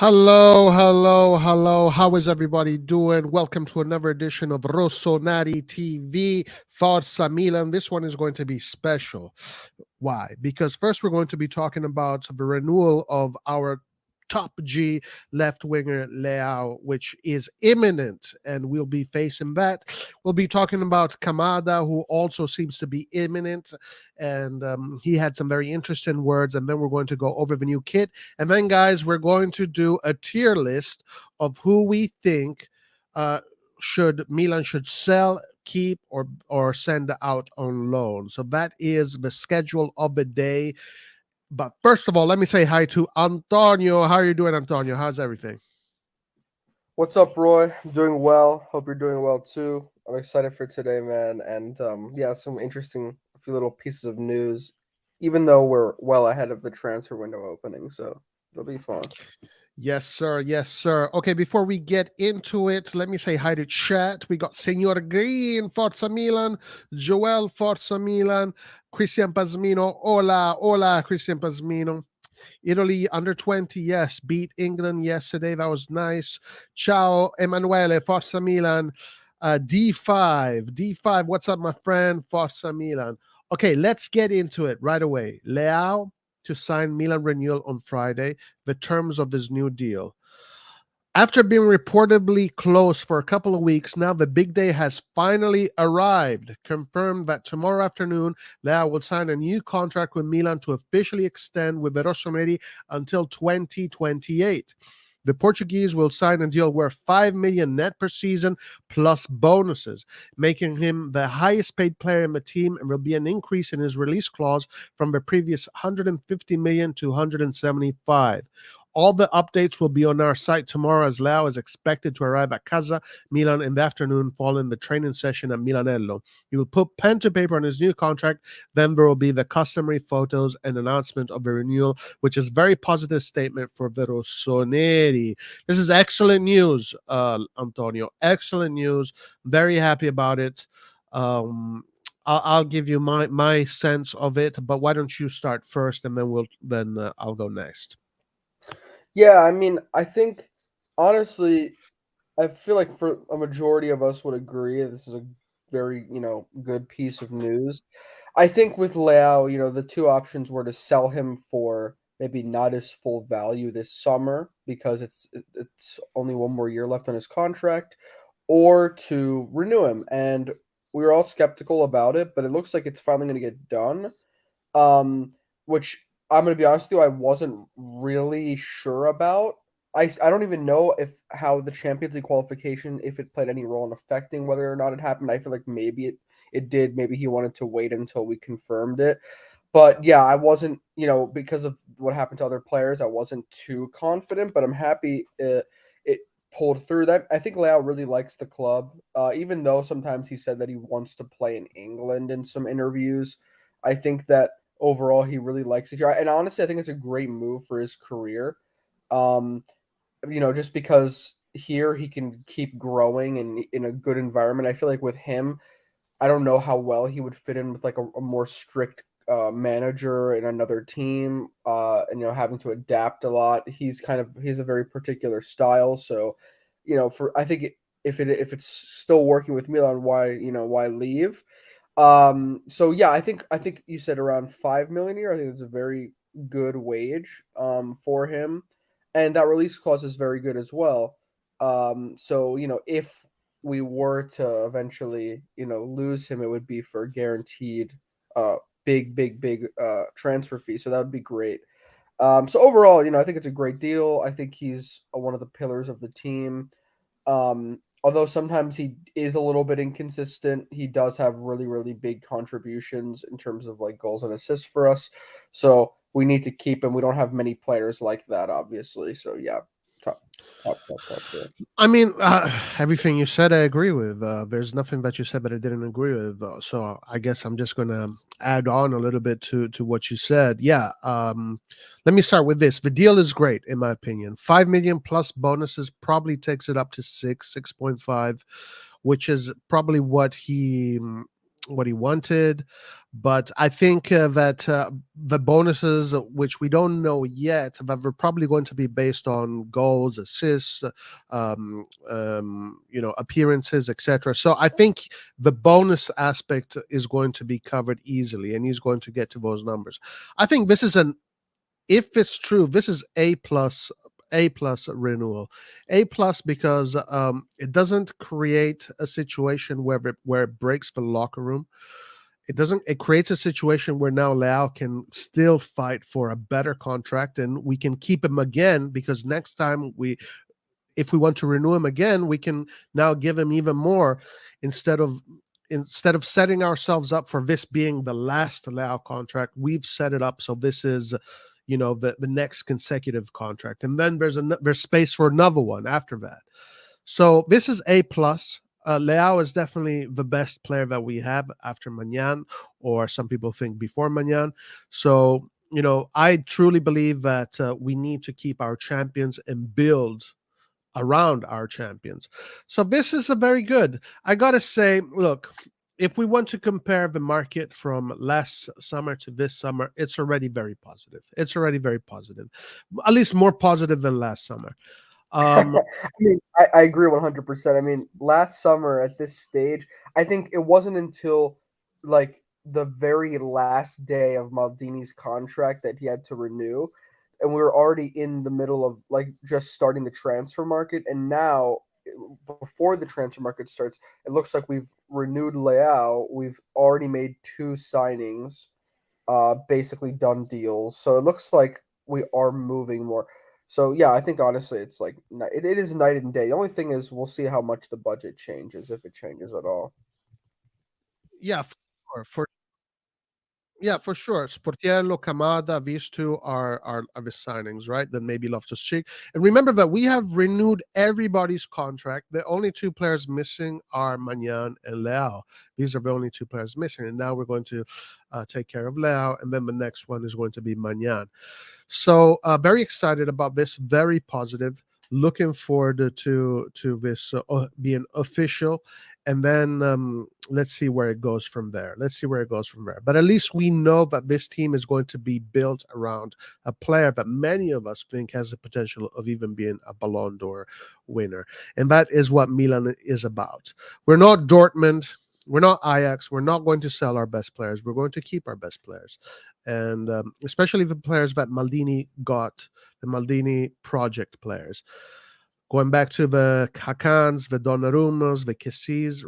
Hello, hello, hello. How is everybody doing? Welcome to another edition of RossonARI TV. Forza Milan. This one is going to be special. Why? Because first we're going to be talking about the renewal of our top G left winger Leao, which is imminent, and we'll be facing that. We'll be talking about Kamada, who also seems to be imminent, and he had some very interesting words. And then we're going to go over the new kit, and then guys, we're going to do a tier list of who we think should Milan should sell, keep, or send out on loan. So that is the schedule of the day. But first of all, let me say hi to Antonio. How are you doing, Antonio? How's everything? What's up, Roy? I'm doing well. Hope you're doing well too. I'm excited for today, man. And yeah, some interesting, a few little pieces of news, even though we're well ahead of the transfer window opening. So it'll be fun. Yes, sir. Yes, sir. Okay, before we get into it, let me say hi to chat. We got Senor Green, Forza Milan, Joel, Forza Milan, Christian Pasmino. Hola, hola, Christian Pasmino. Italy under 20, yes, beat England yesterday. That was nice. Ciao, Emanuele, Forza Milan. D5, what's up, my friend? Forza Milan. Okay, let's get into it right away. Leao to sign Milan renewal on Friday, the terms of this new deal. After being reportedly closed for a couple of weeks, now the big day has finally arrived. Confirmed that tomorrow afternoon, Leao will sign a new contract with Milan to officially extend with the RossonARI until 2028. The Portuguese will sign a deal worth 5 million net per season plus bonuses, making him the highest paid player in the team, and will be an increase in his release clause from the previous 150 million to 175. All the updates will be on our site tomorrow, as Leao is expected to arrive at Casa Milan in the afternoon following the training session at Milanello. He will put pen to paper on his new contract. Then there will be the customary photos and announcement of the renewal, which is very positive statement for the Rossoneri. This is excellent news, Antonio. Excellent news. Very happy about it. I'll give you my sense of it, but why don't you start first, and then I'll go next. Yeah, I mean, I think honestly, I feel like for a majority of us would agree this is a very, good piece of news. I think with Leao, the two options were to sell him for maybe not his full value this summer because it's only one more year left on his contract, or to renew him. And we were all skeptical about it, but it looks like it's finally going to get done. Which I'm gonna be honest with you, I wasn't really sure about. I don't even know if how the Champions League qualification, if it played any role in affecting whether or not it happened. I feel like maybe it did. Maybe he wanted to wait until we confirmed it. But yeah, I wasn't, because of what happened to other players, I wasn't too confident. But I'm happy it pulled through. That I think Leao really likes the club, even though sometimes he said that he wants to play in England in some interviews. I think that overall he really likes it here, and honestly, I think it's a great move for his career. Um, just because here he can keep growing and in a good environment. I feel like with him, I don't know how well he would fit in with like a more strict manager in another team, and having to adapt a lot. He's a very particular style, so for I think if it's still working with Milan, why leave? So yeah, I think you said around 5 million a year. I think it's a very good wage for him, and that release clause is very good as well. So if we were to eventually lose him, it would be for a guaranteed uh big transfer fee. So that would be great. So overall, I think it's a great deal. I think he's one of the pillars of the team. Although sometimes he is a little bit inconsistent, he does have really, really big contributions in terms of like goals and assists for us. So we need to keep him. We don't have many players like that, obviously. So yeah, top, top there. I mean, everything you said, I agree with. There's nothing that you said that I didn't agree with. So I guess I'm just gonna add on a little bit to what you said. Yeah. Let me start with this. The deal is great, in my opinion. 5 million plus bonuses probably takes it up to 6.5, which is probably what he what he wanted. But I think that the bonuses, which we don't know yet, but they're probably going to be based on goals, assists, appearances, etc. So I think the bonus aspect is going to be covered easily, and he's going to get to those numbers. I think this is an if it's true, this is A plus renewal, A plus, because it doesn't create a situation where it breaks the locker room. It creates a situation where now Leao can still fight for a better contract, and we can keep him again, because next time if we want to renew him again, we can now give him even more, instead of setting ourselves up for this being the last Leao contract. We've set it up so this is, the next consecutive contract, and then there's space for another one after that. So this is A plus. Leao is definitely the best player that we have after Magnan, or some people think before Magnan. So I truly believe that we need to keep our champions and build around our champions. So this is a very good. I gotta say, look, if we want to compare the market from last summer to this summer, it's already very positive. It's already very positive, at least more positive than last summer. I mean, I agree 100%. I mean, last summer at this stage, I think it wasn't until like the very last day of Maldini's contract that he had to renew, and we were already in the middle of like just starting the transfer market. And now, before the transfer market starts, it looks like we've renewed Leao. We've already made two signings, basically done deals. So it looks like we are moving more. So yeah, I think honestly, it's like it is night and day. The only thing is, we'll see how much the budget changes, if it changes at all. Yeah, for sure. Sportiello, Kamada, these two are the signings, right? Then maybe Loftus-Cheek. And remember that we have renewed everybody's contract. The only two players missing are Magnan and Leao. These are the only two players missing. And now we're going to take care of Leao, and then the next one is going to be Magnan. So very excited about this. Very positive. Looking forward to this being official, and then let's see where it goes from there. Let's see where it goes from there. But at least we know that this team is going to be built around a player that many of us think has the potential of even being a Ballon d'Or winner, and that is what Milan is about. We're not Dortmund. We're not Ajax. We're not going to sell our best players. We're going to keep our best players, and especially the players that Maldini got, the Maldini project players. Going back to the Kakans, the Donnarummas, the Kessis,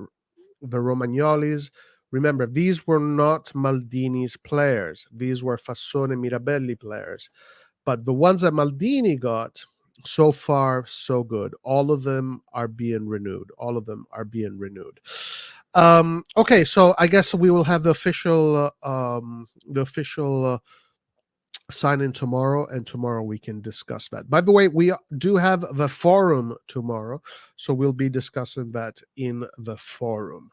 the Romagnolis. Remember, these were not Maldini's players. These were Fassone Mirabelli players. But the ones that Maldini got, so far, so good. All of them are being renewed. All of them are being renewed. Okay, so I guess we will have the official sign in tomorrow, and tomorrow we can discuss that. By the way, we do have the forum tomorrow, so we'll be discussing that in the forum.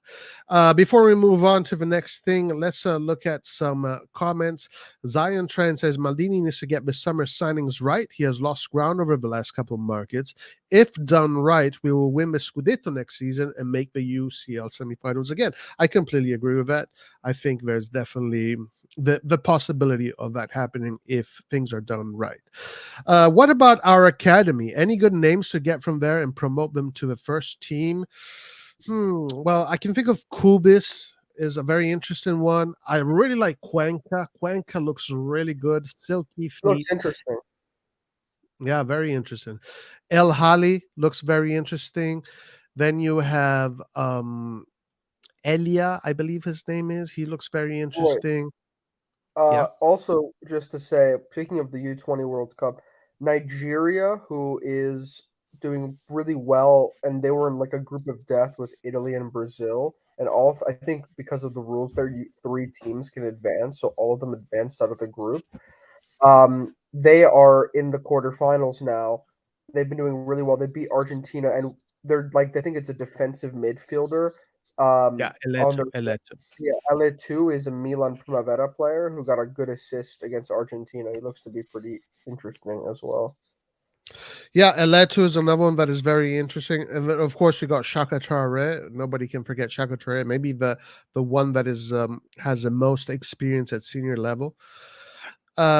Before we move on to the next thing, let's look at some comments. Zion Trend says Maldini needs to get the summer signings right. He has lost ground over the last couple of markets. If done right, we will win the Scudetto next season and make the UCL semifinals again. I completely agree with that. I think there's definitely the possibility of that happening if things are done right. What about our academy? Any good names to get from there and promote them to the first team? Well, I can think of Kubis is a very interesting one. I really like Cuenca. Cuenca looks really good. Silky It looks feet. interesting. Yeah, very interesting. El Hali looks very interesting. Then you have Elia, I believe his name is. He looks very Right. interesting. Yeah. Also, just to say, speaking of the U20 World Cup, Nigeria, who is doing really well, and they were in like a group of death with Italy and Brazil, and I think because of the rules, there three teams can advance, so all of them advanced out of the group. They are in the quarterfinals now. They've been doing really well. They beat Argentina, and they're like I think it's a defensive midfielder. Yeah, On Eleto, the Eleto. Yeah, LA2 is a Milan Primavera player who got a good assist against Argentina. He looks to be pretty interesting as well. Yeah, Eleto is another one that is very interesting, and then of course we got Shaka Traore. Nobody can forget Shaka Traore. Maybe the one that is has the most experience at senior level.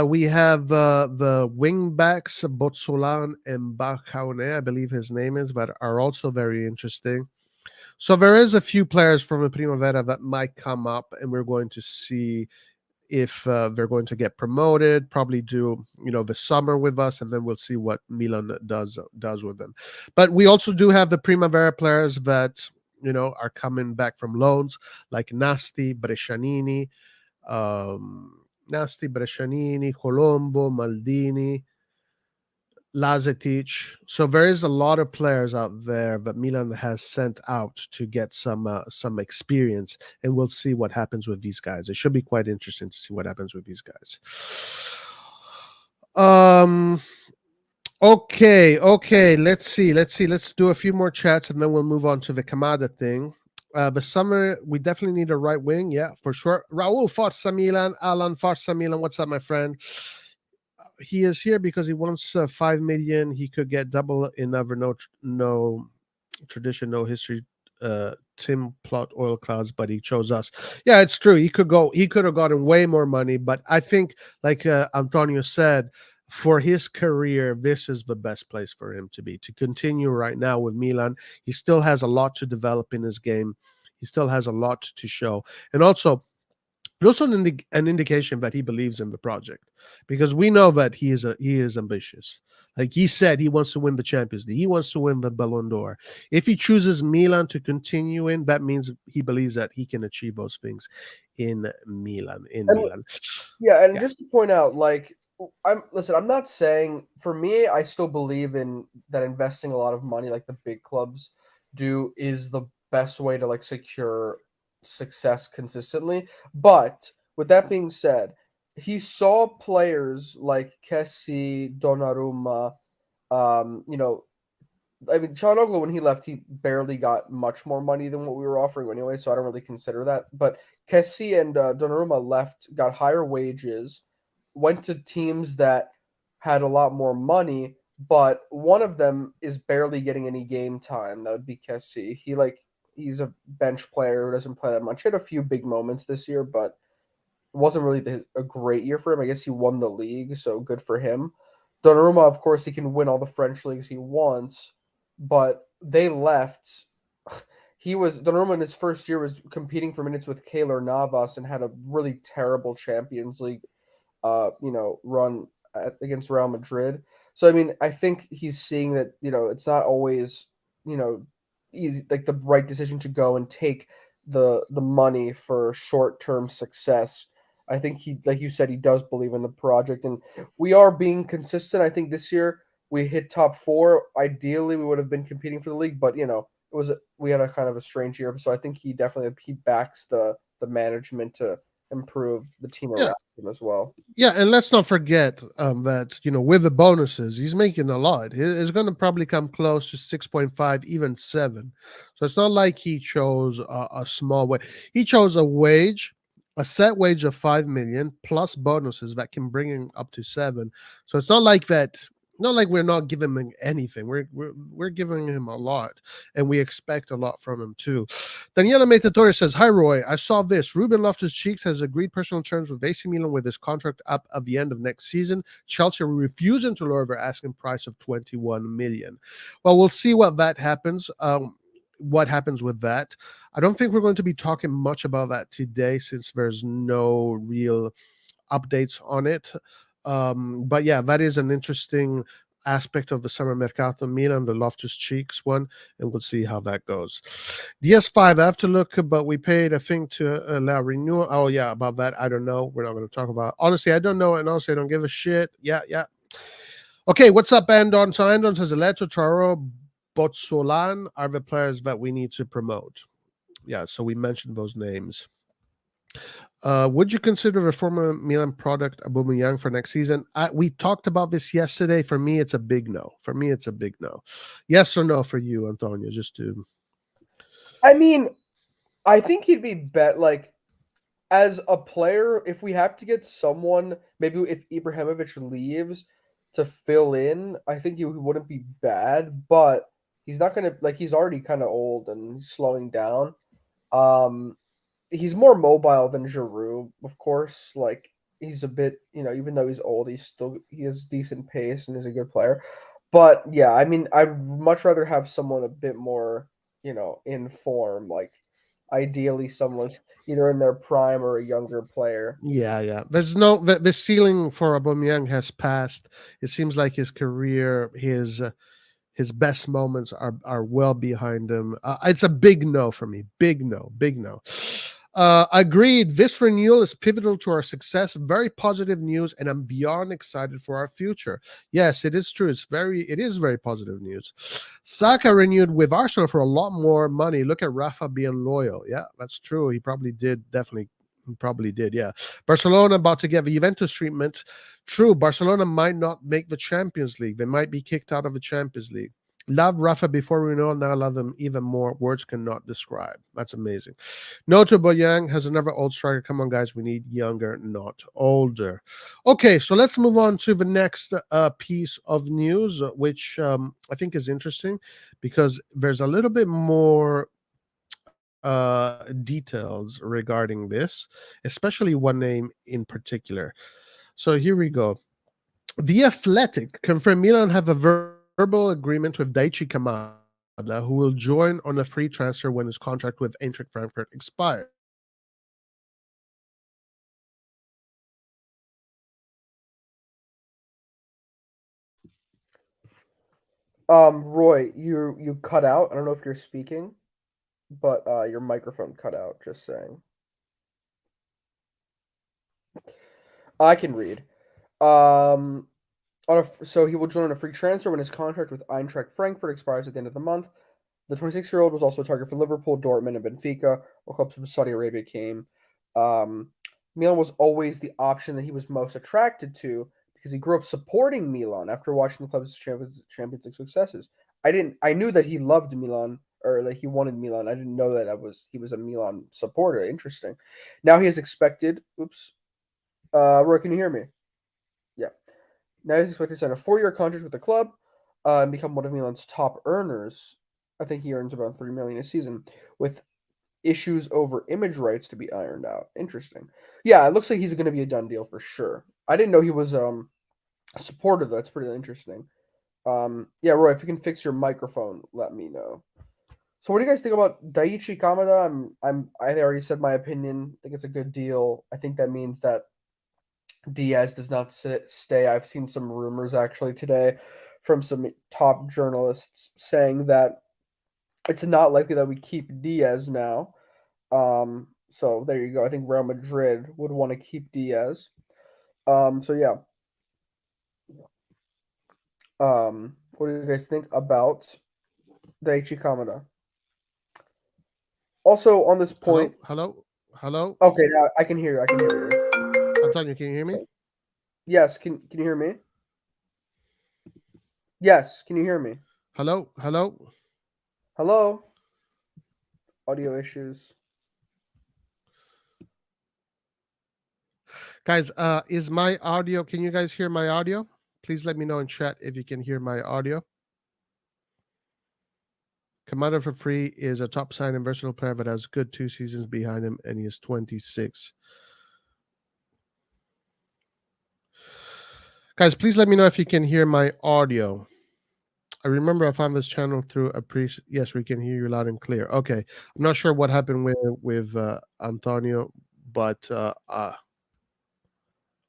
We have the wing backs Botsolan and Bakaune, I believe his name is, that are also very interesting. So there is a few players from the Primavera that might come up, and we're going to see if they're going to get promoted. Probably do the summer with us, and then we'll see what Milan does with them. But we also do have the Primavera players that are coming back from loans, like Nasti Brescianini, Colombo, Maldini, Lazetic. So there is a lot of players out there that Milan has sent out to get some experience, and we'll see what happens with these guys. It should be quite interesting to see what happens with these guys. Um. Okay. Let's do a few more chats, and then we'll move on to the Kamada thing. The summer, we definitely need a right wing. Yeah, for sure. Raul Forza Milan, Alan Forza Milan. What's up, my friend? He is here because he wants 5 million. He could get double in other no tradition, no history. Tim plot oil clouds, but he chose us. Yeah, it's true. He could have gotten way more money, but I think, like Antonio said, for his career, this is the best place for him to be. To continue right now with Milan, he still has a lot to develop in his game. He still has a lot to show, and also an indication that he believes in the project, because we know that he is ambitious. Like he said, he wants to win the Champions League. He wants to win the Ballon d'Or. If he chooses Milan to continue in, that means he believes that he can achieve those things in Milan. And yeah, and Yeah. just to point out, like, I'm not saying, for me, I still believe in that investing a lot of money like the big clubs do is the best way to like secure success consistently. But with that being said, he saw players like Kessie, Donnarumma, you know, I mean, Çalhanoğlu, when he left, he barely got much more money than what we were offering anyway, so I don't really consider that. But Kessie and Donnarumma left, got higher wages, went to teams that had a lot more money, but one of them is barely getting any game time. That would be Kessie. He's a bench player who doesn't play that much. He had a few big moments this year, but it wasn't really a great year for him. I guess he won the league, so good for him. Donnarumma, of course, he can win all the French leagues he wants, but they left. He was Donnarumma in his first year was competing for minutes with Keylor Navas and had a really terrible Champions League, run against Real Madrid. So I mean, I think he's seeing that it's not always you know easy, like the right decision to go and take the money for short term success. I think he, like you said, he does believe in the project, and we are being consistent. I think this year we hit top four. Ideally, we would have been competing for the league, but we had a kind of a strange year. So I think he backs the management to improve the team Yeah. around him as well. Yeah, and let's not forget that with the bonuses, he's making a lot. It's going to probably come close to 6.5, even 7. So it's not like he chose a small wage. He chose a set wage of 5 million plus bonuses that can bring him up to 7. So it's not like that. Not like we're not giving him anything. We're giving him a lot, and we expect a lot from him too. Daniela Metatori says, "Hi Roy, I saw this. Ruben Loftus-Cheeks has agreed personal terms with AC Milan with his contract up at the end of next season. Chelsea are refusing to lower their asking price of 21 million. Well, we'll see what that happens. What happens with that? I don't think we're going to be talking much about that today, since there's no real updates on it. But yeah, that is an interesting aspect of the summer mercato Milan, the Loftus Cheeks one, and we'll see how that goes. DS5, I have to look, but we paid, I think, to allow renewal. Oh yeah, about that, I don't know. We're not going to talk about. Honestly, I don't know, and honestly, I don't give a shit. Yeah. Okay, what's up, Andon? So Andon says, Leto, Charo, Botsolan are the players that we need to promote. Yeah, so we mentioned those names. Would you consider the former Milan product Aubameyang for next season? We talked about this yesterday. For me, it's a big no. Yes or no for you, Antonio? Just to I mean, I think he'd be like as a player, if we have to get someone, maybe if Ibrahimovic leaves, to fill in, I think he wouldn't be bad, but he's not gonna like he's already kind of old and he's slowing down. Um, he's more mobile than Giroud, of course. Like he's a bit, even though he's old, he has decent pace and is a good player. But yeah, I mean, I'd much rather have someone a bit more, in form. Like ideally, someone either in their prime or a younger player. Yeah, yeah. There's no the ceiling for Aubameyang has passed. It seems like his career, his best moments are well behind him. It's a big no for me. Big no. Big no. Agreed. This renewal is pivotal to our success. Very positive news, and I'm beyond excited for our future. Yes, it is true. It is very positive news. Saka renewed with Arsenal for a lot more money. Look at Rafa being loyal. Yeah, that's true. He probably did. Definitely. He probably did. Yeah. Barcelona about to get the Juventus treatment. True. Barcelona might not make the Champions League. They might be kicked out of the Champions League. Love Rafa before Renewal, now love him even more. Words cannot describe. That's amazing. No to Boyang has another old striker. Come on, guys. We need younger, not older. Okay, so let's move on to the next piece of news, which I think is interesting because there's a little bit more details regarding this, especially one name in particular. So here we go. The Athletic confirmed Milan have a verbal agreement with Daichi Kamada, who will join on a free transfer when his contract with Eintracht Frankfurt expires. Kamada will join Milan on a free transfer when his contract with Eintracht Frankfurt Roy, you cut out. I don't know if you're speaking, but your microphone cut out. Just saying. I can read. Um, so he will join on a free transfer when his contract with Eintracht Frankfurt expires at the end of the month. The 26-year-old was also a target for Liverpool, Dortmund, and Benfica, while clubs from Saudi Arabia came. Milan was always the option that he was most attracted to because he grew up supporting Milan after watching the club's Champions League successes. I knew that he loved Milan or that he wanted Milan. I didn't know that he was a Milan supporter. Interesting. Now he is expected. Oops. Roy, can you hear me? Yeah. Now he's expected to sign a 4-year contract with the club and become one of Milan's top earners. I think he earns about $3 million a season, with issues over image rights to be ironed out. Interesting. Yeah, it looks like he's going to be a done deal for sure. I didn't know he was a supporter. That's pretty interesting. Yeah, Roy, if you can fix your microphone, let me know. So, what do you guys think about Daichi Kamada? I already said my opinion. I think it's a good deal. I think that means that Diaz does not stay. I've seen some rumors actually today from some top journalists saying that it's not likely that we keep Diaz now. So there you go. I think Real Madrid would want to keep Diaz. So yeah. What do you guys think about Daichi Kamada? Also on this point. Hello. Okay, now I can hear you. I can hear you. Antonio, can you hear me? So, yes. Can you hear me? Yes. Can you hear me? Hello. Hello. Audio issues. Guys, is my audio, can you guys hear my audio? Please let me know in chat if you can hear my audio. Kamada for free is a top sign and versatile player that has good 2 seasons behind him, and he is 26. Guys, please let me know if you can hear my audio. I remember I found this channel through a priest. Yes, we can hear you loud and clear. Okay. I'm not sure what happened with Antonio, but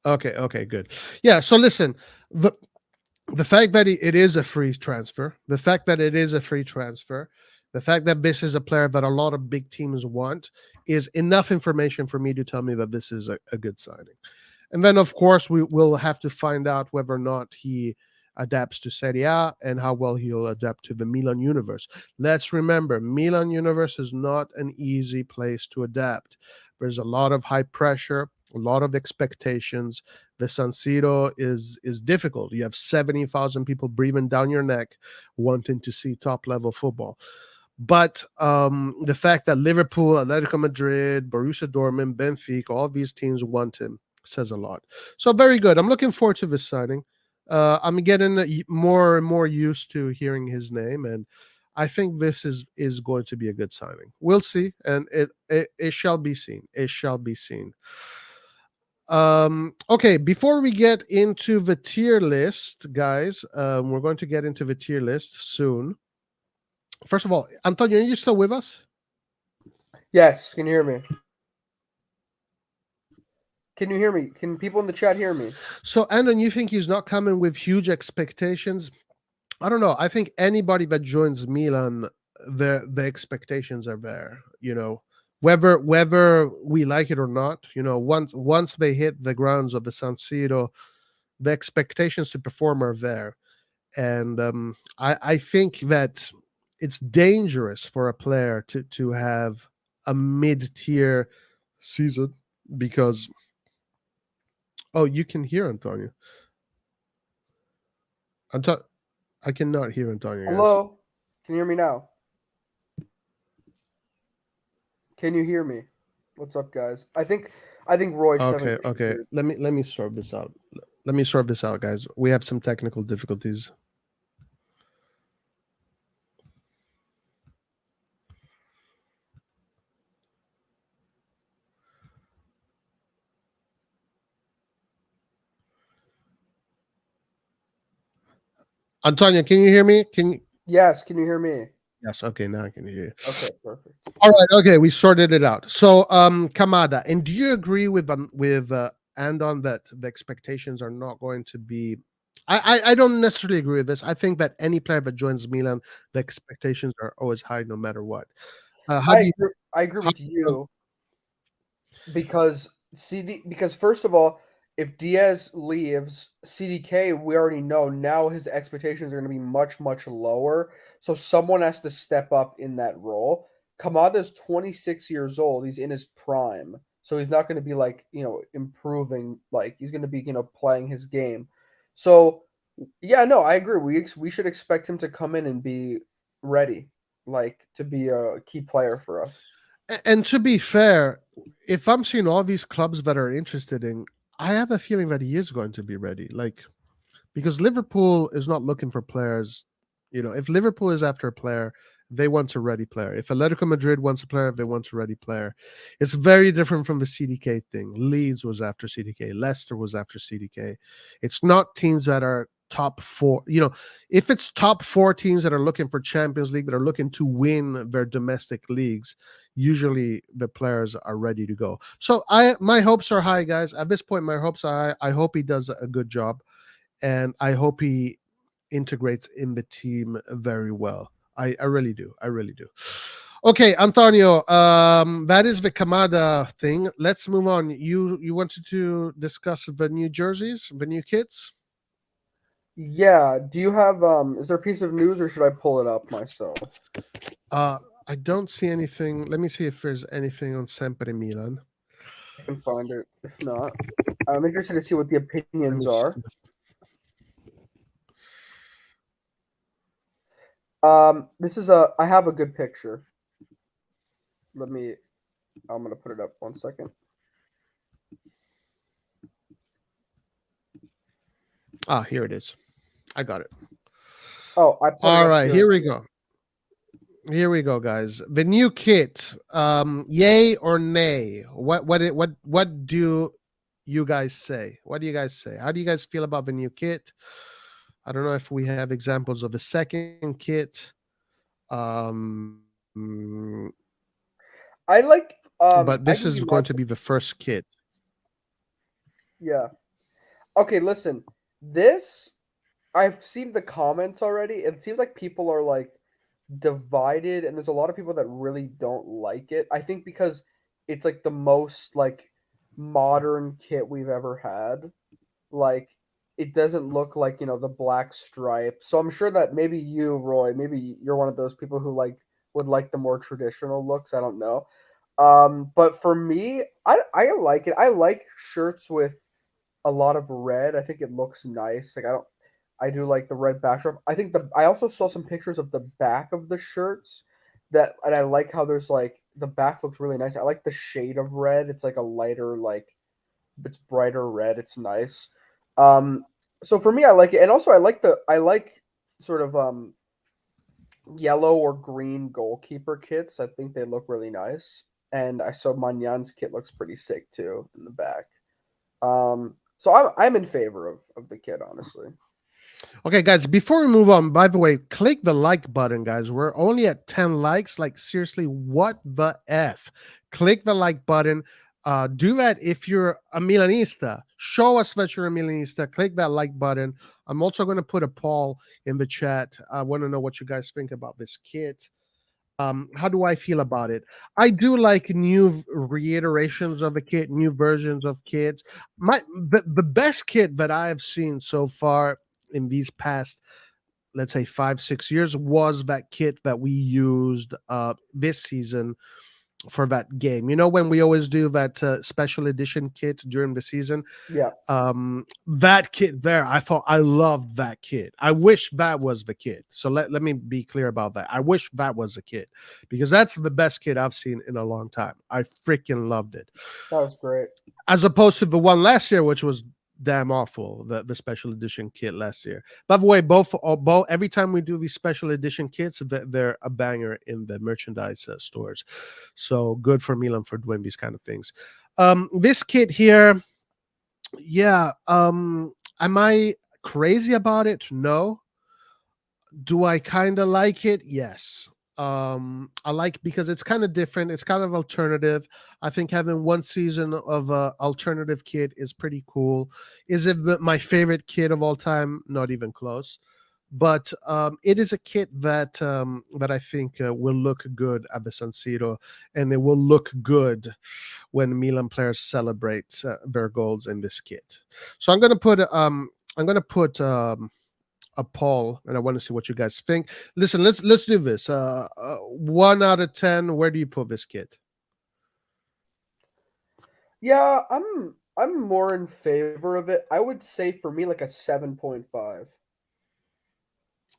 okay, good. Yeah, so listen, the fact that it is a free transfer, the fact that this is a player that a lot of big teams want is enough information for me to tell me that this is a good signing. And then, of course, we will have to find out whether or not he adapts to Serie A and how well he'll adapt to the Milan universe. Let's remember, Milan universe is not an easy place to adapt. There's a lot of high pressure, a lot of expectations. The San Siro is difficult. You have 70,000 people breathing down your neck wanting to see top-level football. But the fact that Liverpool, Atletico Madrid, Borussia Dortmund, Benfica, all these teams want him says a lot. So very good. I'm looking forward to this signing. I'm getting more and more used to hearing his name, and I think this is going to be a good signing. We'll see, and it shall be seen. It shall be seen. Okay, before we get into the tier list, guys, we're going to get into the tier list soon. First of all, Antonio, are you still with us? Yes, can you hear me? Can you hear me? Can people in the chat hear me? So, Andon, you think he's not coming with huge expectations? I don't know. I think anybody that joins Milan, the expectations are there. Whether we like it or not, once they hit the grounds of the San Siro, the expectations to perform are there, and I think that it's dangerous for a player to have a mid-tier season because you can hear Antonio. I cannot hear Antonio, guys. Hello? Can you hear me now? Can you hear me? What's up, guys? I think Roy just having Okay, an issue okay. here. Let me sort this out. Let me sort this out, guys. We have some technical difficulties. Antonio, can you hear me? Can you? Yes, can you hear me? Yes. Okay, now I can hear you. Okay, perfect. All right. Okay, we sorted it out. So, Kamada, and do you agree with Andon that the expectations are not going to be? I don't necessarily agree with this. I think that any player that joins Milan, the expectations are always high, no matter what. How do you? I agree How with you because first of all, if Diaz leaves, CDK we already know now his expectations are going to be much much lower. So someone has to step up in that role. Kamada is 26 years old. He's in his prime. So he's not going to be like, improving, like he's going to be, playing his game. So yeah, no, I agree. We should expect him to come in and be ready, like to be a key player for us. And to be fair, if I'm seeing all these clubs that are interested in, I have a feeling that he is going to be ready. Like, because Liverpool is not looking for players. If Liverpool is after a player, they want a ready player. If Atletico Madrid wants a player, they want a ready player. It's very different from the CDK thing. Leeds was after CDK. Leicester was after CDK. It's not teams that are top four. If it's top four teams that are looking for Champions League, that are looking to win their domestic leagues, usually the players are ready to go. So my hopes are high, guys. At this point, my hopes are high. I hope he does a good job, and I hope he integrates in the team very well. I really do. I really do. Okay, Antonio, that is the Kamada thing. Let's move on. You wanted to discuss the new jerseys, the new kits? Yeah. Do you have is there a piece of news or should I pull it up myself? Uh I don't see anything. Let me see if there's anything on Sempre Milan. I can find it. If not, I'm interested to see what the Let opinions me see. are. This is I have a good picture. I'm gonna put it up 1 second. Here it is. I got it. Oh, I put it All up right, here here as we well. go. Here we go, guys. The new kit. Yay or nay? What do you guys say? What do you guys say? How do you guys feel about the new kit? I don't know if we have examples of the second kit. Mm, I like but I this can is give my going to be the first kit. yeah. Okay, listen. This I've seen the comments already. It seems like people are like divided and there's a lot of people that really don't like it. I think because it's like the most like modern kit we've ever had. Like it doesn't look like, the black stripe. So I'm sure that maybe you, Roy, maybe you're one of those people who like would like the more traditional looks. I don't know. But for me, I like it. I like shirts with a lot of red. I think it looks nice. Like I do like the red backdrop. I also saw some pictures of the back of the shirts and I like how there's like the back looks really nice. I like the shade of red. It's like a lighter, like it's brighter red. It's nice. Um So for me, I like it, and also I like sort of yellow or green goalkeeper kits. I think they look really nice, and I saw Manyan's kit looks pretty sick too in the back. So I'm in favor of the kit, honestly. Okay, guys, before we move on, by the way, click the like button, guys. We're only at 10 likes. Like, seriously, what the F? Click the like button. Do that if you're a Milanista. Show us that you're a Milanista. Click that like button. I'm also going to put a poll in the chat. I want to know what you guys think about this kit. How do I feel about it? I do like new reiterations of a kit, new versions of kits. The best kit that I have seen so far in these past, let's say 5-6 years, was that kit that we used this season for that game. You know, when we always do that special edition kit during the season, Yeah, that kit there, I loved that kit. I wish that was the kit. So let me be clear about that. I wish that was the kit, because that's the best kit I've seen in a long time. I freaking loved it, that was great. as opposed to the one last year, which was damn awful, the special edition kit last year. By the way, both every time we do these special edition kits, they're a banger in the merchandise stores. So good for Milan for doing these kind of things. This kit here, yeah. Am I crazy about it? No. Do I kind of like it? Yes. I like, because it's kind of different. It's kind of alternative. I think having one season of a alternative kit is pretty cool. Is it my favorite kit of all time? Not even close. But it is a kit that I think will look good at the San Siro, and it will look good when Milan players celebrate their goals in this kit. So I'm gonna put a poll, and I want to see what you guys think. Listen, let's do this. 1 out of 10. Where do you put this kit? Yeah, I'm more in favor of it. I would say for me like a 7.5.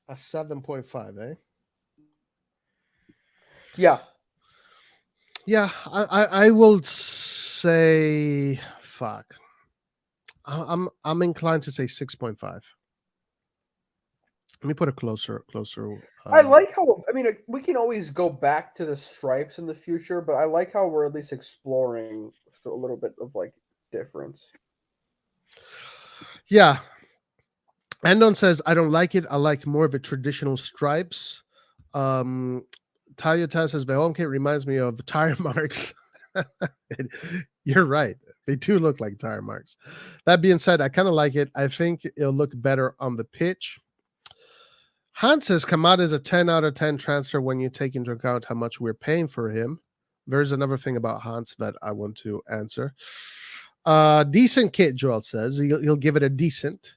A 7.5, eh? Yeah. Yeah, I will say, fuck. I'm inclined to say 6.5. Let me put a closer. I like how I mean we can always go back to the stripes in the future, but I like how we're at least exploring a little bit of like difference. Yeah. Andon says, I don't like it. I like more of the traditional stripes. Toyota says the home kit reminds me of tire marks. You're right. They do look like tire marks. That being said, I kind of like it. I think it'll look better on the pitch. Hans says Kamada is a 10 out of 10 transfer when you take into account how much we're paying for him. There's another thing about Hans that I want to answer. Decent kit, Joel says. He'll give it a decent.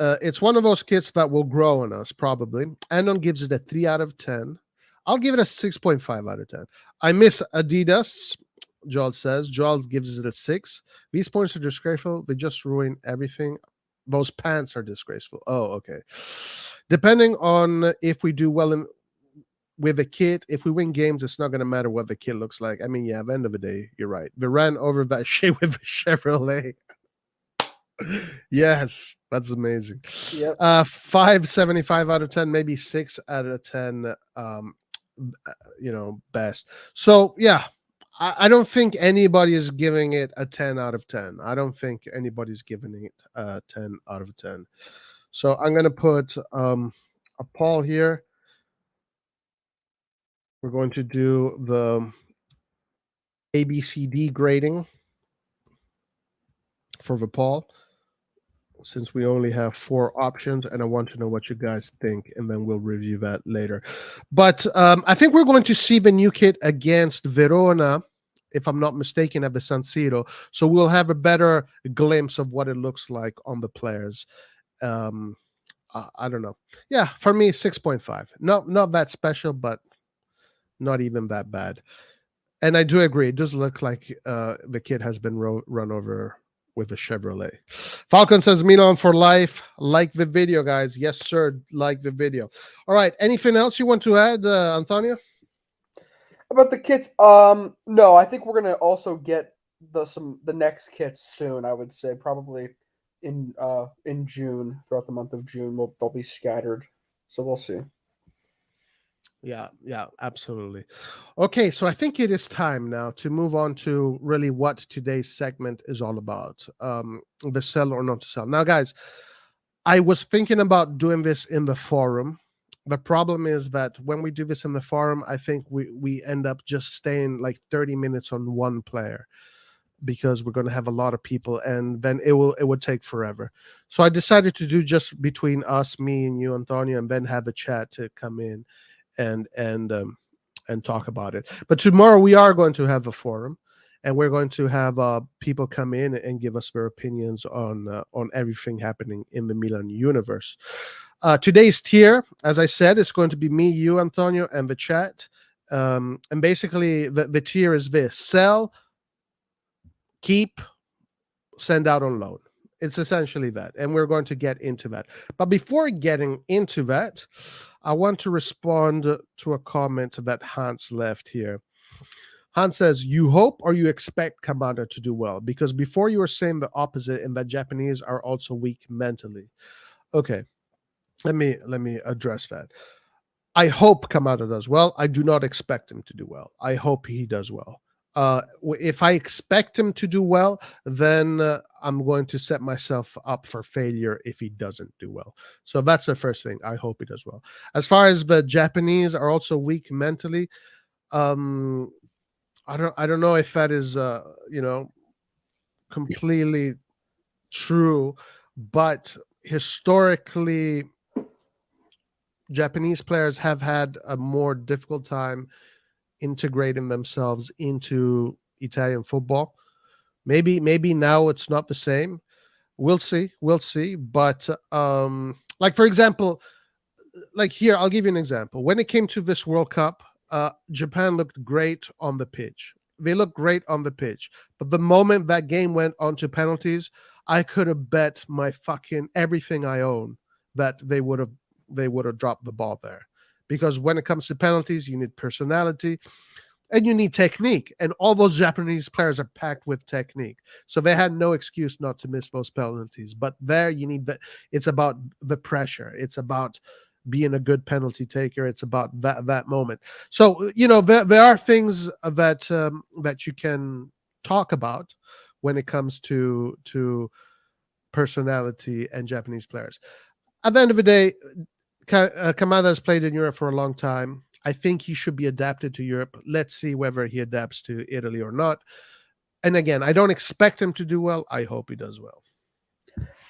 It's one of those kits that will grow on us, probably. Andon gives it a 3 out of 10. I'll give it a 6.5 out of 10. I miss Adidas, Joel says. Joel gives it a 6. These points are disgraceful. They just ruin everything. Those pants are disgraceful. Oh, okay. Depending on if we do well with a kit, if we win games, it's not going to matter what the kit looks like. I mean, yeah, at the end of the day, you're right. They ran over that shit with a Chevrolet. Yes, that's amazing. Yep. 5.75 out of 10, maybe 6 out of 10, best. So yeah, I don't think anybody is giving it a 10 out of 10. I don't think anybody's giving it a 10 out of 10. So I'm going to put a poll here. We're going to do the ABCD grading for the poll, since we only have 4 options, and I want to know what you guys think, and then we'll review that later. But I think we're going to see the new kit against Verona, if I'm not mistaken, at the San Siro. So we'll have a better glimpse of what it looks like on the players. I don't know. Yeah, for me, 6.5. Not that special, but not even that bad. And I do agree. It does look like the kid has been run over with a Chevrolet. Falcon says Milan for life. Like the video, guys. Yes, sir. Like the video. All right. Anything else you want to add, Antonio? About the kits, no, I think we're gonna also get the next kits soon. I would say probably in June, throughout the month of June. They'll be scattered, so we'll see. Yeah, absolutely. Okay, so I think it is time now to move on to really what today's segment is all about. The sell or not to sell. Now, guys, I was thinking about doing this in the forum. The problem is that when we do this in the forum, I think we end up just staying like 30 minutes on one player because we're going to have a lot of people, and then it would take forever. So I decided to do just between us, me and you, Antonio, and then have a chat to come in and talk about it. But tomorrow we are going to have a forum, and we're going to have people come in and give us their opinions on everything happening in the Milan universe. Today's tier, as I said, is going to be me, you, Antonio, and the chat. And basically, the tier is this: sell, keep, send out on loan. It's essentially that. And we're going to get into that. But before getting into that, I want to respond to a comment that Hans left here. Hans says, you hope or you expect Kamada to do well? Because before you were saying the opposite, and that Japanese are also weak mentally. Okay, let me address that. I hope Kamada does well. I do not expect him to do well. I hope he does well. If I expect him to do well, then I'm going to set myself up for failure if he doesn't do well. So that's the first thing. I hope he does well. As far as the Japanese are also weak mentally, I don't know if that is completely true, but historically Japanese players have had a more difficult time integrating themselves into Italian football. Maybe now it's not the same. We'll see. We'll see. But like for example, like here, I'll give you an example. When it came to this World Cup, Japan looked great on the pitch. They looked great on the pitch. But the moment that game went on to penalties, I could have bet my fucking everything I own that they would have dropped the ball there. Because when it comes to penalties, you need personality and you need technique. And all those Japanese players are packed with technique. So they had no excuse not to miss those penalties. But there you need that. It's about the pressure. It's about being a good penalty taker. It's about that moment. So, there are things that you can talk about when it comes to personality and Japanese players. At the end of the day, Kamada has played in Europe for a long time. I think he should be adapted to Europe. Let's see whether he adapts to Italy or not. And again, I don't expect him to do well. I hope he does well.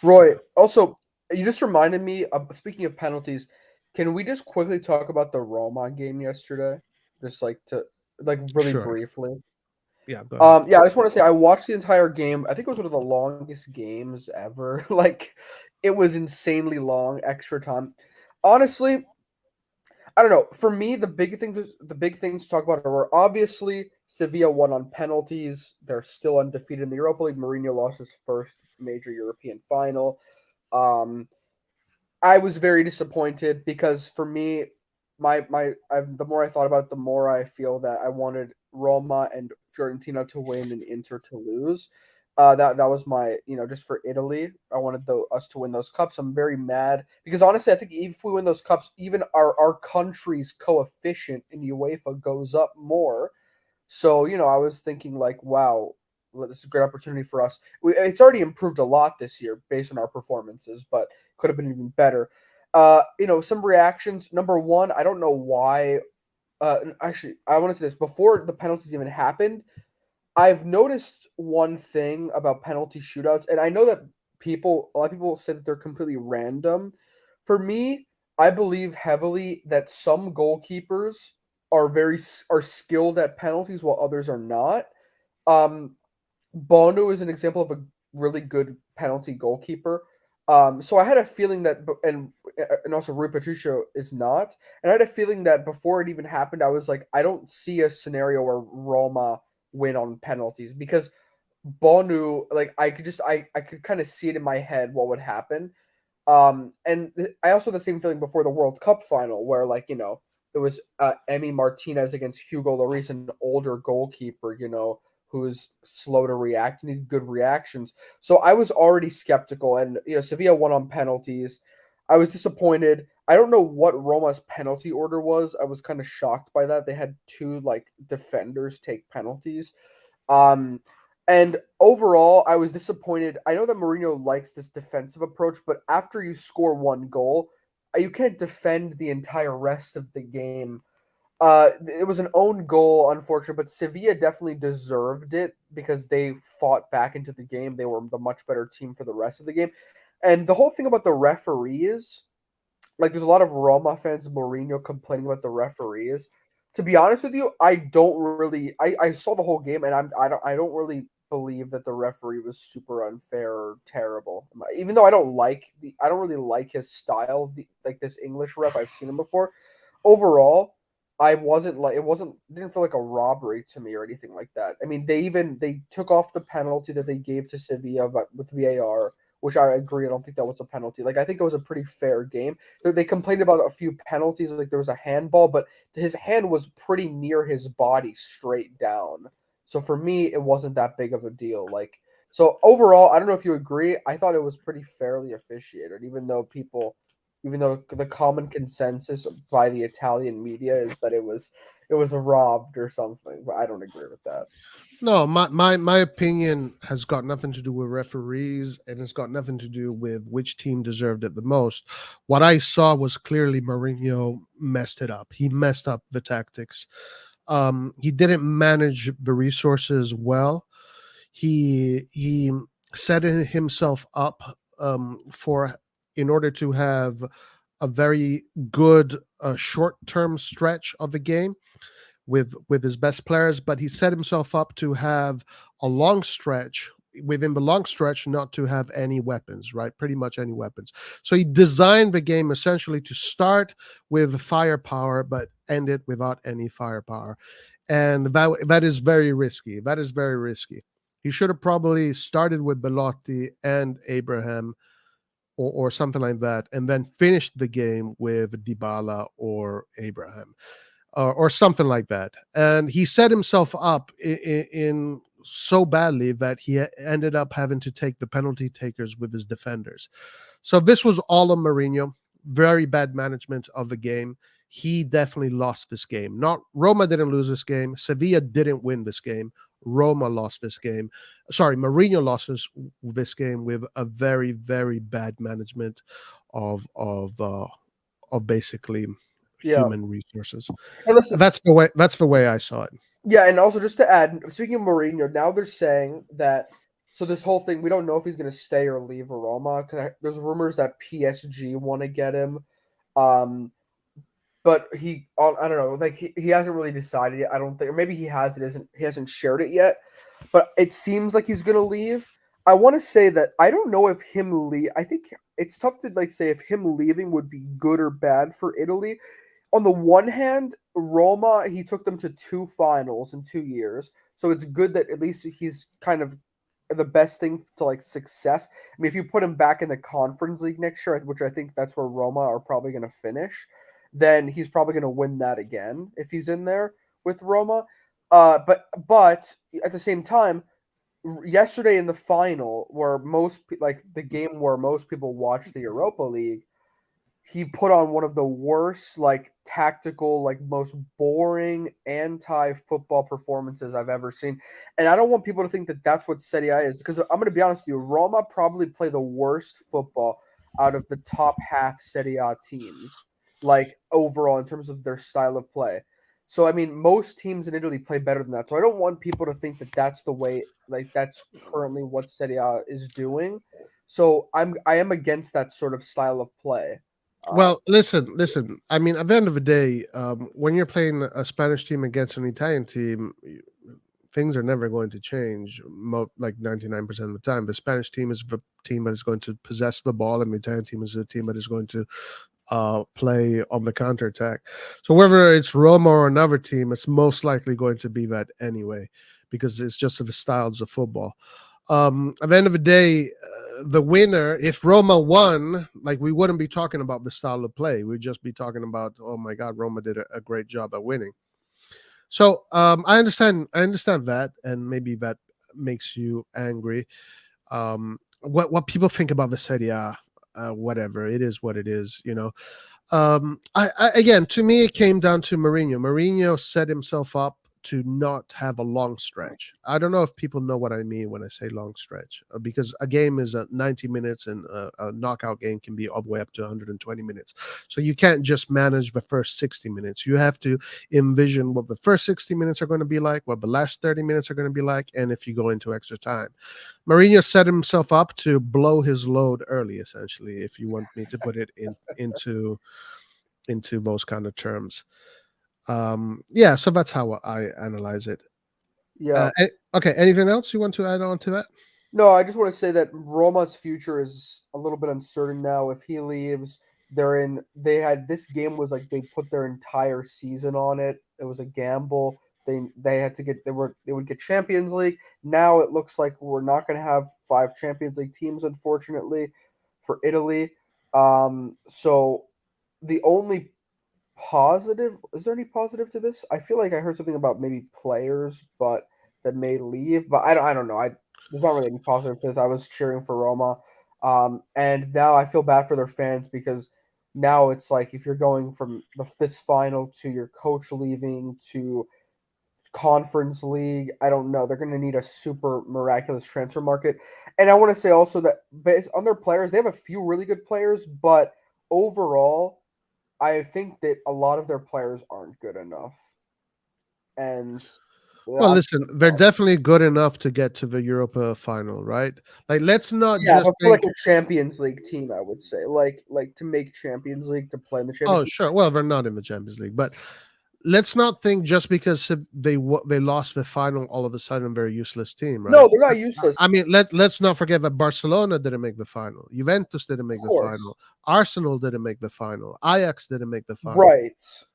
Roy, also, you just reminded me. Speaking of penalties, can we just quickly talk about the Roma game yesterday? Just really Sure. briefly. Yeah, go ahead. Yeah, I just want to say I watched the entire game. I think it was one of the longest games ever. Like, it was insanely long, extra time. Honestly, I don't know. For me, the big things to talk about are obviously Sevilla won on penalties. They're still undefeated in the Europa League. Mourinho lost his first major European final. Um, I was very disappointed because for me, the more I thought about it, the more I feel that I wanted Roma and Fiorentina to win and Inter to lose. That was my just for Italy. I wanted us to win those cups. I'm very mad because honestly, I think if we win those cups, even our country's coefficient in UEFA goes up more. So I was thinking like, wow, well, this is a great opportunity for us. It's already improved a lot this year based on our performances, but could have been even better. Some reactions. Number one, I don't know why. Actually, I want to say this before the penalties even happened. I've noticed one thing about penalty shootouts, and I know that a lot of people say that they're completely random. For me, I believe heavily that some goalkeepers are skilled at penalties while others are not. Um, Bono is an example of a really good penalty goalkeeper. So I had a feeling that, and also Rui Patricio is not, and I had a feeling that before it even happened, I was like, I don't see a scenario where Roma win on penalties because Bonu, like I could kind of see it in my head what would happen. I also had the same feeling before the World Cup final where there was Emi Martinez against Hugo Lloris, an older goalkeeper, who's slow to react. You need good reactions. So I was already skeptical, and Sevilla won on penalties. I was disappointed. I don't know what Roma's penalty order was. I was kind of shocked by that. They had two like defenders take penalties. Um, and overall, I was disappointed. I know that Mourinho likes this defensive approach, but after you score one goal, you can't defend the entire rest of the game. It was an own goal, unfortunate, but Sevilla definitely deserved it because they fought back into the game. They were the much better team for the rest of the game. And the whole thing about the referees, like there's a lot of Roma fans, Mourinho complaining about the referees. To be honest with you, I don't really. I saw the whole game, and I don't really believe that the referee was super unfair or terrible. Even though I don't really like his style, like this English ref. I've seen him before. Overall, I wasn't like it didn't feel like a robbery to me or anything like that. I mean, they took off the penalty that they gave to Sevilla with VAR, which I agree. I don't think that was a penalty. Like I think it was a pretty fair game. They complained about a few penalties, like there was a handball, but his hand was pretty near his body, straight down. So for me, it wasn't that big of a deal. Like so overall, I don't know if you agree. I thought it was pretty fairly officiated, even though the common consensus by the Italian media is that it was robbed or something. But I don't agree with that. No, my opinion has got nothing to do with referees, and it's got nothing to do with which team deserved it the most. What I saw was clearly Mourinho messed it up. He messed up the tactics. He didn't manage the resources well. He set himself up for in order to have a very good short-term stretch of the game with his best players, but he set himself up to have a long stretch within the long stretch not to have any weapons, right? Pretty much any weapons. So he designed the game essentially to start with firepower but end it without any firepower. And that is very risky. That is very risky. He should have probably started with Belotti and Abraham or something like that, and then finished the game with Dybala or Abraham. Or something like that. And he set himself up in so badly that he ended up having to take the penalty takers with his defenders. So this was all on Mourinho. Very bad management of the game. He definitely lost this game. Not Roma didn't lose this game. Sevilla didn't win this game. Roma lost this game. Sorry, Mourinho lost this game with a very, very bad management of basically human resources. And listen, That's the way I saw it. yeah, and also just to add, speaking of Mourinho, now they're saying that this whole thing, we don't know if he's going to stay or leave Roma because there's rumors that PSG want to get him. But I don't know, like he hasn't really decided yet. I don't think, or maybe he has. He hasn't shared it yet. But it seems like he's going to leave. I want to say that I don't know if him leave. I think it's tough to like say if him leaving would be good or bad for Italy. On the one hand, Roma, he took them to 2 finals in 2 years. So it's good that at least he's kind of the best thing to like success. I mean, if you put him back in the Conference League next year, which I think that's where Roma are probably going to finish, then he's probably going to win that again if he's in there with Roma. But at the same time, yesterday in the final, where the game where most people watch the Europa League, he put on one of the worst, like tactical, like most boring anti-football performances I've ever seen. And I don't want people to think that that's what Serie A is, because I'm going to be honest with you, Roma probably play the worst football out of the top half Serie A teams, like overall in terms of their style of play. So I mean, most teams in Italy play better than that. So I don't want people to think that that's the way, like that's currently what Serie A is doing. So I am against that sort of style of play. Well, listen. I mean, at the end of the day, when you're playing a Spanish team against an Italian team, things are never going to change. Like 99% of the time, the Spanish team is the team that is going to possess the ball, and the Italian team is the team that is going to play on the counterattack. So whether it's Roma or another team, it's most likely going to be that anyway, because it's just the styles of football. At the end of the day, the winner, if Roma won, like we wouldn't be talking about the style of play. We'd just be talking about, oh my God, Roma did a great job at winning. So I understand that, and maybe that makes you angry. What people think about the Serie A, whatever it is, what it is, you know. I again, to me, it came down to Mourinho. Mourinho set himself up to not have a long stretch. I don't know if people know what I mean when I say long stretch, because a game is 90 minutes and a knockout game can be all the way up to 120 minutes. So you can't just manage the first 60 minutes. You have to envision what the first 60 minutes are going to be like, what the last 30 minutes are going to be like, and if you go into extra time. Mourinho set himself up to blow his load early, essentially, if you want me to put it into those kind of terms. Yeah, so that's how I analyze it. Yeah. Okay, anything else you want to add on to that? No, I just want to say that Roma's future is a little bit uncertain now. If he leaves, they're in. They had this game was like they put their entire season on it. It was a gamble. They had to get they would get Champions League. Now it looks like we're not going to have five Champions League teams, unfortunately, for Italy. So the only positive is there any positive to this? I feel like I heard something about maybe players, but that may leave. But I don't know. I There's not really any positive to this. I was cheering for Roma, and now I feel bad for their fans because now it's like if you're going from this final to your coach leaving to conference league, I don't know. They're going to need a super miraculous transfer market, and I want to say also that based on their players, they have a few really good players, but overall I think that a lot of their players aren't good enough, and Well, I'm listen, they're definitely good enough to get to the Europa final, right? Like, let's not yeah, just but for like think, a Champions League team, I would say like to make Champions League to play in the oh, Champions League. sure. Well, they're not in the Champions League, but let's not think just because they lost the final, all of a sudden they're a useless team, right? No, they're not useless. I mean, let's not forget that Barcelona didn't make the final, Juventus didn't Of make the course, final, Arsenal didn't make the final, Ajax didn't make the final. right.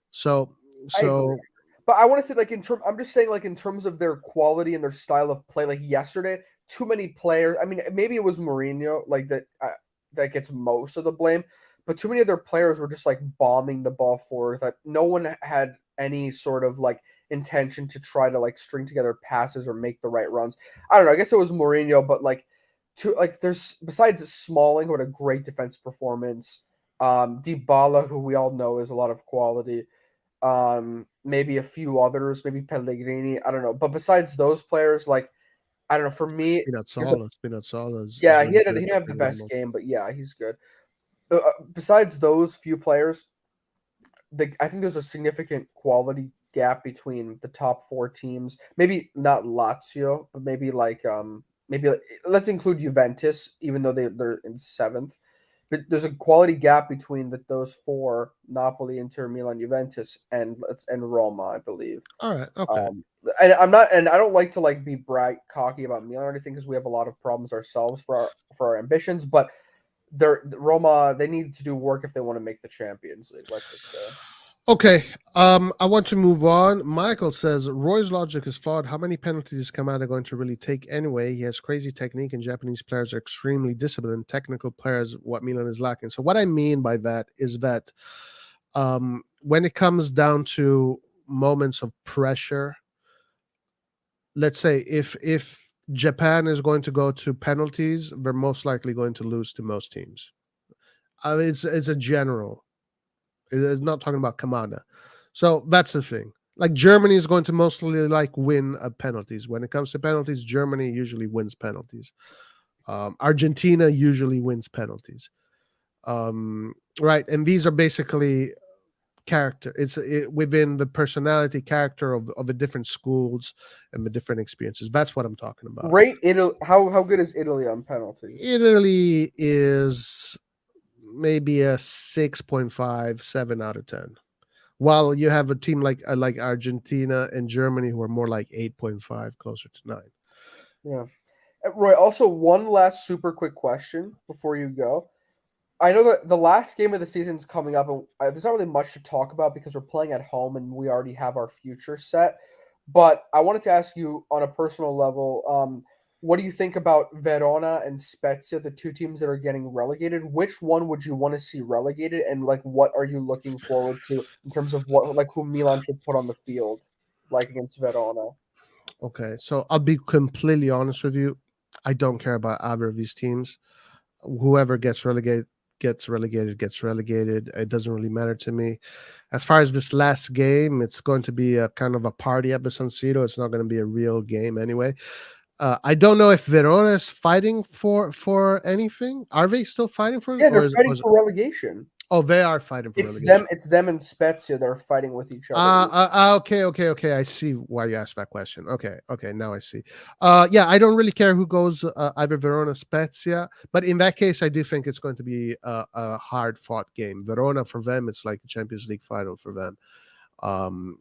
So, I agree. so But I want to say, like I'm just saying, like in terms of their quality and their style of play. Like yesterday, too many players. I mean, maybe it was Mourinho, like that gets most of the blame. But too many of their players were just like bombing the ball forward. That no one had any sort of like intention to try to like string together passes or make the right runs. I don't know. I guess it was Mourinho, but like there's besides Smalling, who had a great defense performance. Dybala, who we all know is a lot of quality, maybe a few others, maybe Pellegrini. I don't know, but besides those players, like I don't know. For me, there's a Spinazzola is yeah. He really had he good didn't have the defending the best ball. game, but yeah, he's good. Besides those few players, I think there's a significant quality gap between the top four teams. Maybe not Lazio, but maybe let's include Juventus, even though they're in seventh. But there's a quality gap between those four: Napoli, Inter, Milan, Juventus, and Roma, I believe. All right, okay. Um, and I'm not, and I don't like to like be cocky about Milan or anything because we have a lot of problems ourselves for our ambitions. But Roma, they need to do work if they want to make the Champions League. Let's just say. Okay, I want to move on. Michael says Roy's logic is flawed. How many penalties is Kamada going to really take anyway? He has crazy technique, and Japanese players are extremely disciplined. Technical players, what Milan is lacking. So what I mean by that is that when it comes down to moments of pressure, let's say if Japan is going to go to penalties, they're most likely going to lose to most teams. It's a general. It's not talking about Kamada. So that's the thing. Like Germany is going to mostly like win penalties. When it comes to penalties, Germany usually wins penalties. Argentina usually wins penalties. Right, and these are basically character. Within the personality character of the different schools and the different experiences. That's what I'm talking about. Rate Italy. How good is Italy on penalties? Italy is maybe a 6.5, 7 out of 10. While you have a team like Argentina and Germany who are more like 8.5, closer to 9. Yeah. Roy, also one last super quick question before you go. I know that the last game of the season is coming up, and there's not really much to talk about because we're playing at home and we already have our future set. But I wanted to ask you on a personal level, what do you think about Verona and Spezia, the two teams that are getting relegated? Which one would you want to see relegated, and like what are you looking forward to in terms of what like who Milan should put on the field? like against Verona. Okay, so I'll be completely honest with you. I don't care about either of these teams. Whoever gets relegated gets relegated gets relegated. It doesn't really matter to me. As far as this last game, it's going to be a kind of a party at the San Siro. It's not going to be a real game anyway. I don't know if Verona is fighting for anything. Are they still fighting for it, Yeah, or they're is fighting was for relegation. oh they are fighting for It's relegation? them. It's them and Spezia. They're fighting with each other. Okay. I see why you asked that question. Okay. Now I see. Yeah, I don't really care who goes either Verona, Spezia, but in that case, I do think it's going to be a hard fought game. Verona for them, it's like a Champions League final for them.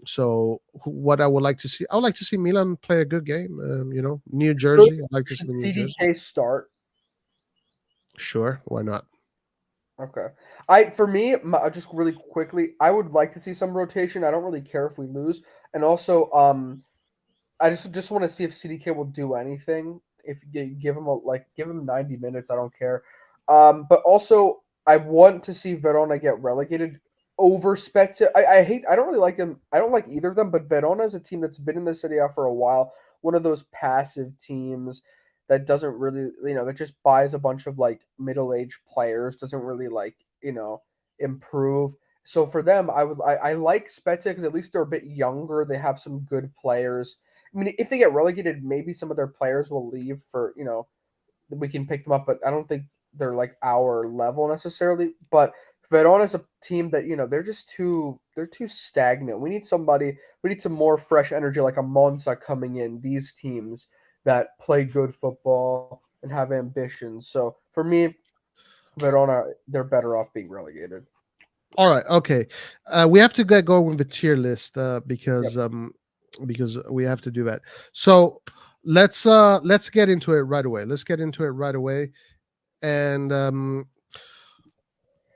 So what I would like to see, I would like to see Milan play a good game. New Should, Jersey. I'd like to see should the New Jersey. CDK start? Sure, why not? Okay. For me, just really quickly, I would like to see some rotation. I don't really care if we lose, and also, I just want to see if CDK will do anything. If you give him give him 90 minutes, I don't care. But also I want to see Verona get relegated over Spezia. I don't really like them. I don't like either of them, but Verona is a team that's been in the Serie A for a while. One of those passive teams that doesn't really, that just buys a bunch of like middle-aged players, doesn't really improve. So for them, I like Spezia because at least they're a bit younger. They have some good players. I mean, if they get relegated, maybe some of their players will leave for, we can pick them up, but I don't think they're like our level necessarily. But Verona's a team that, they're too stagnant. We need some more fresh energy, like a Monza coming in, these teams that play good football and have ambitions. So for me, Verona, they're better off being relegated. All right, okay. We have to get going with the tier list Yep. because we have to do that. So let's get into it right away. Let's get into it right away. And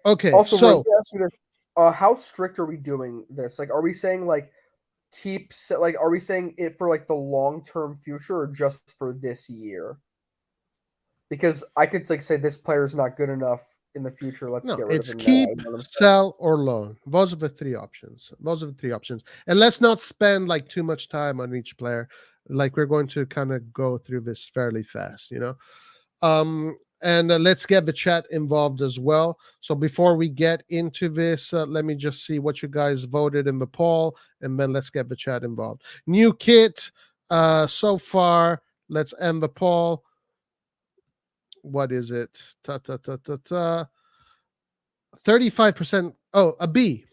okay, Also, Ray, so let me ask you this: how strict are we doing this? Like, are we saying are we saying it for like the long term future or just for this year? Because I could like say this player is not good enough in the future. Let's no, get rid of it's him now. keep, sell, or loan. Those are the three options. Those are the three options. And let's not spend like too much time on each player. Like we're going to kind of go through this fairly fast, and let's get the chat involved as well. So before we get into this, let me just see what you guys voted in the poll, and then let's get the chat involved. New kit so far. Let's end the poll. What is it? 35%. Oh, a B.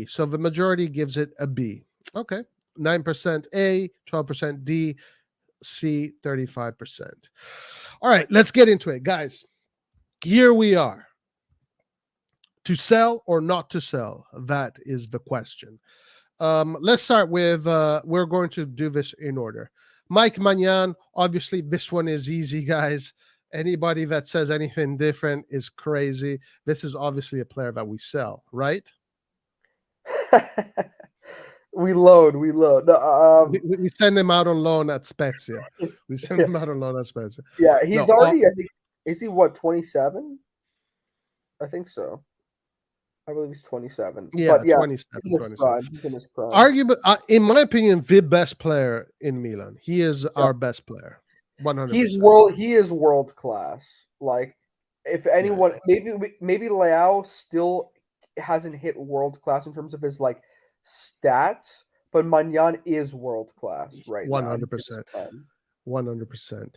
So the majority gives it a B. Okay. 9% A, 12% D, C, 35%. All right, let's get into it, guys. Here we are. To sell or not to sell? That is the question. Let's start with, we're going to do this in order. Mike Magnan, obviously, this one is easy, guys. Anybody that says anything different is crazy. This is obviously a player that we sell, right? we load. No, We send him out on loan at Spezia. We send yeah, him out on loan at Spezia. yeah, No, he's already. I think is he what 27? I think so. I believe he's 27. yeah, But yeah, 27, he's in his 27. prime. He's in his prime. Argument, in my opinion, the best player in Milan. He is Yeah. our best player. 100%. He is world class. Like if anyone, maybe Leao still hasn't hit world class in terms of his like stats, but Magnan is world class right now. He's in his 100%. prime. 100%.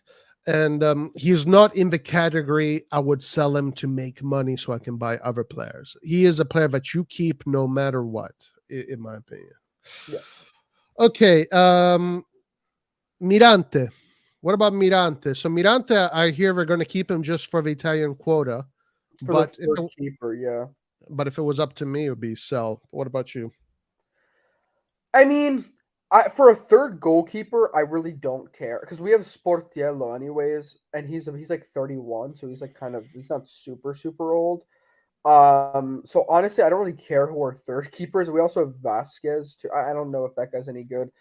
And he's not in the category I would sell him to make money so I can buy other players. He is a player that you keep no matter what, in my opinion. Yeah. Okay. Mirante. What about Mirante? So Mirante, I hear we're going to keep him just for the Italian quota. For the third keeper, yeah. But if it was up to me, it would be sell. What about you? I mean, for a third goalkeeper, I really don't care because we have Sportiello anyways, and he's like 31, so he's like he's not super old. So honestly, I don't really care who our third keeper is. We also have Vasquez too. I don't know if that guy's any good.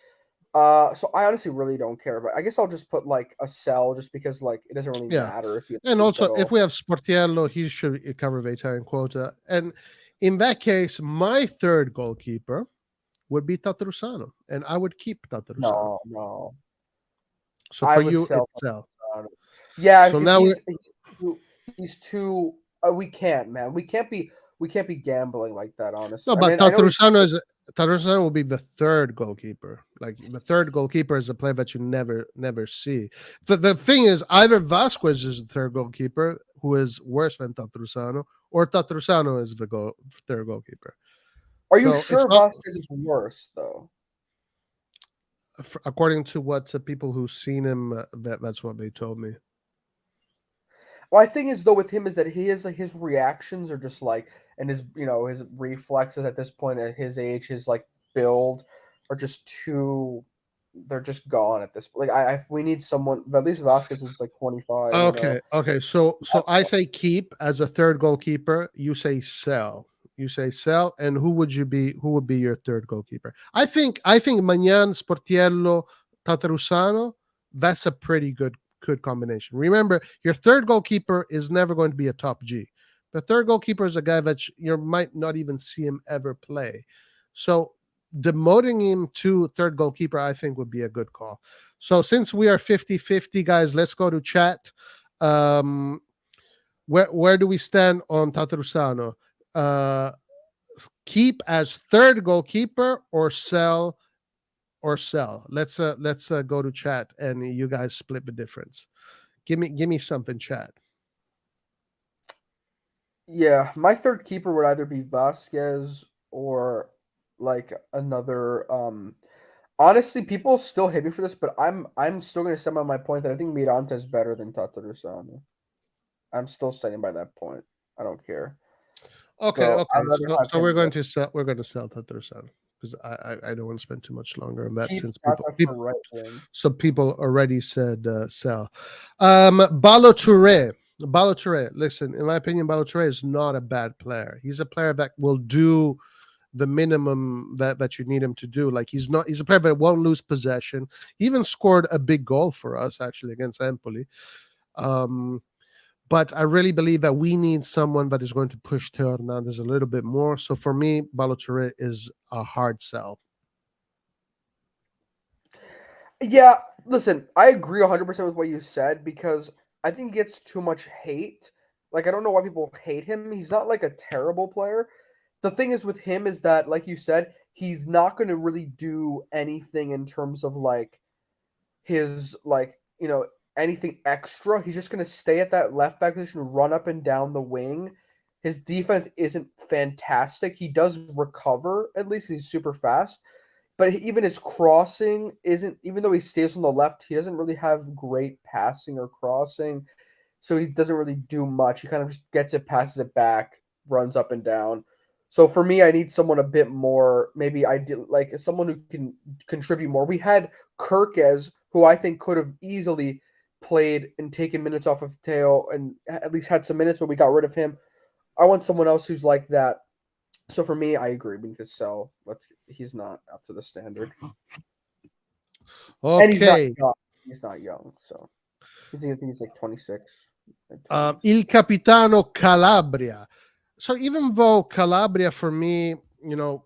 So I honestly really don't care, but I guess I'll just put like a sell just because like it doesn't really matter if you. And also, if we have Sportiello, he should cover the Italian quota. And in that case, my third goalkeeper would be Tatarusano, and I would keep Tatarusano. No. So I for would you, sell it's sell. Tatarusano. Yeah, So because now we're he's too. We can't, man. We can't be gambling like that. no, Honestly, I but mean, I know he's. Tatarusano will be the third goalkeeper. Like the third goalkeeper is a player that you never see. The thing is, either Vasquez is the third goalkeeper, who is worse than Tatarusano, or Tatarusano is the third goalkeeper. Are you So it's sure not Vasquez is worse though? according to what people who've seen him. That's what they told me. Well, I think is though with him is that his reactions are just like, and his his reflexes at this point at his age, his like build are just too. They're just gone at this. Like we need someone. At least Vasquez is like 25. Okay. So I say keep as a third goalkeeper. You say sell. You say sell, and who would you be? Who would be your third goalkeeper? I think Magnan, Sportiello, Tatarusano. That's a pretty good combination. Remember, your third goalkeeper is never going to be a top G. The third goalkeeper is a guy that you might not even see him ever play. So demoting him to third goalkeeper, I think, would be a good call. So since we are 50-50, guys, let's go to chat. Um, where do we stand on Tatarusano? Uh, keep as third goalkeeper or sell or sell? Let's go to chat and you guys split the difference. Give me something, chat. Yeah, my third keeper would either be Vasquez or like another. Honestly, people still hate me for this, but I'm still going to stand by my point that I think Mirante is better than Tatarusano. I'm still standing by that point. I don't care. Okay, So okay. I'd rather have So him we're going there. to sell. We're going to sell Tatarusano because I don't want to spend too much longer on that Keep since Tata for right wing. people already said sell. Balo Touré. Balo Touré. Listen, in my opinion, Balo Touré is not a bad player. He's a player that will do the minimum that you need him to do. Like he's a player that won't lose possession. He even scored a big goal for us actually against Empoli. But I really believe that we need someone that is going to push Theo Hernandez a little bit more. So for me, Balo Touré is a hard sell. Yeah, listen, I agree 100% with what you said because I think he gets too much hate. Like, I don't know why people hate him. He's not like a terrible player. The thing is with him is that, like you said, he's not going to really do anything in terms of like his, like, anything extra. He's just going to stay at that left back position, run up and down the wing. His defense isn't fantastic. He does recover, at least he's super fast, but even his crossing isn't, even though he stays on the left, he doesn't really have great passing or crossing. So he doesn't really do much. He kind of just gets it, passes it back, runs up and down. So for me, I need someone a bit more, maybe I did like someone who can contribute more. We had Kirkes, who I think could have easily played and taken minutes off of Teo and at least had some minutes, but we got rid of him. I want someone else who's like that. So for me, I agree. We need to sell. He's not up to the standard, and he's not Okay. young. He's not young, so I think he's like 26. Il Capitano Calabria. So even though Calabria for me,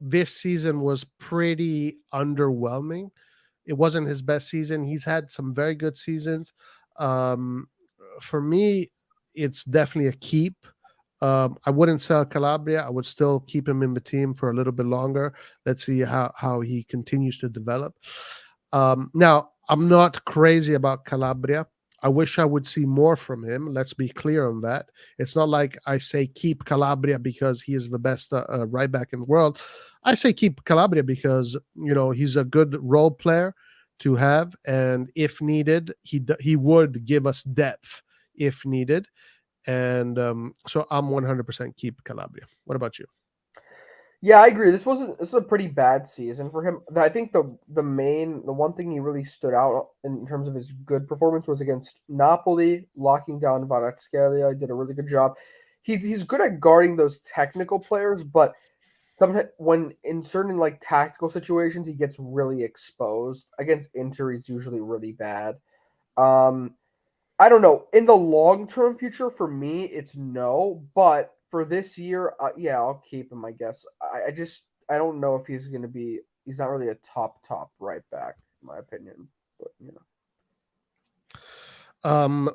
this season was pretty underwhelming. It wasn't his best season. He's had some very good seasons. For me, it's definitely a keep. I wouldn't sell Calabria. I would still keep him in the team for a little bit longer. Let's see how he continues to develop. Now, I'm not crazy about Calabria. I wish I would see more from him. Let's be clear on that. It's not like I say keep Calabria because he is the best right back in the world. I say keep Calabria because he's a good role player to have, and if needed, he would give us depth if needed. And so I'm 100% keep Calabria. What about you? Yeah, I agree. This is a pretty bad season for him. I think the one thing he really stood out in terms of his good performance was against Napoli, locking down Kvaratskhelia. He did a really good job. He's good at guarding those technical players, but sometimes when in certain like tactical situations, he gets really exposed. Against Inter, he's usually really bad. Um, I don't know. In the long term future, for me, it's no. But for this year, yeah, I'll keep him. I guess. I don't know if he's going to be he's not really a top right back in my opinion. But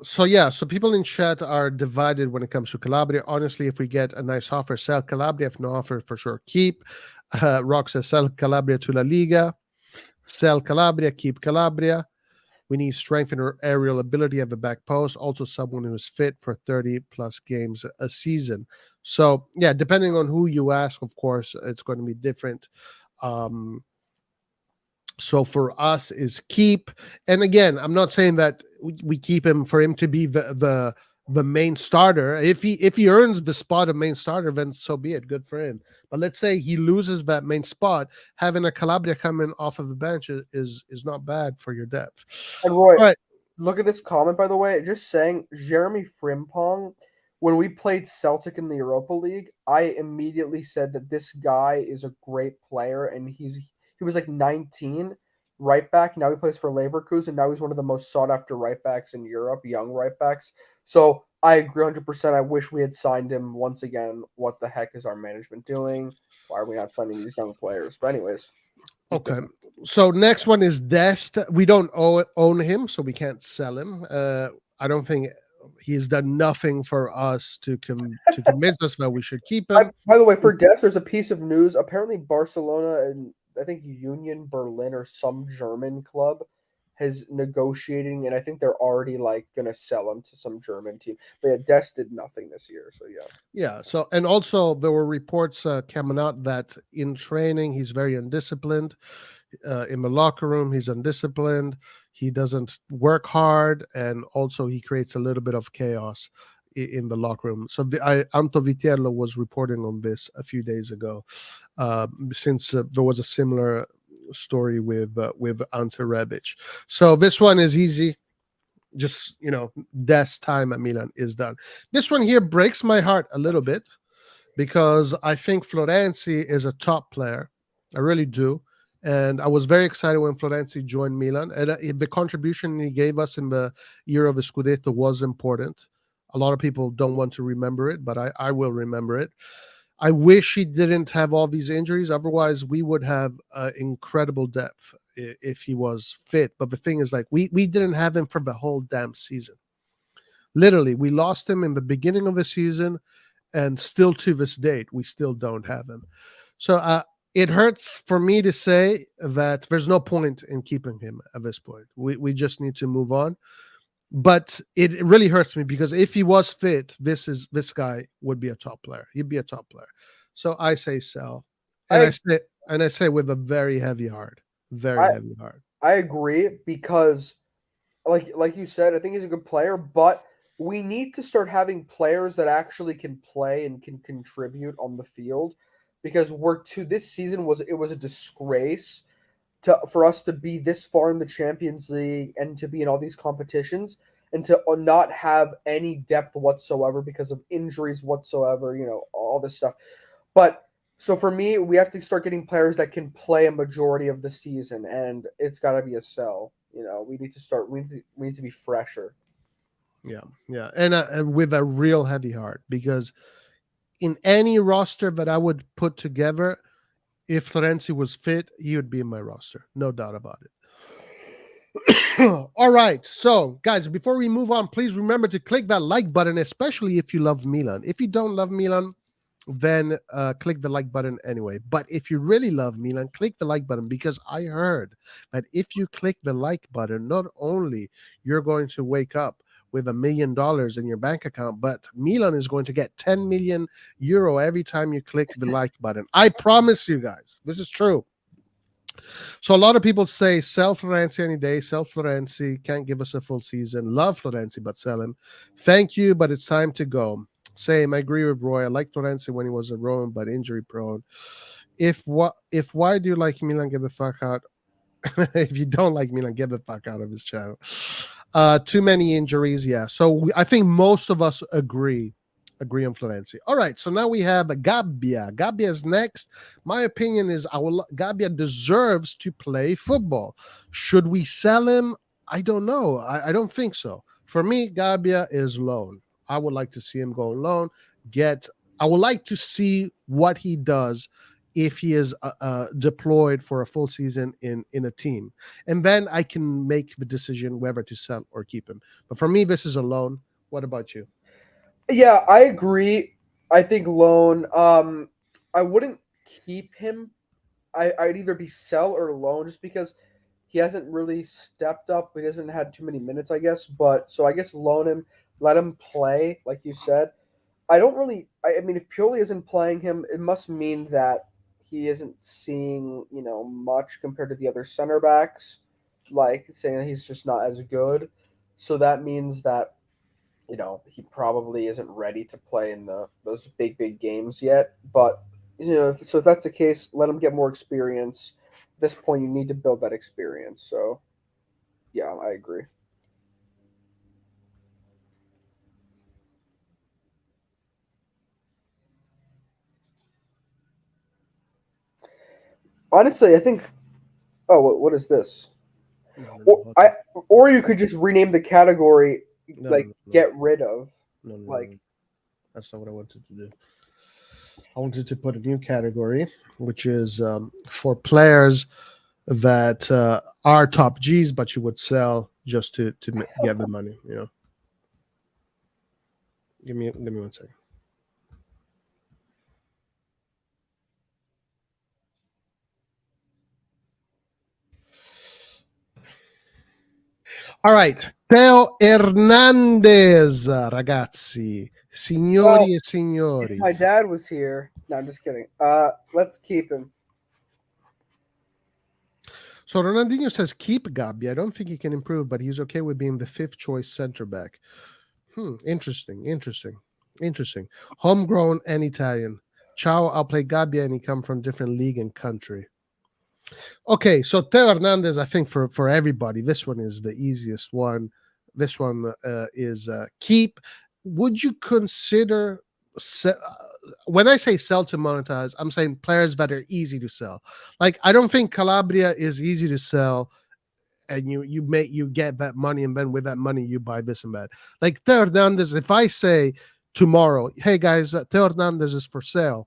So people in chat are divided when it comes to Calabria. Honestly, if we get a nice offer, sell Calabria. If no offer, for sure, keep. Rock says sell Calabria to La Liga. Sell Calabria, keep Calabria. We need strength in our aerial ability at the back post. Also, someone who is fit for 30 plus games a season. So, yeah, depending on who you ask, of course, it's going to be different. Um, so for us is keep. And again, I'm not saying that we keep him for him to be the main starter. If he earns the spot of main starter, then so be it. Good for him. But let's say he loses that main spot, having a Calabria coming off of the bench is not bad for your depth. And Roy, All right. look at this comment by the way. Just saying, Jeremy Frimpong. When we played Celtic in the Europa League, I immediately said that this guy is a great player, and he was like 19, right back. Now he plays for Leverkusen. Now he's one of the most sought after right backs in Europe, young right backs. So I agree 100%. I wish we had signed him once again. What the heck is our management doing? Why are we not signing these young players? But anyways, Okay. So next one is Dest. We don't own him, so we can't sell him. I don't think he's done nothing for us to convince us that we should keep him. By the way, for Dest, there's a piece of news. Apparently, Barcelona and I think Union Berlin or some German club is negotiating, and I think they're already like gonna sell him to some German team. But yeah, Dest did nothing this year, so yeah. Yeah. So and also there were reports coming out that in training he's very undisciplined. In the locker room, he's undisciplined. He doesn't work hard, and also he creates a little bit of chaos in the locker room. So Anto Viterlo was reporting on this a few days ago, since there was a similar story with Ante Rebic. So this one is easy. Just Dest time at Milan is done. This one here breaks my heart a little bit because I think Florenzi is a top player. I really do. And I was very excited when Florenzi joined Milan. And the contribution he gave us in the year of the Scudetto was important. A lot of people don't want to remember it, but I will remember it. I wish he didn't have all these injuries. Otherwise, we would have incredible depth if he was fit. But the thing is, like, we didn't have him for the whole damn season. Literally, we lost him in the beginning of the season, and still to this date, we still don't have him. So it hurts for me to say that there's no point in keeping him at this point. We just need to move on. But it really hurts me because if he was fit, this guy would be a top player. He'd be a top player. So I say sell, and I say with a very heavy heart, heavy heart. I agree because, like you said, I think he's a good player, but we need to start having players that actually can play and can contribute on the field, because this season was a disgrace for us to be this far in the Champions League and to be in all these competitions and to not have any depth whatsoever because of injuries whatsoever, all this stuff. But so for me, we have to start getting players that can play a majority of the season, and it's got to be a sell. We need to start. We need to be fresher. Yeah, and with a real heavy heart, because in any roster that I would put together, if Florenzi was fit, he would be in my roster. No doubt about it. All right. So, guys, before we move on, please remember to click that like button, especially if you love Milan. If you don't love Milan, then click the like button anyway. But if you really love Milan, click the like button, because I heard that if you click the like button, not only you're going to wake up with $1 million in your bank account, but Milan is going to get 10 million euro every time you click the like button. I promise you guys, this is true. So a lot of people say sell Florenzi any day. Sell Florenzi, can't give us a full season. Love Florenzi, but sell him. Thank you, but it's time to go. Same, I agree with Roy. I like Florenzi when he was at Rome, but injury prone. If why do you like Milan, get the fuck out. If you don't like Milan, get the fuck out of his channel. Too many injuries, yeah. So I think most of us agree on Florenzi. All right, so now we have Gabbia. Gabbia is next. My opinion is Gabbia deserves to play football. Should we sell him? I don't know. I don't think so. For me, Gabbia is loan. I would like to see him go loan. I would like to see what he does if he is deployed for a full season in a team, and then I can make the decision whether to sell or keep him. But for me, this is a loan. What about you? Yeah, I agree. I think loan. I wouldn't keep him. I'd either be sell or loan just because he hasn't really stepped up. He hasn't had too many minutes, I guess. But so I guess loan him, let him play, like you said. I don't really. I mean, if Pioli isn't playing him, it must mean that he isn't seeing much compared to the other center backs. Like saying that he's just not as good. So that means that he probably isn't ready to play in those big games yet. But so if that's the case, let him get more experience. At this point, you need to build that experience. So yeah, I agree. Honestly, I think. Oh, what is this? No, no, no, Or hold I on. or you could just rename the category No, no, like no, no, get rid of no, no, no. like That's not what I wanted to do. I wanted to put a new category, which is for players that are top G's, but you would sell just to get the money. Give me 1 second. All right, Teo Hernandez, ragazzi, well, signori e if signori. my dad was here. No, I'm just kidding. Let's keep him. So Ronaldinho says keep Gabi. I don't think he can improve, but he's okay with being the fifth choice center back. Interesting, interesting, interesting. Homegrown and Italian. Ciao, I'll play Gabi, and he come from different league and country. Okay, so Teo Hernandez, I think for everybody, this one is the easiest one. This one is keep. Would you consider when I say sell to monetize? I'm saying players that are easy to sell. Like I don't think Calabria is easy to sell, and you get that money, and then with that money you buy this and that. Like Teo Hernandez, if I say tomorrow, hey guys, Teo Hernandez is for sale,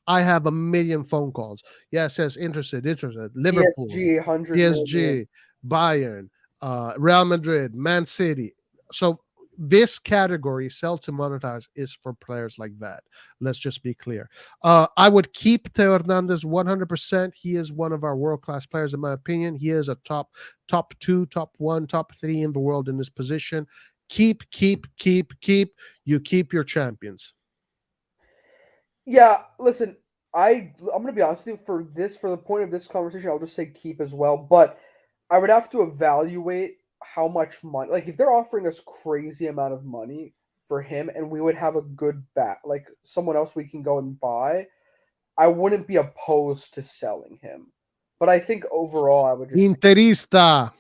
I have a million phone calls. Yeah, it says interested. Liverpool, PSG 100 million. PSG, Bayern, Real Madrid, Man City. So this category, sell to monetize, is for players like that. Let's just be clear. I would keep Teo Hernandez 100%. He is one of our world class players, in my opinion. He is a top two, top one, top three in the world in this position. Keep. You keep your champions. Yeah, listen, I'm gonna be honest with you. For the point of this conversation, I'll just say keep as well. But I would have to evaluate how much money. Like if they're offering us crazy amount of money for him, and we would have a good bat, like someone else we can go and buy. I wouldn't be opposed to selling him. But I think overall, I would just say, Interista.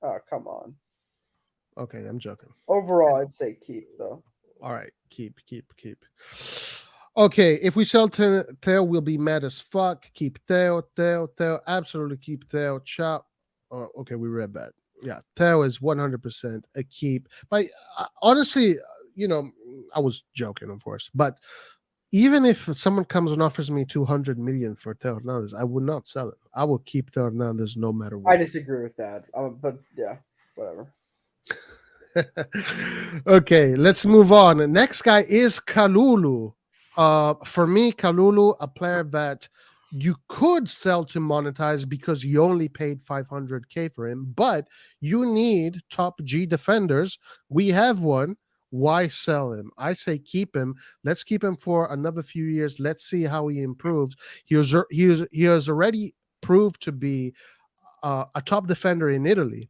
oh come on. Okay, I'm joking. Overall, I'd say keep though. All right, keep. Okay, if we sell Theo, we'll be mad as fuck. Keep Theo. Absolutely keep Theo. Chop. Oh, okay, we read that. Yeah, Theo is 100% a keep. But honestly, you know, I was joking, of course. But even if someone comes and offers me 200 million for Theo Hernandez, I would not sell it. I will keep Theo Hernandez no matter I what. disagree with that. But yeah, whatever. Okay, let's move on. Next guy is Kalulu. For me, Kalulu, a player that you could sell to monetize because you only paid 500K for him, but you need top G defenders. We have one. Why sell him? I say keep him. Let's keep him for another few years. Let's see how he improves. He has already proved to be a top defender in Italy.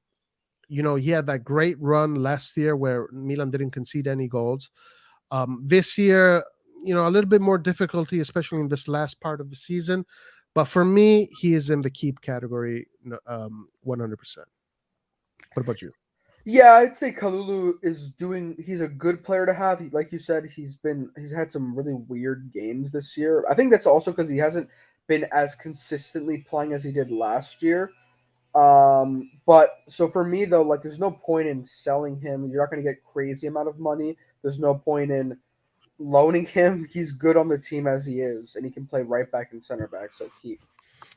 He had that great run last year where Milan didn't concede any goals. This year, a little bit more difficulty, especially in this last part of the season. But for me, he is in the keep category, 100%. What about you? Yeah, I'd say Kalulu is doing. He's a good player to have. Like you said, he's had some really weird games this year. I think that's also because he hasn't been as consistently playing as he did last year. But so for me though, like there's no point in selling him. You're not going to get crazy amount of money. There's no point in loaning him. He's good on the team as he is, and he can play right back and center back. So keep.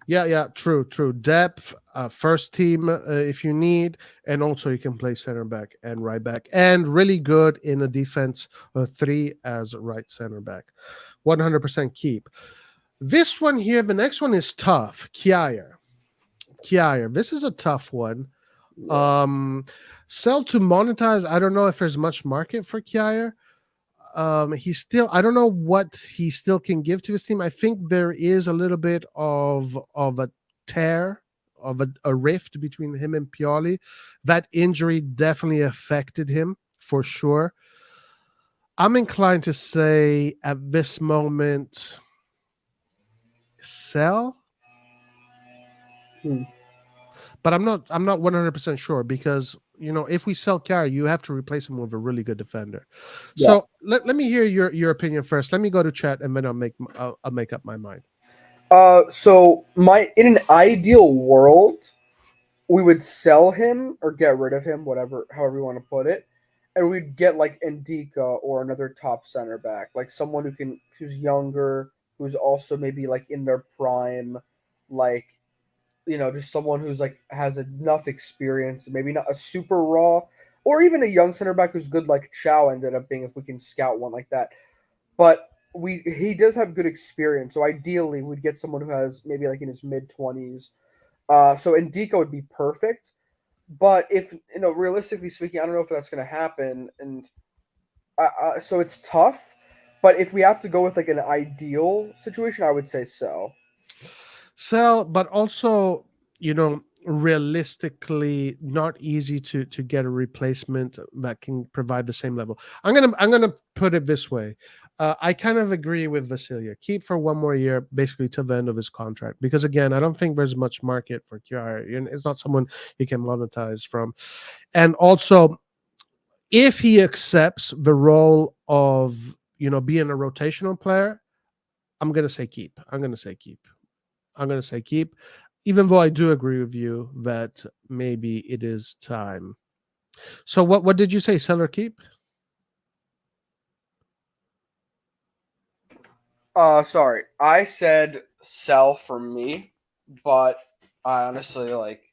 Yeah, true. Depth, first team if you need, and also you can play center back and right back, and really good in a defense three as right center back. 100% keep. This one here, the next one is tough. Kjaer. This is a tough one. Yeah. Sell to monetize. I don't know if there's much market for Kjaer. He's still, I don't know what he still can give to his team. I think there is a little bit of a tear, of a rift between him and Pioli. That injury definitely affected him for sure. I'm inclined to say at this moment, sell. Hmm. But I'm not 100% sure because if we sell Carey, you have to replace him with a really good defender. Yeah. So let me hear your opinion first. Let me go to chat and then I'll make up my mind. So in an ideal world, we would sell him or get rid of him, however you want to put it, and we'd get like Ndika or another top center back, like someone who's younger, who's also maybe like in their prime, like just someone who's like has enough experience, maybe not a super raw, or even a young center back who's good, like Chow ended up being if we can scout one like that. But he does have good experience, so ideally we'd get someone who has maybe like in his mid 20s. So Ndika would be perfect. But if realistically speaking, I don't know if that's going to happen, and so it's tough. But if we have to go with like an ideal situation, I would say so. Sell, but also, realistically not easy to get a replacement that can provide the same level. I'm gonna put it this way. I kind of agree with Vasilia. Keep for one more year, basically till the end of his contract, because again, I don't think there's much market for Kiara. It's not someone you can monetize from, and also if he accepts the role of being a rotational player, I'm gonna say keep. Even though I do agree with you that maybe it is time. So what did you say? Sell or keep? Sorry, I said sell for me, but I honestly like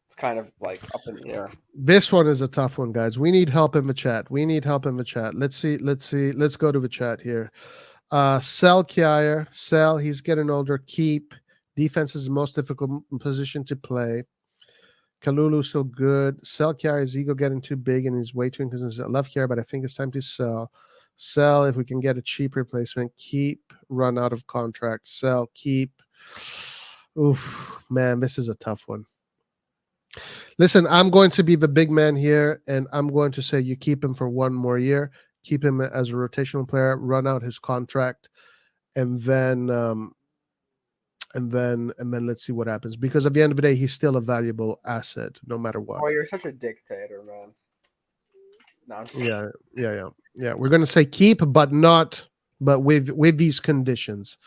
it's kind of like up in the air. This one is a tough one, guys. We need help in the chat. Let's see. Let's go to the chat here. Sell Kjaer. Sell. He's getting older. Keep. Defense is the most difficult position to play. Kalulu still good. Sell Kjaer. Is ego getting too big and he's way too inconsistent. I love Kjaer, but I think it's time to sell. Sell if we can get a cheap replacement. Keep. Run out of contract. Sell. Keep. Oof, man, this is a tough one. Listen, I'm going to be the big man here, and I'm going to say you keep him for one more year. Keep him as a rotational player. Run out his contract, and then let's see what happens. Because at the end of the day, he's still a valuable asset, no matter what. Oh, you're such a dictator, man. No, I'm just Yeah. We're going to say keep, but with these conditions.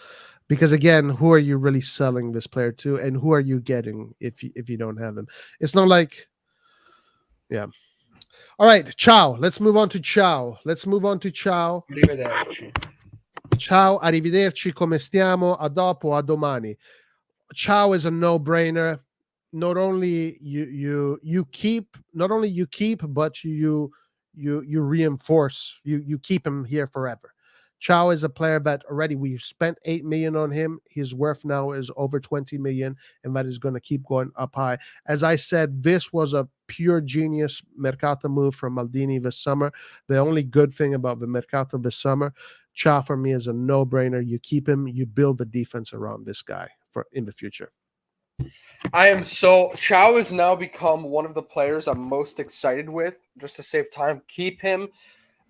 Because again, who are you really selling this player to, and who are you getting if you don't have them? It's not like, yeah. All right, ciao. Let's move on to ciao. Arrivederci. Ciao, arrivederci, come stiamo? A dopo, a domani. Ciao is a no-brainer. Not only you keep, but you reinforce. You keep him here forever. Chow is a player that already we've spent 8 million on him. His worth now is over 20 million, and that is going to keep going up high. As I said, this was a pure genius Mercato move from Maldini this summer. The only good thing about the Mercato this summer, Chow for me is a no-brainer. You keep him, you build the defense around this guy for in the future. Chow has now become one of the players I'm most excited with. Just to save time, keep him.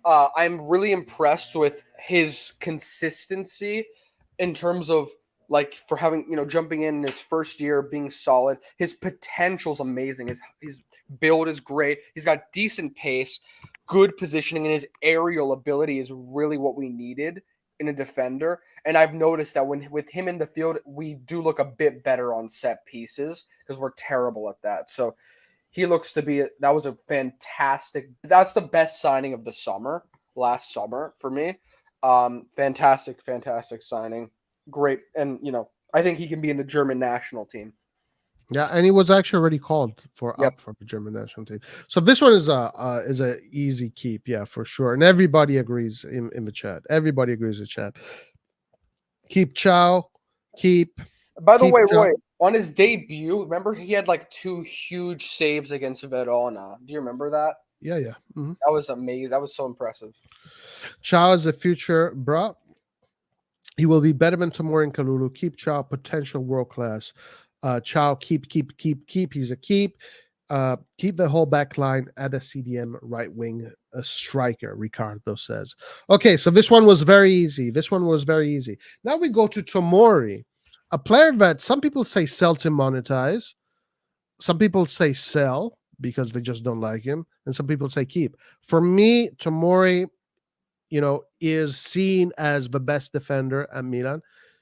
I'm really impressed with his consistency in terms of like for having jumping in his first year being solid. His potential's amazing. His build is great. He's got decent pace, good positioning, and his aerial ability is really what we needed in a defender. And I've noticed that with him in the field, we do look a bit better on set pieces because we're terrible at that. So he looks to be that's the best signing of the summer, last summer for me. Fantastic, fantastic signing. Great, and I think he can be in the German national team. Yeah, and he was actually already called Yep. for the German national team. So this one is a easy keep, yeah, for sure. And everybody agrees in the chat. Everybody agrees with chat. Keep Chow, keep By the keep way, Chow. Roy, on his debut, remember he had like 2 huge saves against Verona. Do you remember that? Yeah, yeah. Mhm. That was amazing. That was so impressive. Chow is the future, bro. He will be better than Tamori and Kalulu. Keep Chow, potential world class. Chow, keep. He's a keep. Keep the whole back line at a CDM right wing a striker, Ricardo says. Okay, so this one was very easy. Now we go to Tomori, a player that some people say sell to monetize, some people say sell because they just don't like him, and some people say keep. For me, Tomori, is seen as the best defender at Milan.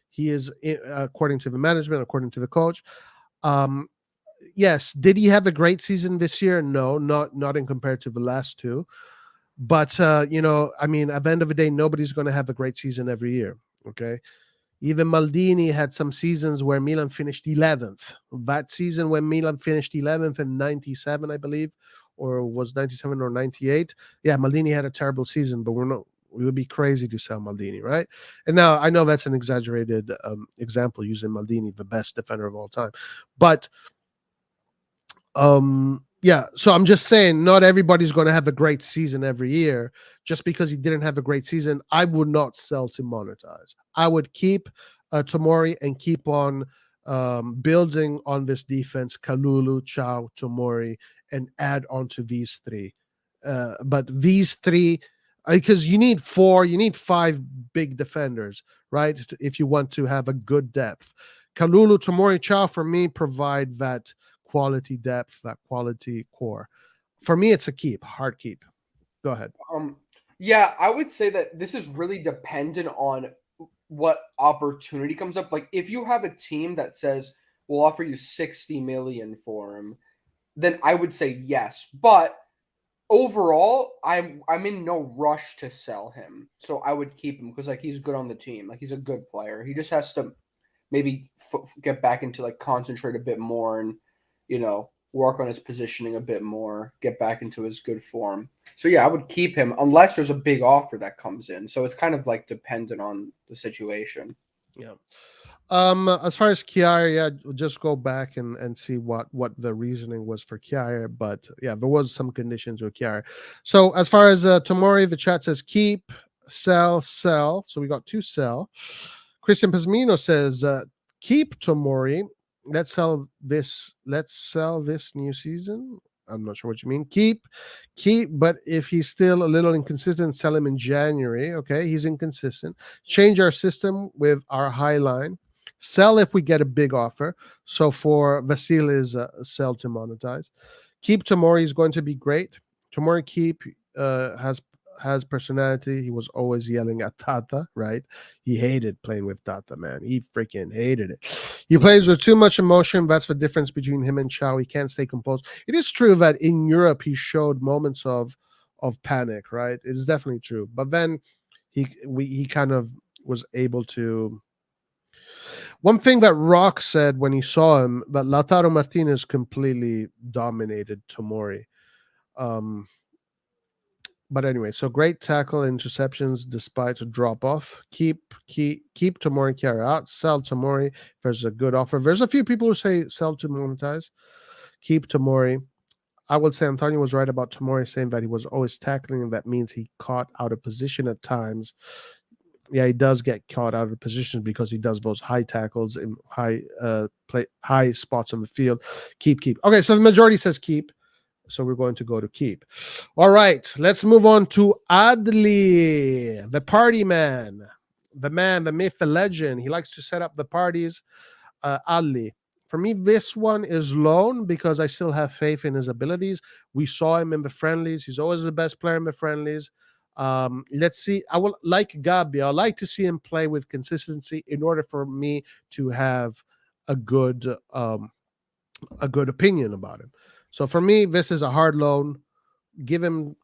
He is, according to the management, according to the coach. Um, yes, did he have a great season this year? No, not in compared to the last two. But I mean, at the end of the day, nobody's going to have a great season every year. Okay, even Maldini had some seasons where Milan finished 11th. That season when Milan finished 11th in 97, I believe, or was 97 or 98. Yeah, Maldini had a terrible season, but we would be crazy to sell Maldini, right? And now I know that's an exaggerated example using Maldini, the best defender of all time. But yeah, so I'm just saying not everybody's going to have a great season every year. Just because he didn't have a great season, I would not sell to monetize. I would keep Tomori and keep on building on this defense, Kalulu, Chow, Tomori, and add on to these three. But these three, because you need 5 big defenders, right? If you want to have a good depth. Kalulu, Tomori, Chow, for me, provide that quality depth, that quality core. For me, it's a keep, hard keep. Go ahead. Yeah, I would say that this is really dependent on what opportunity comes up. Like if you have a team that says we'll offer you 60 million for him, then I would say yes. But overall, I'm in no rush to sell him. So I would keep him because like he's good on the team. Like he's a good player. He just has to maybe get back into like concentrate a bit more and work on his positioning a bit more, get back into his good form. So yeah, I would keep him unless there's a big offer that comes in. So it's kind of like dependent on the situation. Yeah. As far as Kiar, yeah, just go back and see what the reasoning was for Kiar. But yeah, there was some conditions with Kiar. So as far as Tomori, the chat says keep, sell. So we got 2 sell. Christian Pesmino says keep Tomori. Let's sell this new season. I'm not sure what you mean. Keep, but if he's still a little inconsistent, sell him in January. Okay, he's inconsistent. Change our system with our high line. Sell if we get a big offer. So for Vasil is sell to monetize. Keep Tomori is going to be great. Tomori keep has personality. He was always yelling at Tata, right? He hated playing with Tata, man. He freaking hated it. He plays with too much emotion. That's the difference between him and Chow. He can't stay composed. It is true that in Europe he showed moments of panic, right? It is definitely true. But then he kind of was able to. One thing that Rock said when he saw him, that Lautaro Martinez completely dominated Tomori. But anyway, so great tackle interceptions despite a drop off. Keep Tomori Kiara out. Sell Tomori. If there's a good offer. There's a few people who say sell to monetize. Keep Tomori. I would say Antonio was right about Tomori saying that he was always tackling, and that means he caught out of position at times. Yeah, he does get caught out of position because he does those high tackles in high spots on the field. Keep. Okay, so the majority says keep. So we're going to go to keep. All right, let's move on to Adli, the party man, the myth, the legend. He likes to set up the parties. Adli. For me, this one is loan because I still have faith in his abilities. We saw him in the friendlies. He's always the best player in the friendlies. Let's see. I will like Gabi. I like to see him play with consistency in order for me to have a good opinion about him. So for me, this is a hard loan. Give him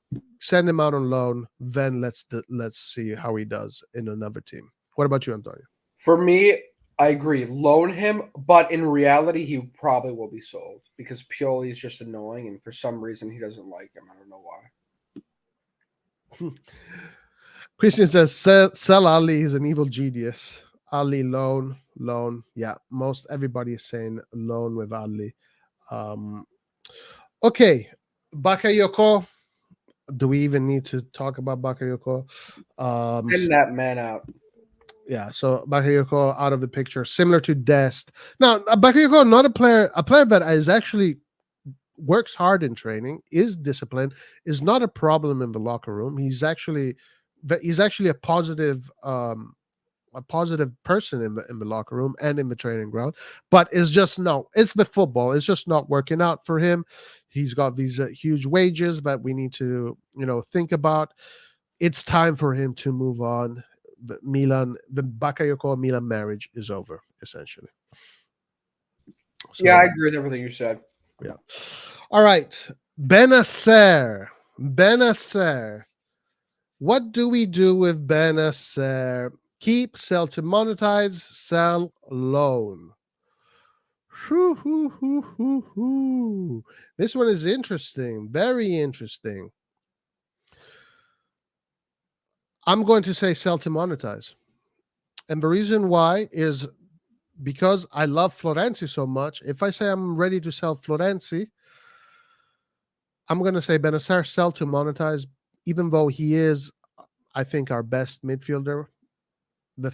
send him out on loan, then let's see how he does in another team. What about you, Antonio? For me, I agree. Loan him, but in reality, he probably will be sold because Pioli is just annoying, and for some reason, he doesn't like him. I don't know why. Christian says, sell Ali. He's an evil genius. Ali, loan. Yeah, most everybody is saying loan with Ali. Okay, Bakayoko. Do we even need to talk about Bakayoko? Send that man out. Yeah, so Bakayoko out of the picture, similar to Dest. Now, Bakayoko, not a player that is actually works hard in training, is disciplined, is not a problem in the locker room. He's actually a positive person in the locker room and in the training ground, but it's just it's the football. It's just not working out for him. He's got these huge wages that we need to think about. It's time for him to move on. The Bakayoko Milan marriage is over, essentially. So, yeah, I agree with everything you said. Yeah. All right. Benacer. What do we do with Benacer? Keep, sell to monetize, sell, loan. This one is interesting. Very interesting. I'm going to say sell to monetize. And the reason why is because I love Florenzi so much. If I say I'm ready to sell Florenzi, I'm going to say Benacer, sell to monetize, even though he is, I think, our best midfielder. The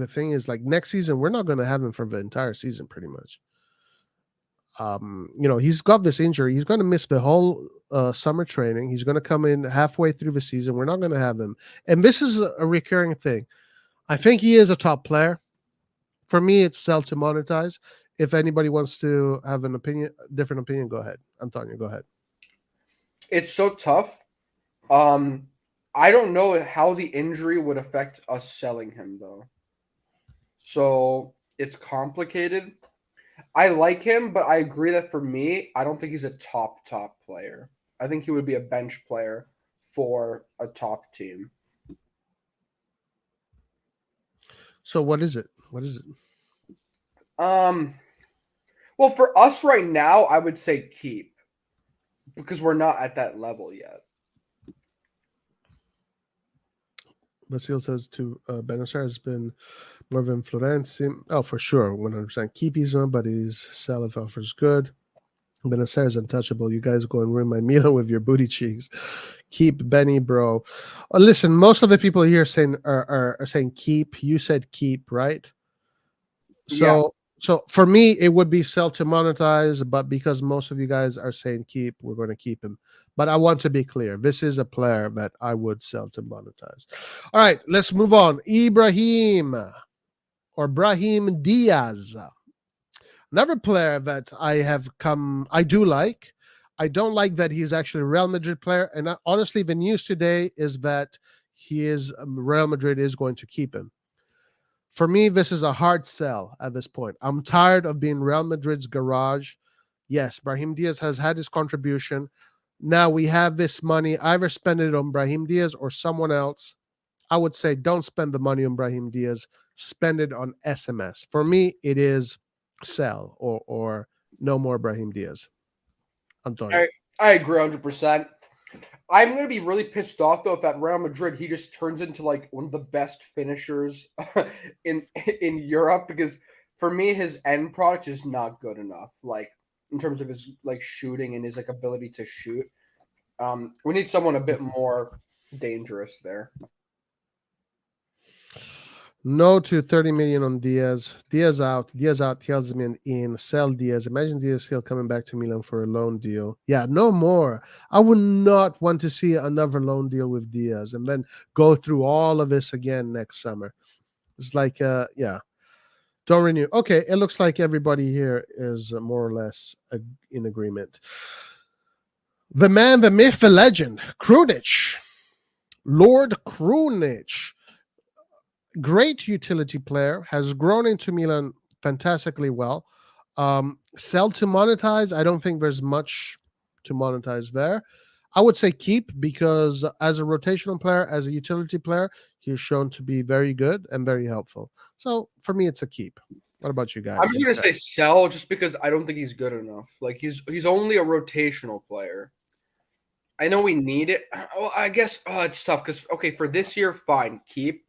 thing is, like, next season, we're not going to have him for the entire season, pretty much. He's got this injury. He's going to miss the whole summer training. He's going to come in halfway through the season. We're not going to have him. And this is a recurring thing. I think he is a top player. For me, it's sell to monetize. If anybody wants to have an opinion, different opinion, go ahead. Antonio, go ahead. It's so tough. I don't know how the injury would affect us selling him, though. So it's complicated. I like him, but I agree that for me, I don't think he's a top player. I think he would be a bench player for a top team. So what is it? Well, for us right now, I would say keep because we're not at that level yet. Vasil says to Benacer has been more than Florenzi. Oh, for sure, 100%. Keep his one, but his sell if offers good. Benacer is untouchable. You guys go and ruin my Milan with your booty cheeks. Keep Benny, bro. Listen, most of the people here saying are saying keep. You said keep, right? So for me, it would be sell to monetize, but because most of you guys are saying keep, we're going to keep him. But I want to be clear. This is a player that I would sell to monetize. All right, let's move on. Brahim Diaz. Another player that I do like. I don't like that he's actually a Real Madrid player. And honestly, the news today is that Real Madrid is going to keep him. For me, this is a hard sell at this point. I'm tired of being Real Madrid's garage. Yes, Brahim Diaz has had his contribution. Now we have this money. Either spend it on Brahim Diaz or someone else. I would say don't spend the money on Brahim Diaz. Spend it on SMS. For me, it is sell or no more Brahim Diaz. Antonio. I agree 100%. I'm going to be really pissed off, though, if at Real Madrid he just turns into, like, one of the best finishers in Europe, because for me, his end product is not good enough, like, in terms of his, like, shooting and his, like, ability to shoot. We need someone a bit more dangerous there. No to 30 million on Diaz. Diaz out. Tielemans in. Sell Diaz. Imagine Diaz still coming back to Milan for a loan deal. Yeah, no more. I would not want to see another loan deal with Diaz and then go through all of this again next summer. It's like, yeah. Don't renew. Okay, it looks like everybody here is more or less in agreement. The man, the myth, the legend, Krunic. Lord Krunic. Great utility player, has grown into Milan fantastically well. Sell to monetize, I don't think there's much to monetize there. I would say keep, because as a rotational player, as a utility player, he's shown to be very good and very helpful. So for me, it's a keep. What about you guys? I'm just gonna say sell just because I don't think he's good enough. Like he's only a rotational player. I know we need it. Well, I guess it's tough because okay, for this year, fine, keep.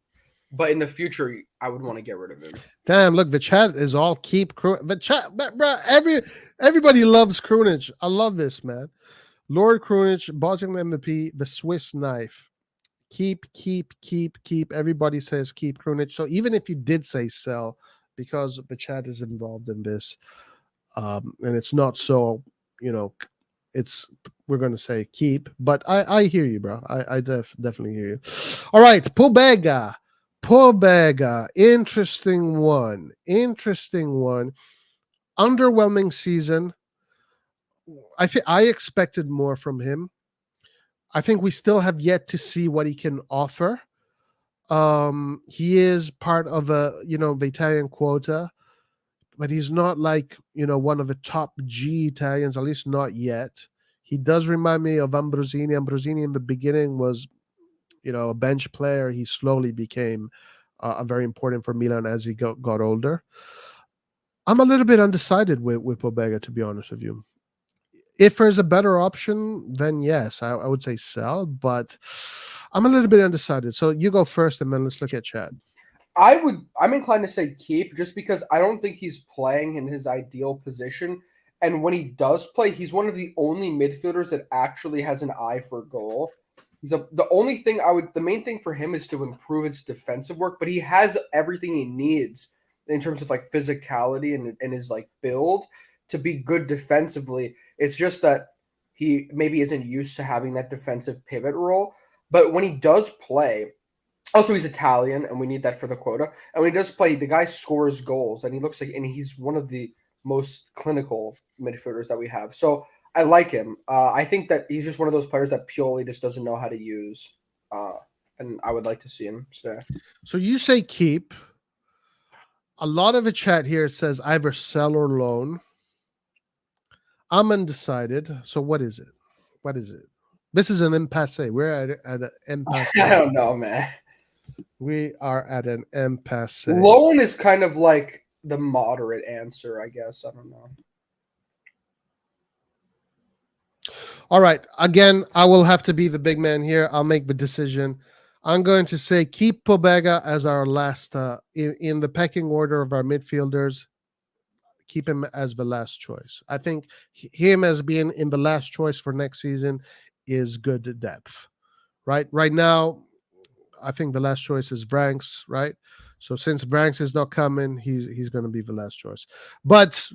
But in the future, I would want to get rid of him. Damn, look, the chat is all keep. The chat, bro, everybody loves Krunic. I love this, man. Lord Krunic, Boston MVP, the Swiss knife. Keep. Everybody says keep Krunic. So even if you did say sell, because the chat is involved in this, and it's not so, it's we're gonna say keep. But I hear you, bro. I definitely hear you. All right, Pobega. Interesting one. Underwhelming season. I think I expected more from him. I think we still have yet to see what he can offer. He is part of the Italian quota, but he's not like, one of the top G Italians, at least not yet. He does remind me of Ambrosini. Ambrosini in the beginning was, a bench player. He slowly became very important for Milan as he got older. I'm a little bit undecided with Pobega, to be honest with you. If there's a better option, then yes, I would say sell, but I'm a little bit undecided. So you go first, and then let's look at chat. I'm inclined to say keep just because I don't think he's playing in his ideal position. And when he does play, he's one of the only midfielders that actually has an eye for goal. The main thing for him is to improve his defensive work, but he has everything he needs in terms of like physicality and his like build to be good defensively. It's just that he maybe isn't used to having that defensive pivot role. But when he does play, also he's Italian and we need that for the quota. And when he does play, the guy scores goals and he's one of the most clinical midfielders that we have. So I like him. I think that he's just one of those players that Pioli just doesn't know how to use. And I would like to see him stay. So you say keep. A lot of the chat here says either sell or loan. I'm undecided. So what is it? This is an impasse. We're at an impasse. I don't know, man. We are at an impasse. Loan is kind of like the moderate answer, I guess. I don't know. All right. Again, I will have to be the big man here. I'll make the decision. I'm going to say keep Pobega as our last in the pecking order of our midfielders. Keep him as the last choice. I think him as being in the last choice for next season is good depth. Right now, I think the last choice is Vranks, right? So since Vranks is not coming, he's going to be the last choice. But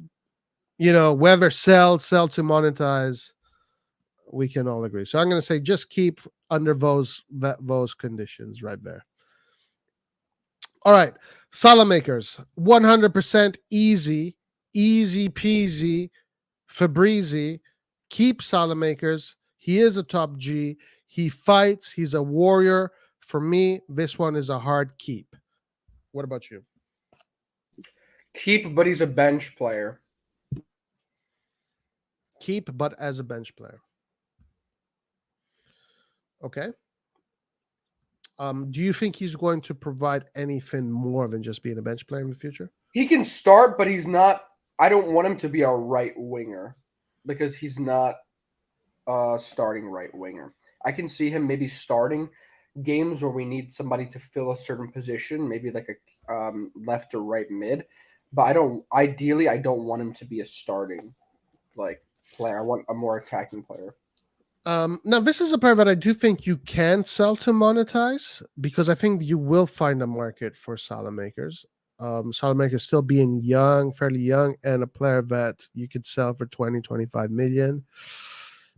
whether sell to monetize, we can all agree. So I'm going to say just keep under those conditions right there. All right, Salamakers, 100% easy peasy, Fabrizi. Keep Salamakers. He is a top G. He fights. He's a warrior. For me, this one is a hard keep. What about you? Keep, but he's a bench player. Keep, but as a bench player. Okay. Do you think he's going to provide anything more than just being a bench player in the future? He can start, but he's not. I don't want him to be a right winger because he's not a starting right winger. I can see him maybe starting games where we need somebody to fill a certain position, maybe like a left or right mid. But I don't want him to be a starting player. I want a more attacking player. Now, this is a player that I do think you can sell to monetize because I think you will find a market for Salamakers. Salamakers still being young, fairly young, and a player that you could sell for 20, 25 million,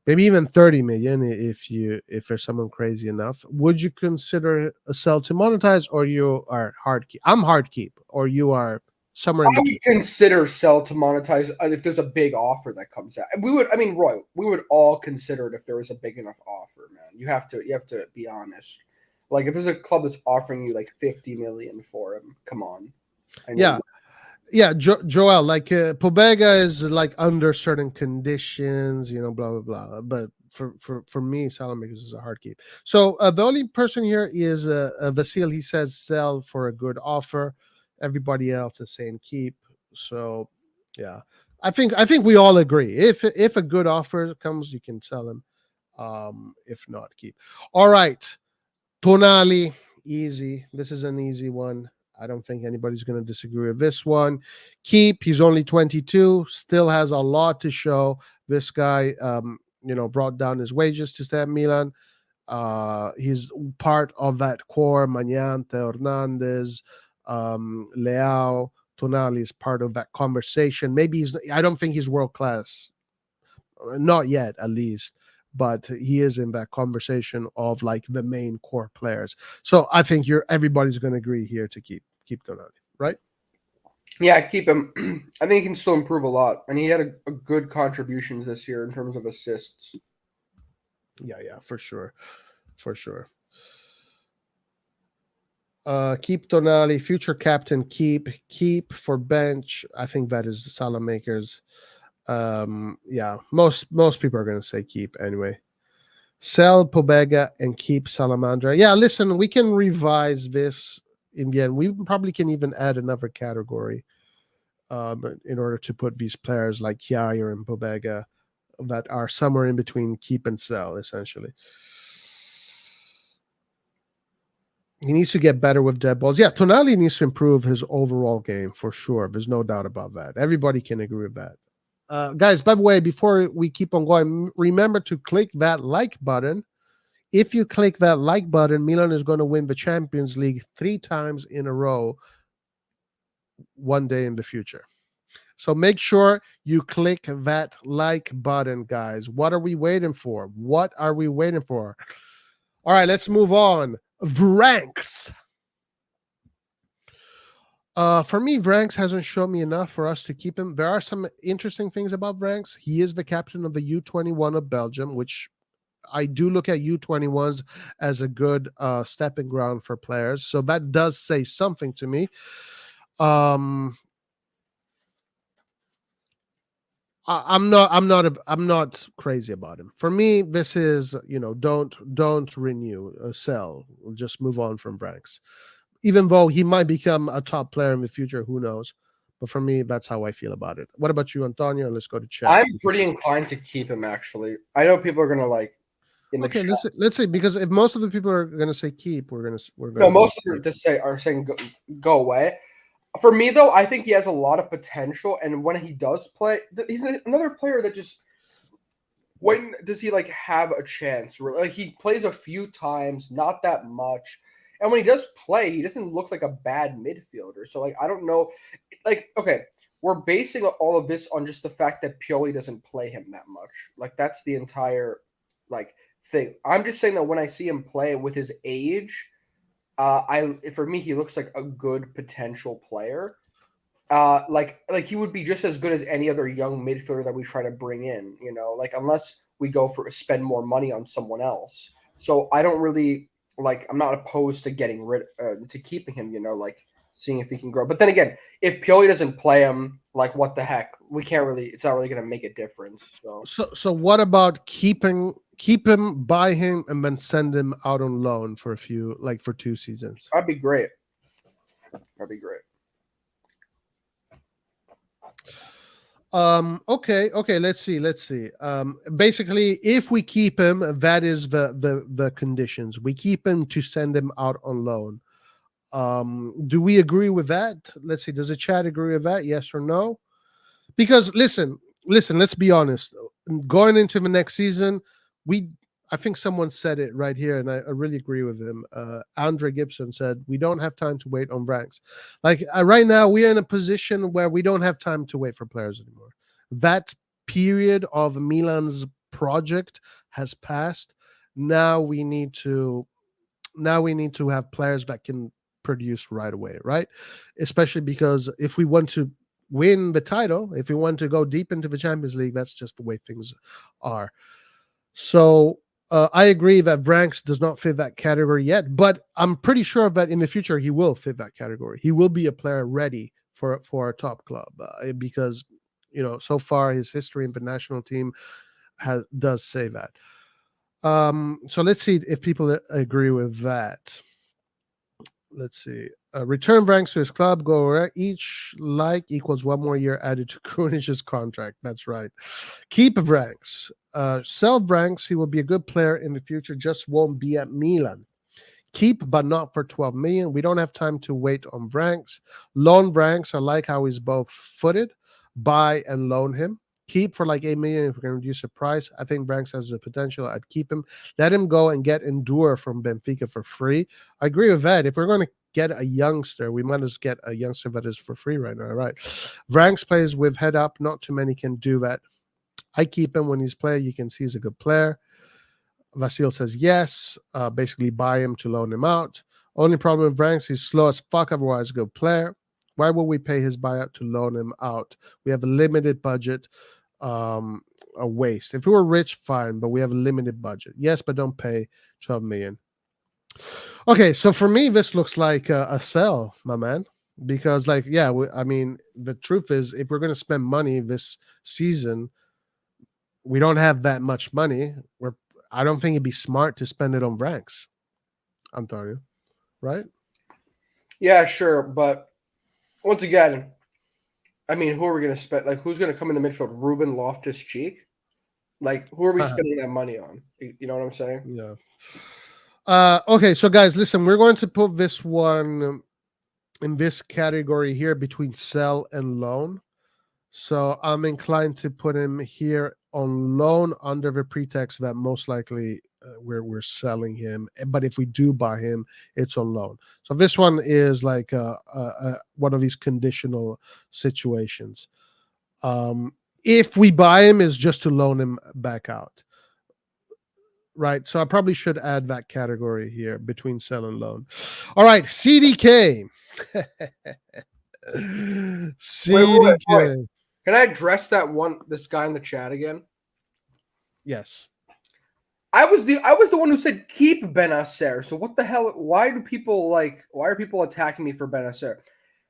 maybe even 30 million if there's someone crazy enough. Would you consider a sell to monetize, or you are hard keep? I'm hard keep, or you are somewhere in between. I would consider sell to monetize if there's a big offer that comes out. Roy, we would all consider it if there was a big enough offer, man. You have to be honest. Like if there's a club that's offering you like 50 million for him, come on. Joel, like Pobega is like under certain conditions, blah blah blah. But for me, Salamakers is a hard keep. So the only person here is Vasil. He says sell for a good offer. Everybody else is saying keep. So yeah, I think we all agree. If a good offer comes, you can sell him. If not, keep. All right, Tonali, easy. This is an easy one. I don't think anybody's going to disagree with this one. Keep. He's only 22. Still has a lot to show. This guy, brought down his wages to stay at Milan. He's part of that core. Magnante, Hernandez, Leao, Tonali is part of that conversation. Maybe I don't think he's world class, not yet, at least. But he is in that conversation of like the main core players. So I think everybody's going to agree here to keep Tonali, right? Yeah, keep him. I think he can still improve a lot, and he had a good contributions this year in terms of assists. Yeah, for sure. Keep Tonali, future captain. Keep for bench. I think that is Salamakers. Yeah, most people are going to say keep anyway. Sell Pobega and keep Salamandra. Yeah, listen, we can revise this in the end. We probably can even add another category in order to put these players like Kjaer and Pobega that are somewhere in between keep and sell, essentially. He needs to get better with dead balls. Yeah, Tonali needs to improve his overall game for sure. There's no doubt about that. Everybody can agree with that. Guys, by the way, before we keep on going, remember to click that like button. If you click that like button, Milan is going to win the Champions League 3 times in a row one day in the future. So make sure you click that like button, guys. What are we waiting for? All right, let's move on. Vranks. For me, Vranks hasn't shown me enough for us to keep him. There are some interesting things about Vranks. He is the captain of the U21 of Belgium, which I do look at U21s as a good stepping ground for players. So that does say something to me. I'm not crazy about him. For me, this is don't renew, sell. We'll just move on from Vranks. Even though he might become a top player in the future, who knows? But for me, that's how I feel about it. What about you, Antonio? Let's go to chat. I'm pretty inclined to keep him. Actually, I know people are gonna like in the Okay, chat. let's say, because if most of the people are going to say keep, we're going No, to most of them are saying go away. For me though, I think he has a lot of potential, and when he does play, he's another player that just when does he like have a chance? Like he plays a few times, not that much. And when he does play, he doesn't look like a bad midfielder. So like I don't know, like okay, we're basing all of this on just the fact that Pioli doesn't play him that much. Like that's the entire like thing. I'm just saying that when I see him play with his age, for me he looks like a good potential player. Like he would be just as good as any other young midfielder that we try to bring in, like unless we go for spend more money on someone else. So I don't really I'm not opposed to getting rid to keeping him, like seeing if he can grow. But then again, if Pioli doesn't play him, like what the heck, it's not really going to make a difference. So what about keep him, buy him, and then send him out on loan for for 2 seasons? That'd be great. Okay, let's see. Basically, if we keep him, that is the conditions. We keep him to send him out on loan. Do we agree with that? Let's see, does the chat agree with that? Yes or no? Because listen, let's be honest. Going into the next season, I think someone said it right here, and I really agree with him. Andre Gibson said, we don't have time to wait on ranks. Like right now, we are in a position where we don't have time to wait for players anymore. That period of Milan's project has passed. Now we need to have players that can produce right away, right? Especially because if we want to win the title, if we want to go deep into the Champions League, that's just the way things are. So I agree that Vranks does not fit that category yet, but I'm pretty sure that in the future he will fit that category. He will be a player ready for a top club because so far his history in the national team does say that. So let's see if people agree with that. Let's see. Return ranks to his club. Each like equals 1 more year added to Krunich's contract. That's right. Keep ranks. Sell ranks. He will be a good player in the future. Just won't be at Milan. Keep, but not for 12 million. We don't have time to wait on ranks. Loan ranks. I like how he's both footed. Buy and loan him. Keep for like 8 million if we can reduce the price. I think Branks has the potential. I'd keep him. Let him go and get Endure from Benfica for free. I agree with that. If we're going to get a youngster, we might as get a youngster that is for free right now, right? Branks plays with head up. Not too many can do that. I keep him when he's playing. You can see he's a good player. Vasil says yes. Basically buy him to loan him out. Only problem with Branks, he's slow as fuck, otherwise good player. Why would we pay his buyout to loan him out? We have a limited budget. A waste. If we were rich, fine, but we have a limited budget. Yes, but don't pay 12 million. Okay, so for me, this looks like a sell, my man. Because, like, yeah, I mean, the truth is, if we're going to spend money this season, we don't have that much money. I don't think it'd be smart to spend it on ranks, Antonio, right? Yeah, sure, but once again, I mean, who are we going to spend? Like, who's going to come in the midfield? Ruben Loftus-Cheek? Like, who are we spending that money on? You know what I'm saying? Yeah. Okay, so guys, listen, we're going to put this one in this category here between sell and loan. So I'm inclined to put him here on loan under the pretext that most likely we're selling him. But if we do buy him, it's on loan. So this one is like one of these conditional situations. If we buy him, is just to loan him back out. Right. So I probably should add that category here between sell and loan. All right. CDK. CDK. Wait. Can I address this guy in the chat again? Yes. I was the one who said keep Benacer. So what the hell? Why are people attacking me for Benacer?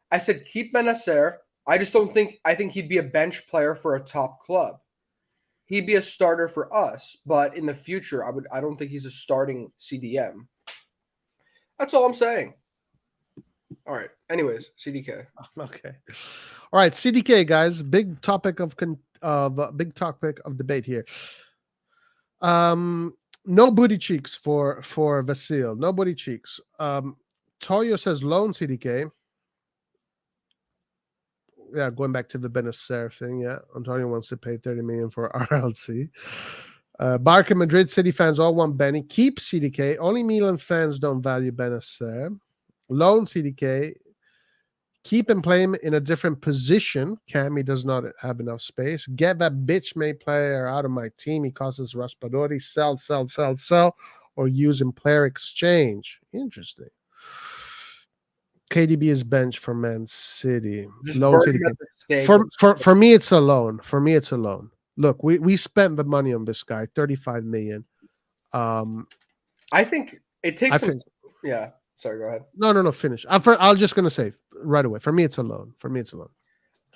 I said keep Benacer. I think he'd be a bench player for a top club. He'd be a starter for us, but in the future, I don't think he's a starting CDM. That's all I'm saying. All right. Anyways, CDK. Okay. All right, CDK guys, big topic of debate here. No booty cheeks for Vasil. No booty cheeks. Toyo says loan CDK. Yeah, going back to the Benacer thing. Yeah, Antonio wants to pay 30 million for RLC. Barca Madrid City fans all want Benny. Keep CDK. Only Milan fans don't value Benacer. Loan CDK. Keep and play him in a different position. Cammy does not have enough space. Get that bitch made player out of my team. He causes Raspadori. Sell, or use in player exchange. Interesting. KDB is bench for Man City. Loan City. For me, it's a loan. For me, it's a loan. Look, we spent the money on this guy, 35 million. I think it takes yeah. Sorry, go ahead. No, finish. I'm just going to say right away. For me, it's a loan.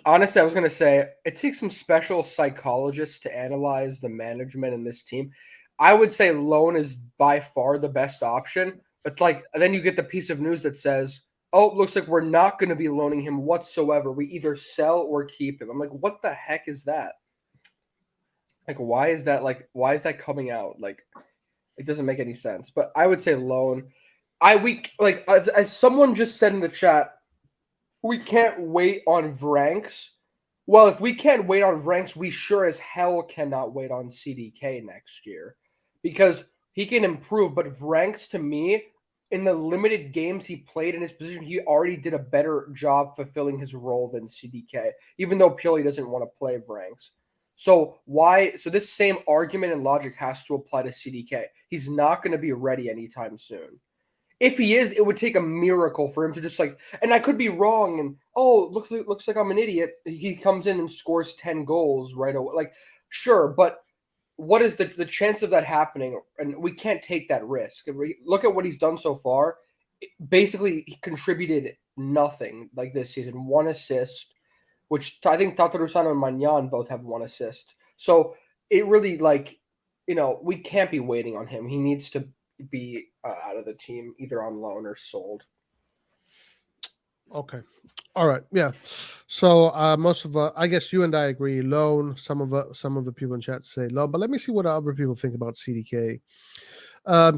Honestly, I was going to say it takes some special psychologists to analyze the management in this team. I would say loan is by far the best option. But then you get the piece of news that says, oh, it looks like we're not going to be loaning him whatsoever. We either sell or keep him. I'm like, what the heck is that? Like, why is that coming out? Like, it doesn't make any sense. But I would say loan. As someone just said in the chat, we can't wait on Vranks. Well, if we can't wait on Vranks, we sure as hell cannot wait on CDK next year because he can improve. But Vranks, to me, in the limited games he played in his position, he already did a better job fulfilling his role than CDK, even though Pioli doesn't want to play Vranks. So this same argument and logic has to apply to CDK. He's not going to be ready anytime soon. If he is, it would take a miracle for him to just and I could be wrong. And looks like I'm an idiot. He comes in and scores 10 goals right away. Sure, but what is the chance of that happening? And we can't take that risk. Look at what he's done so far. Basically, he contributed nothing this season. 1 assist, which I think Tatarusano and Magnan both have 1 assist. So it really we can't be waiting on him. He needs to be out of the team, either on loan or sold. Okay. All right. Yeah. So most of I guess you and I agree loan. Some of the people in chat say loan, but let me see what other people think about CDK.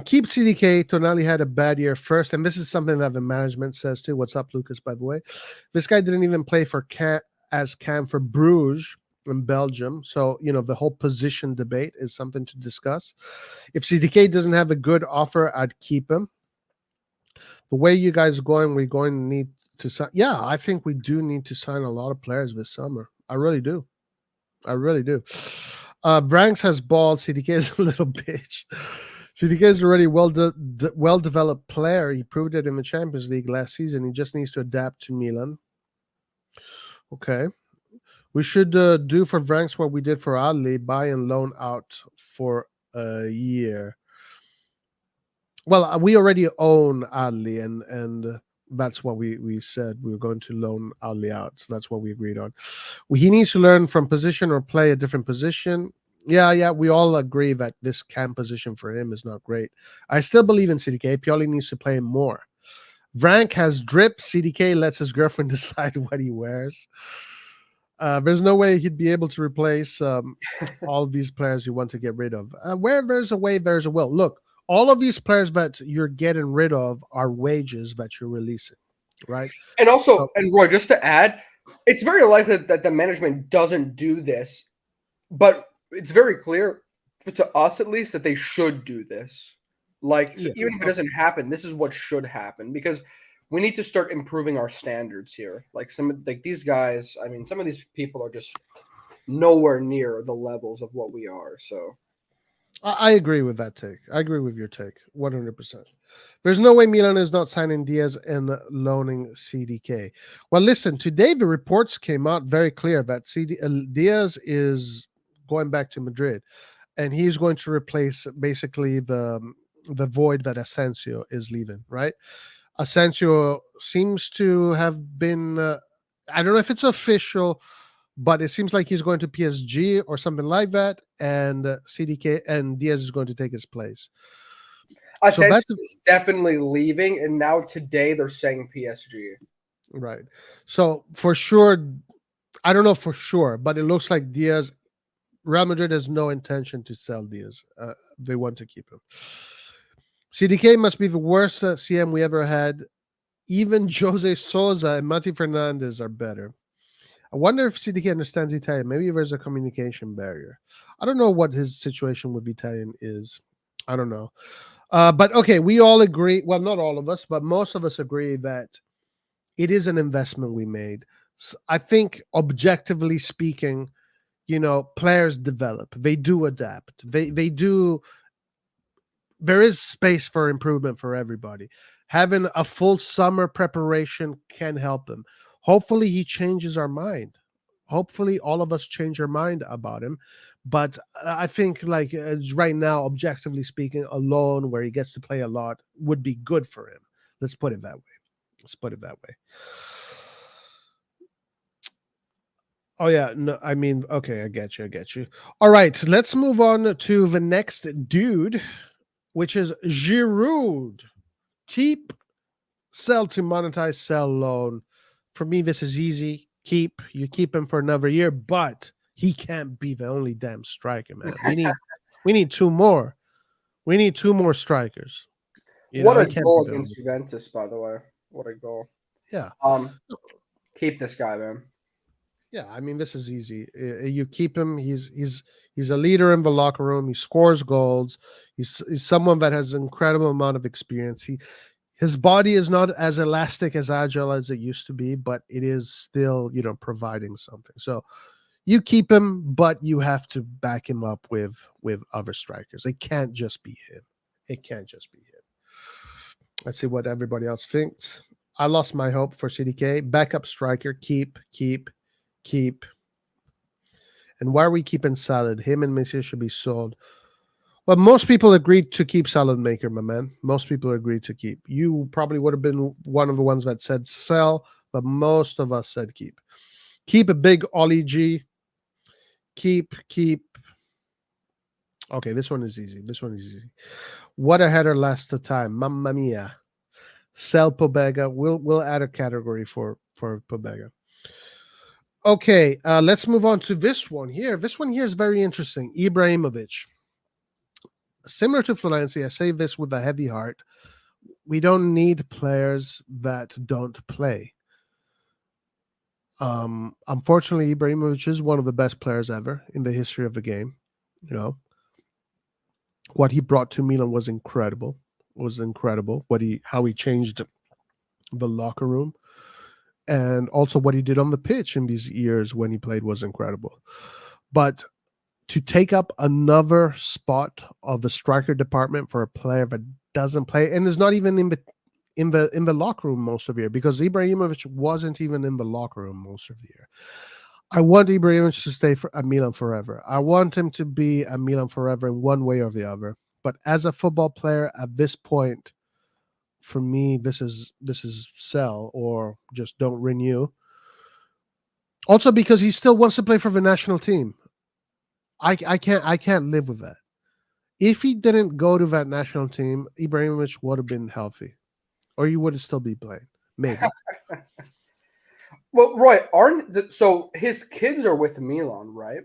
Keep CDK. Tonali had a bad year first, and this is something that the management says too. What's up, Lucas? By the way, this guy didn't even play for Cam for Bruges in Belgium. So the whole position debate is something to discuss. If CDK doesn't have a good offer, I'd keep him. The way you guys are going, we're going to need to sign. Yeah, I think we do need to sign a lot of players this summer. I really do. I really do. Branks has balled. CDK is a little bitch. CDK is already well developed player. He proved it in the Champions League last season. He just needs to adapt to Milan. Okay. We should do for Branks what we did for Adli, buy and loan out for a year. Well, we already own Adli, and that's what we said we were going to loan Adli out. So that's what we agreed on. He needs to learn from position or play a different position. Yeah, we all agree that this cam position for him is not great. I still believe in CDK. Pioli needs to play more. Vrank has drip. CDK lets his girlfriend decide what he wears. There's no way he'd be able to replace all these players you want to get rid of. Where there's a way, there's a will. Look, all of these players that you're getting rid of are wages that you're releasing, right? And also, and Roy, just to add, it's very likely that the management doesn't do this, but it's very clear, to us at least, that they should do this. Like, so even if it doesn't happen, this is what should happen, because we need to start improving our standards here. Like these guys, I mean, some of these people are just nowhere near the levels of what we are. So I agree with that take. I agree with your take 100%. There's no way Milan is not signing Diaz and loaning CDK. Well, listen, today the reports came out very clear that Diaz is going back to Madrid, and he's going to replace basically the void that Asensio is leaving, right? Asensio seems to have been, I don't know if it's official, but it seems like he's going to PSG or something like that, and CDK and Diaz is going to take his place. Asensio is definitely leaving, and now today they're saying PSG. Right. So for sure, I don't know for sure, but it looks like Diaz, Real Madrid has no intention to sell Diaz. They want to keep him. CDK must be the worst CM we ever had. Even Jose Souza and Mati Fernandez are better. I wonder if CDK understands Italian. Maybe there's a communication barrier. I don't know what his situation with Italian is. I don't know. But okay, we all agree. Well, not all of us, but most of us agree that it is an investment we made. So I think, objectively speaking, players develop. They do adapt. They do. There is space for improvement for everybody. Having a full summer preparation can help him. Hopefully he changes our mind. Hopefully all of us change our mind about him. But I think right now, objectively speaking, a loan where he gets to play a lot would be good for him. Let's put it that way. Oh yeah, no, I mean, okay, I get you. All right, let's move on to the next dude, which is Giroud. Keep, sell to monetize, sell, loan. For me, this is easy. You keep him for another year, but he can't be the only damn striker, man. We need two more. We need two more strikers. What a goal against Juventus, by the way. What a goal. Yeah. Keep this guy, man. Yeah, I mean, this is easy. You keep him. He's a leader in the locker room. He scores goals. He's someone that has an incredible amount of experience. His body is not as elastic, as agile as it used to be, but it is still, providing something. So you keep him, but you have to back him up with other strikers. It can't just be him. Let's see what everybody else thinks. I lost my hope for CDK. Backup striker, keep. And why are we keeping Salad? Him and Messi should be sold. Well, most people agreed to keep Salad Maker, my man. Most people agreed to keep. You probably would have been one of the ones that said sell, but most of us said keep. Keep a big Ollie G. Keep. Okay, this one is easy. This one is easy. What a header last time. Mamma mia. Sell Pobega. We'll add a category for Pobega. Okay, let's move on to this one here. This one here is very interesting. Ibrahimovic. Similar to Florenzi, I say this with a heavy heart. We don't need players that don't play. Unfortunately, Ibrahimovic is one of the best players ever in the history of the game. You know, what he brought to Milan was incredible. How he changed the locker room, and also what he did on the pitch in these years when he played was incredible. But to take up another spot of the striker department for a player that doesn't play and is not even in the locker room most of the year, because Ibrahimovic wasn't even in the locker room most of the year. I want Ibrahimovic to stay at Milan forever. I want him to be at Milan forever in one way or the other. But as a football player at this point, for me, this is sell or just don't renew. Also because he still wants to play for the national team. I can't live with that. If he didn't go to that national team, Ibrahimovic would have been healthy, or he would still be playing. Maybe. Well, Roy, so his kids are with Milan, right?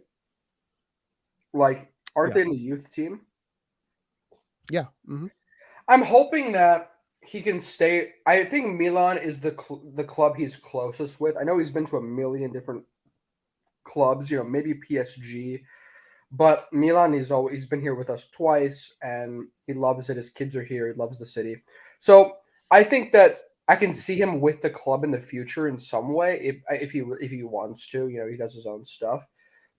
Like, aren't they in the youth team? Yeah. Mm-hmm. I'm hoping that he can stay. I think Milan is the club he's closest with. I know he's been to a million different clubs, maybe PSG, but Milan he's been here with us twice, and he loves it. His kids are here. He loves the city. So I think that I can see him with the club in the future in some way if he wants to. He does his own stuff.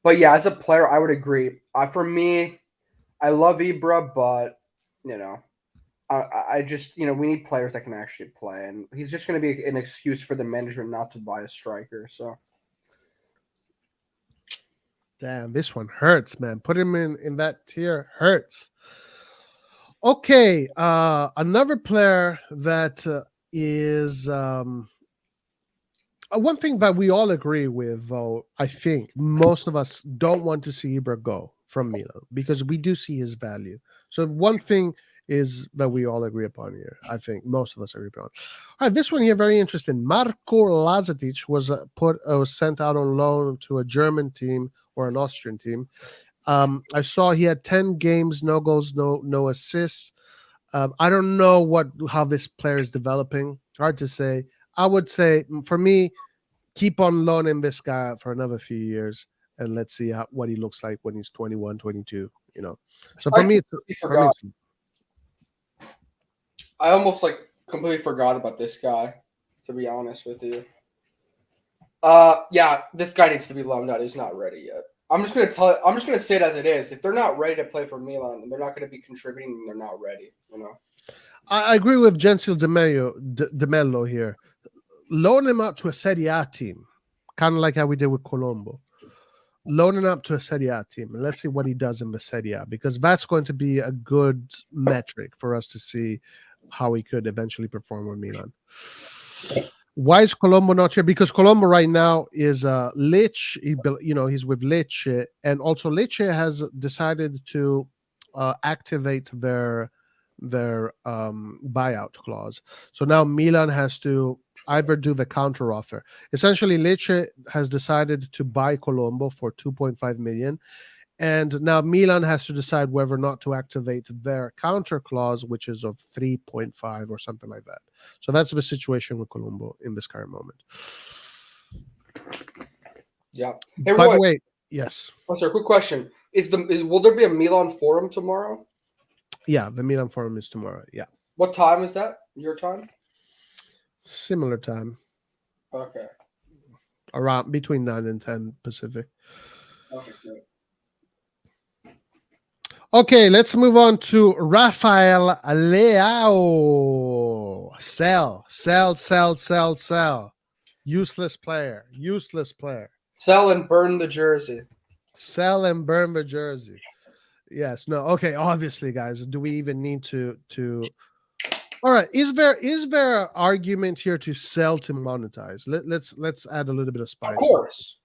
But yeah, as a player, I would agree. For me, I love Ibra, but I just we need players that can actually play, and he's just going to be an excuse for the management not to buy a striker. So. Damn, this one hurts, man. Put him in that tier hurts. Okay, another player that is one thing that we all agree with, though. I think most of us don't want to see Ibra go from Milan because we do see his value. So one thing is that we all agree upon here. I think most of us agree upon. All right, this one here very interesting. Marko Lazetic was sent out on loan to a German team or an Austrian team. I saw he had 10 games, no goals, no assists. I don't know how this player is developing. Hard to say. I would say for me, keep on loaning this guy for another few years and let's see what he looks like when he's 21, 22. So for me, I almost completely forgot about this guy, to be honest with you. Yeah, this guy needs to be loaned out. He's not ready yet. I'm just gonna say it as it is. If they're not ready to play for Milan and they're not going to be contributing, then they're not ready. I agree with Gensel De Mello here. Loan him out to a Serie A team, kind of like how we did with Colombo. Loan him up to a Serie A team, and let's see what he does in the Serie A, because that's going to be a good metric for us to see how he could eventually perform with Milan. Why is Colombo not here? Because Colombo right now is Lecce. He's with Lecce, and also Lecce has decided to activate their buyout clause. So now Milan has to either do the counter offer. Essentially, Lecce has decided to buy Colombo for 2.5 million. And now Milan has to decide whether or not to activate their counter clause, which is of 3.5 or something like that. So that's the situation with Colombo in this current moment. Yeah. Hey, by the way, yes. Oh, sorry, quick question. Will there be a Milan forum tomorrow? Yeah, the Milan forum is tomorrow. Yeah. What time is that? Your time? Similar time. Okay. Around between 9 and 10 Pacific. Okay, great. Okay, let's move on to Rafael Leao. Sell. Useless player. Sell and burn the jersey. Yes. No. Okay. Obviously, guys, do we even need to? All right. Is there an argument here to sell to monetize? Let's add a little bit of spice. Of course.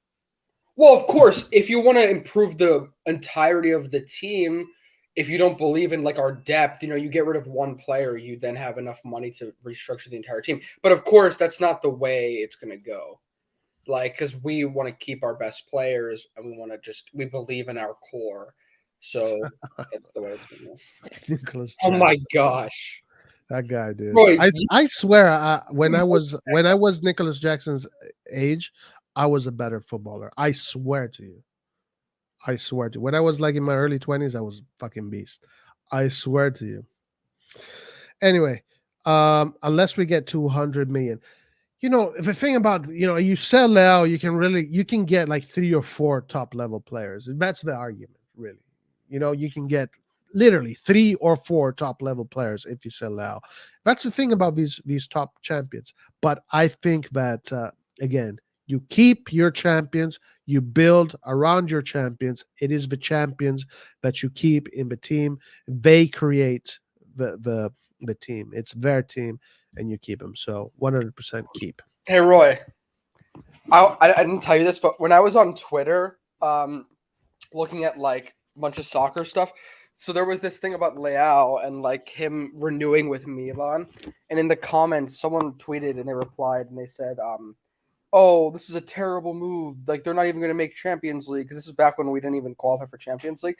Well, of course, if you want to improve the entirety of the team, if you don't believe in like our depth, you get rid of one player, you then have enough money to restructure the entire team. But of course, that's not the way it's going to go. Like, because we want to keep our best players and we believe in our core. So that's the way it's going to go. Nicholas Oh my Jackson. gosh. That guy, dude. Roy, I swear, when I was Nicholas Jackson's age, I was a better footballer. I swear to you. I swear to you. When I was like in my early 20s, I was fucking beast. I swear to you. Anyway, unless we get 200 million. The thing about, you sell Leao, you can get like 3 or 4 top level players. That's the argument, really. You can get literally 3 or 4 top level players if you sell Leao. That's the thing about these top champions. But I think that again, you keep your champions, you build around your champions. It is the champions that you keep in the team. They create the team. It's their team, and you keep them. So 100% keep. Hey Roy, I didn't tell you this, but when I was on Twitter, looking at like a bunch of soccer stuff, so there was this thing about Leao and like him renewing with Milan, and in the comments, someone tweeted and they replied and they said, "Oh, this is a terrible move. Like they're not even going to make Champions League because this is back when we didn't even qualify for Champions League,"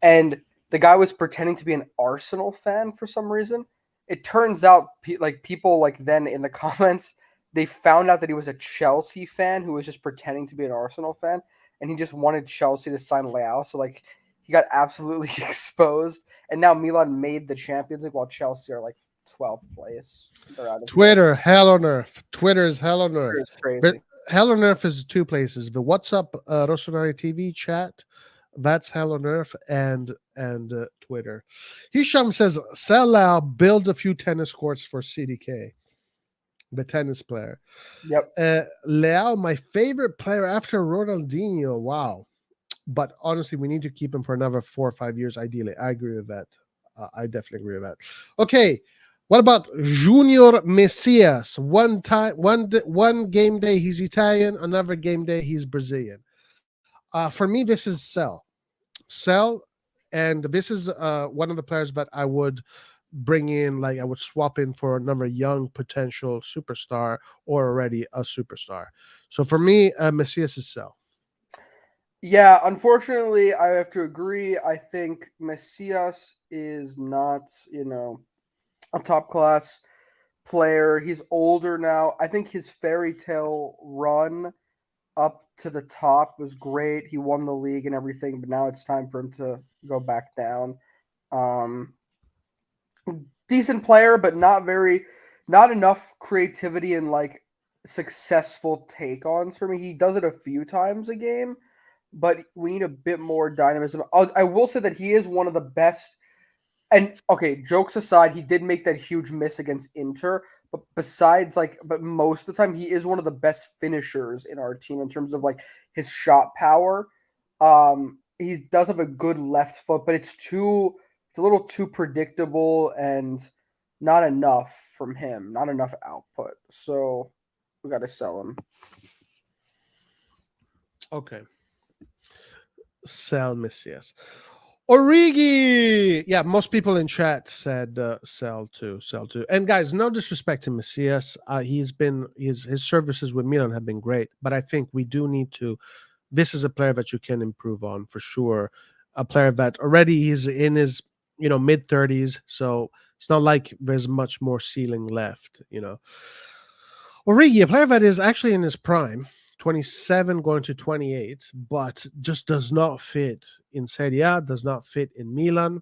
and the guy was pretending to be an Arsenal fan for some reason. It turns out, people like then in the comments, they found out that he was a Chelsea fan who was just pretending to be an Arsenal fan, and he just wanted Chelsea to sign Leao. So like he got absolutely exposed, and now Milan made the Champions League while Chelsea are like 12th place. They're out of Twitter, hell on earth. Twitter is hell on Twitter earth. is crazy. But hell on earth is 2 places: the WhatsApp RossonARI TV chat. That's hell on earth, and Twitter. Hisham says, sell out, build a few tennis courts for CDK, the tennis player. Yep. Leao, my favorite player after Ronaldinho. Wow. But honestly, we need to keep him for another 4 or 5 years, ideally. I agree with that. I definitely agree with that. Okay. What about Junior Messias? One game day he's Italian, another game day he's Brazilian. For me, this is sell, and this is one of the players that I would bring in, like I would swap in for another young potential superstar or already a superstar. So for me, Messias is sell. Yeah, unfortunately, I have to agree. I think Messias is not, a top class player. He's older now. I think his fairy tale run up to the top was great. He won the league and everything, but now it's time for him to go back down. Decent player, but not enough creativity and like successful take-ons for me. He does it a few times a game, but we need a bit more dynamism. I will say that he is one of the best. And okay, jokes aside, he did make that huge miss against Inter, but but most of the time, he is one of the best finishers in our team in terms of like his shot power. He does have a good left foot, but it's a little too predictable and not enough from him, not enough output. So we got to sell him. Okay. Sell Messias. Origi. Yeah, most people in chat said sell too. And guys, no disrespect to Messias. His services with Milan have been great, but I think we do need to. This is a player that you can improve on for sure. A player that already he's in his mid 30s, so it's not like there's much more ceiling left. Origi, a player that is actually in his prime. 27 going to 28, but just does not fit in Serie A, does not fit in Milan.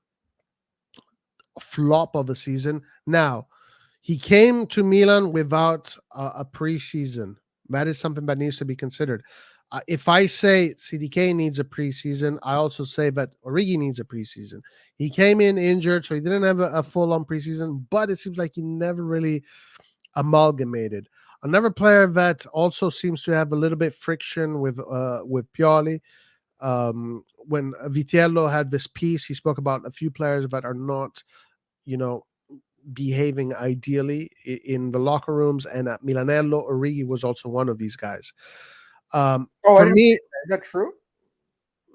Flop of the season. Now, he came to Milan without a preseason. That is something that needs to be considered. If I say CDK needs a preseason, I also say that Origi needs a preseason. He came in injured, so he didn't have a full-on preseason, but it seems like he never really amalgamated. Another player that also seems to have a little bit friction with Pioli. When Vitiello had this piece, he spoke about a few players that are not, behaving ideally in the locker rooms, and at Milanello, Origi was also one of these guys. For me, is that true?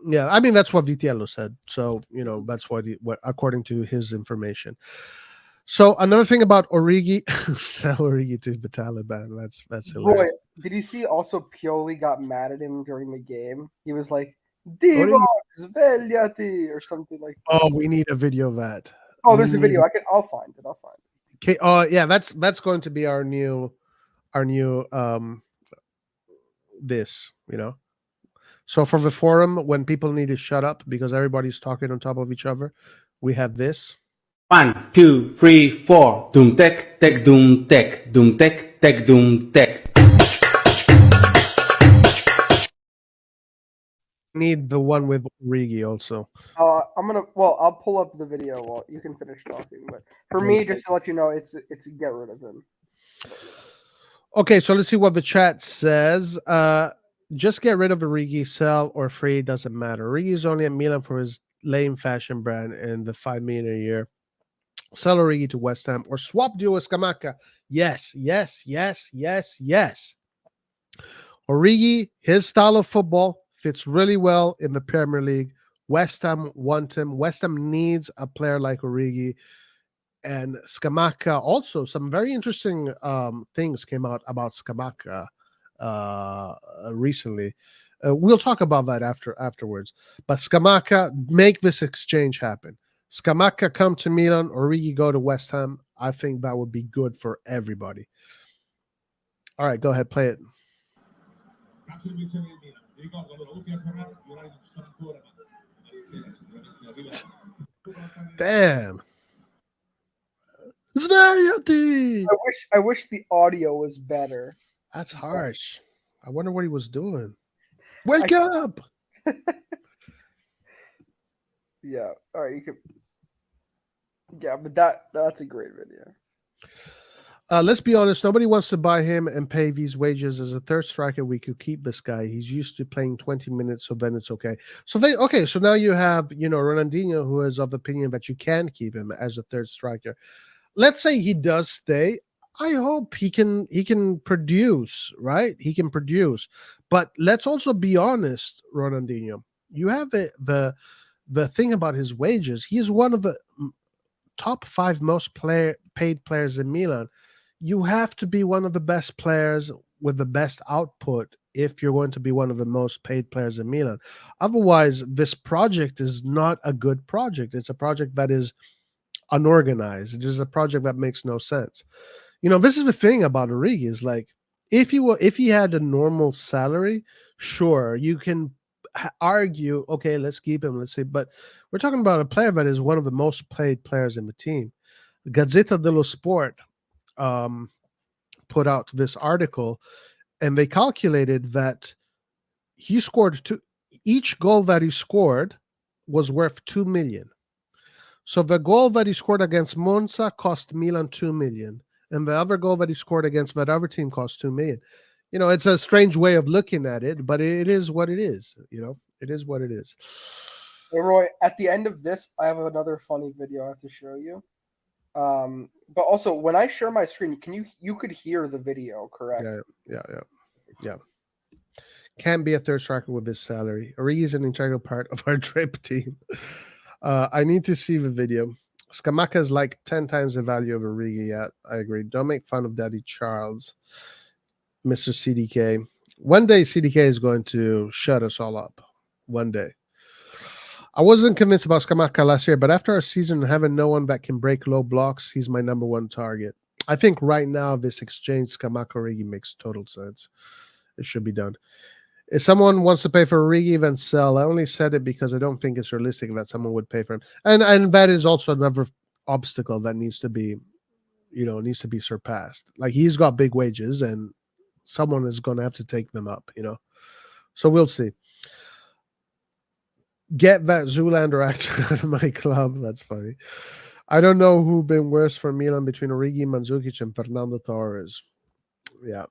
Yeah, I mean that's what Vitiello said. So that's what according to his information. So another thing about Origi, sell Origi to the Taliban. That's Roy, hilarious. did you see also Pioli got mad at him during the game? He was like, Divock, Origi. svegliati, or something like that. Oh, we need a video of that. Oh, We there's a need. video. I'll find it. I'll find it. Okay. Oh, yeah. That's going to be our new this. So for the forum, when people need to shut up because everybody's talking on top of each other, we have this. 1, 2, 3, 4. Doom tech, tech, doom tech, doom tech, tech, doom tech. Need the one with Origi also. I'll pull up the video while you can finish talking. But for me, just to let you know, it's get rid of him. Okay, so let's see what the chat says. Just get rid of Origi, sell or free, doesn't matter. Origi is only at Milan for his lame fashion brand and the 5 million a year. Sell Origi to West Ham or swap duo with Scamacca. Yes, yes, yes, yes, yes. Origi, his style of football fits really well in the Premier League. West Ham want him. West Ham needs a player like Origi. And Scamacca also, some very interesting things came out about Scamacca recently. We'll talk about that afterwards. But Scamacca, make this exchange happen. Scamacca come to Milan, Origi go to West Ham. I think that would be good for everybody. All right, go ahead, play it. Damn. Svegliati! I wish the audio was better. That's harsh. I wonder what he was doing. Wake up! Yeah. All right, you can. Yeah, but that's a great video. Let's be honest. Nobody wants to buy him and pay these wages. As a third striker, we could keep this guy. He's used to playing 20 minutes, so then it's okay. So now you have, Ronaldinho, who is of the opinion that you can keep him as a third striker. Let's say he does stay. I hope he can produce, right? He can produce. But let's also be honest, Ronaldinho. You have the thing about his wages. He is one of the top 5 most paid players in Milan. You have to be one of the best players with the best output if you're going to be one of the most paid players in Milan. Otherwise, this project is not a good project. It's a project that is unorganized. It is a project that makes no sense. This is the thing about Origi is like, if he had a normal salary, sure, you can argue, okay, let's keep him, let's see. But we're talking about a player that is one of the most paid players in the team. Gazzetta dello Sport put out this article, and they calculated that he scored each goal that he scored was worth 2 million. So the goal that he scored against Monza cost Milan 2 million. And the other goal that he scored against that other team cost 2 million. It's a strange way of looking at it, but it is what it is. It is what it is. Hey, Roy, at the end of this, I have another funny video I have to show you. But also, when I share my screen, you could hear the video, correct? Yeah. Can't be a third striker with this salary. Origi is an integral part of our drip team. I need to see the video. Scamacca is like 10 times the value of Origi. Yeah, I agree. Don't make fun of Daddy Charles, Mr. CDK. One day CDK is going to shut us all up. One day. I wasn't convinced about Scamacca last year, but after our season, having no one that can break low blocks, he's my number 1 target. I think right now this exchange Scamacca Origi makes total sense. It should be done. If someone wants to pay for Origi, then sell. I only said it because I don't think it's realistic that someone would pay for him. And that is also another obstacle that needs to be surpassed. Like, he's got big wages and someone is going to have to take them up, So we'll see. Get that Zoolander actor out of my club. That's funny. I don't know who been worse for Milan between Origi, Mandzukic, and Fernando Torres. Yeah.